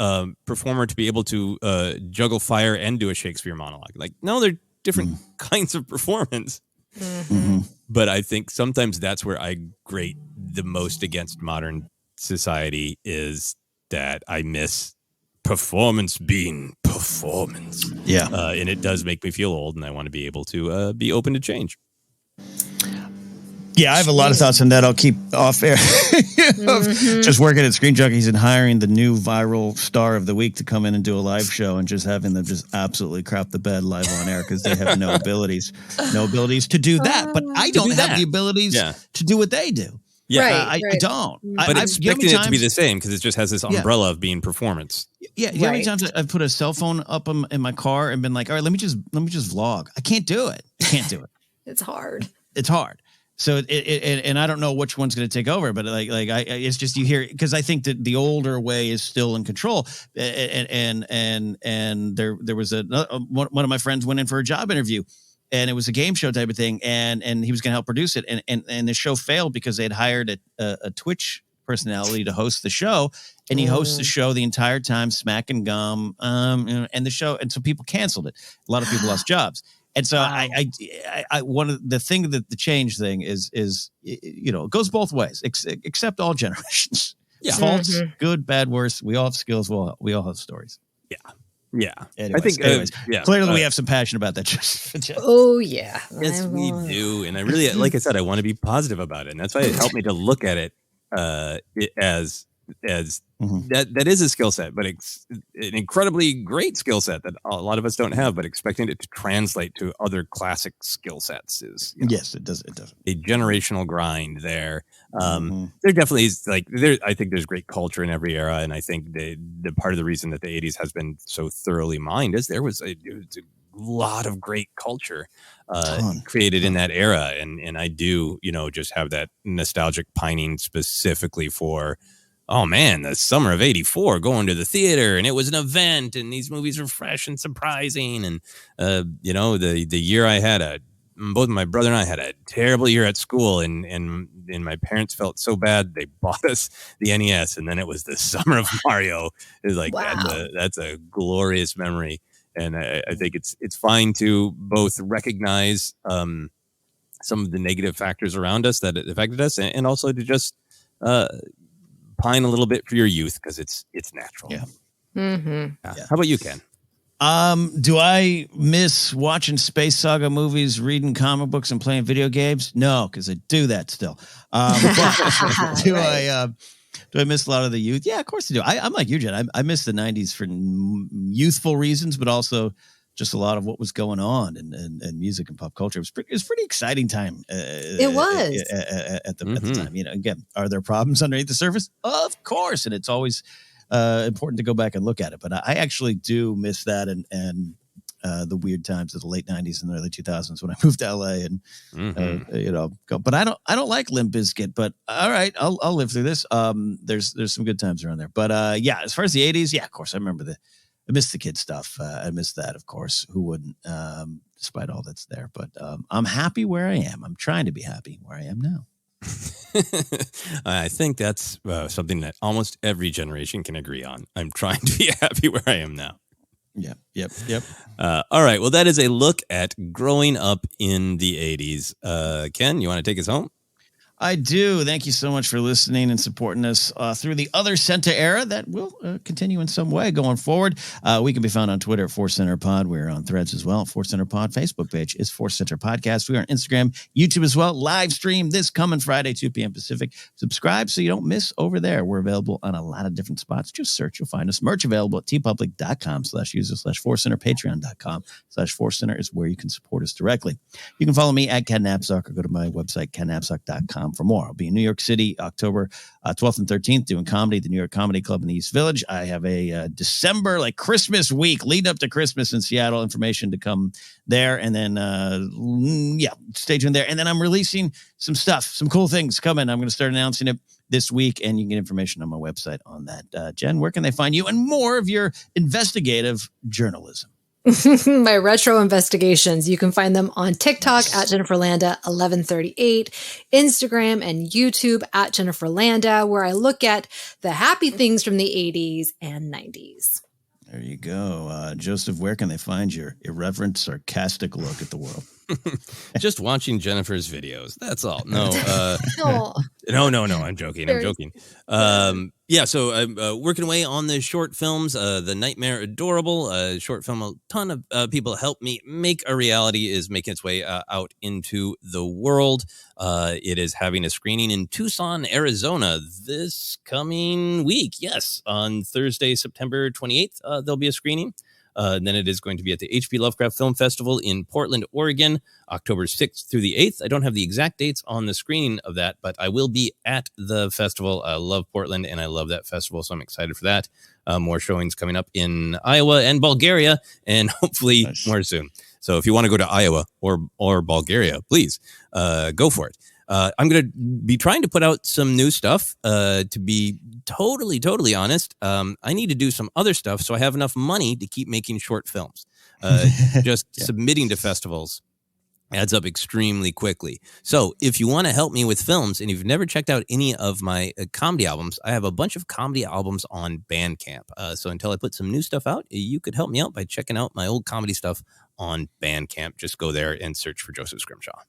performer to be able to juggle fire and do a Shakespeare monologue. Like, no, they're different kinds of performance. But I think sometimes that's where I grate the most against modern society, is that I miss performance being performance. And it does make me feel old, and I want to be able to be open to change. Yeah, I have a lot of thoughts on that. I'll keep off air. Just working at Screen Junkies and hiring the new viral star of the week to come in and do a live show, and just having them just absolutely crap the bed live on air because they have no abilities to do that. But I don't have the abilities to do what they do. Yeah, I don't. But expecting it to be the same because it just has this umbrella of being performance. Yeah, you know how many times I've put a cell phone up in my car and been like, all right, let me just vlog. I can't do it. It's hard. It's hard. So and I don't know which one's going to take over, but it's just, you hear, because I think that the older way is still in control. And there was one of my friends went in for a job interview, and it was a game show type of thing, and he was going to help produce it, and the show failed because they had hired a Twitch personality to host the show, and he hosts the show the entire time, smacking gum, and the show, and so people canceled it. A lot of people lost jobs. And so I one of the thing that the change thing is it goes both ways, except all generations. Faults, good, bad, worse. We all have skills. We all have stories. Yeah. Anyways, I think clearly we have some passion about that. Just. Oh yeah, yes, we do. And I really, like I said, I want to be positive about it, and that's why it helped me to look at it as that is a skill set, but it's an incredibly great skill set that a lot of us don't have. But expecting it to translate to other classic skill sets is yes, it does. It does a generational grind there. There definitely is, I think there's great culture in every era, and I think the part of the reason that the 80s has been so thoroughly mined is there was a lot of great culture created in that era, and I do just have that nostalgic pining specifically for, oh man, the summer of '84, going to the theater, and it was an event, and these movies were fresh and surprising. And the year I had both my brother and I had a terrible year at school, and my parents felt so bad they bought us the NES, and then it was the summer of Mario. It was like, wow. That's a glorious memory, and I think it's fine to both recognize some of the negative factors around us that affected us, and also to just pine a little bit for your youth, because it's natural. How about you, Ken? Do I miss watching Space Saga movies, reading comic books, and playing video games? No, because I do that still. But do I miss a lot of the youth? Yeah, of course I do. I'm like you, Jen. I miss the 90s for youthful reasons, but also just a lot of what was going on and music and pop culture. It was pretty exciting time. It was at the time. Again, are there problems underneath the surface? Of course, and it's always important to go back and look at it. But I actually do miss that and the weird times of the late 90s and the early 2000s when I moved to LA and But I don't like Limp Bizkit. But all right, I'll live through this. There's some good times around there. But as far as the 80s, of course, I miss the kid stuff. I miss that, of course. Who wouldn't, despite all that's there. But I'm happy where I am. I'm trying to be happy where I am now. I think that's something that almost every generation can agree on. I'm trying to be happy where I am now. Yep. All right. Well, that is a look at growing up in the 80s. Ken, you want to take us home? I do. Thank you so much for listening and supporting us through the OtherCenter era that will continue in some way going forward. We can be found on Twitter at ForceCenter Pod. We're on Threads as well. ForceCenter Pod Facebook page is ForceCenter Podcast. We are on Instagram, YouTube as well. Live stream this coming Friday, 2 p.m. Pacific. Subscribe so you don't miss over there. We're available on a lot of different spots. Just search. You'll find us. Merch available at tpublic.com/user/ForceCenter. Patreon.com/ForceCenter is where you can support us directly. You can follow me at Ken Napzok or go to my website, kennapzok.com. for more. I'll be in New York City, October 12th and 13th, doing comedy at the New York Comedy Club in the East Village. I have a December, Christmas week, lead up to Christmas in Seattle, information to come there. And then, stay tuned there. And then I'm releasing some stuff, some cool things coming. I'm going to start announcing it this week, and you can get information on my website on that. Jen, where can they find you and more of your investigative journalism? My retro investigations. You can find them on TikTok at Jennifer Landa 1138, Instagram and YouTube at Jennifer Landa, where I look at the happy things from the 80s and 90s. There you go. Joseph, where can they find your irreverent, sarcastic look at the world? Just watching Jennifer's videos. That's all. No, no. I'm joking. So I'm working away on the short films. The Nightmare Adorable, short film a ton of people helped me make a reality, is making its way out into the world. It is having a screening in Tucson, Arizona this coming week. Yes, on Thursday, September 28th, there'll be a screening. Then it is going to be at the H.P. Lovecraft Film Festival in Portland, Oregon, October 6th through the 8th. I don't have the exact dates on the screening of that, but I will be at the festival. I love Portland, and I love that festival, so I'm excited for that. More showings coming up in Iowa and Bulgaria, and hopefully more soon. So if you want to go to Iowa or Bulgaria, please go for it. I'm going to be trying to put out some new stuff. To be totally honest, I need to do some other stuff so I have enough money to keep making short films. Submitting to festivals adds up extremely quickly. So if you want to help me with films and you've never checked out any of my comedy albums, I have a bunch of comedy albums on Bandcamp. So until I put some new stuff out, you could help me out by checking out my old comedy stuff on Bandcamp. Just go there and search for Joseph Scrimshaw.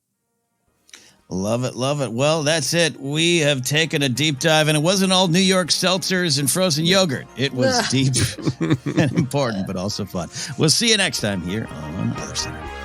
Love it. Well, that's it. We have taken a deep dive, and it wasn't all New York seltzers and frozen yogurt. It was deep and important, but also fun. We'll see you next time here on OtherCenter.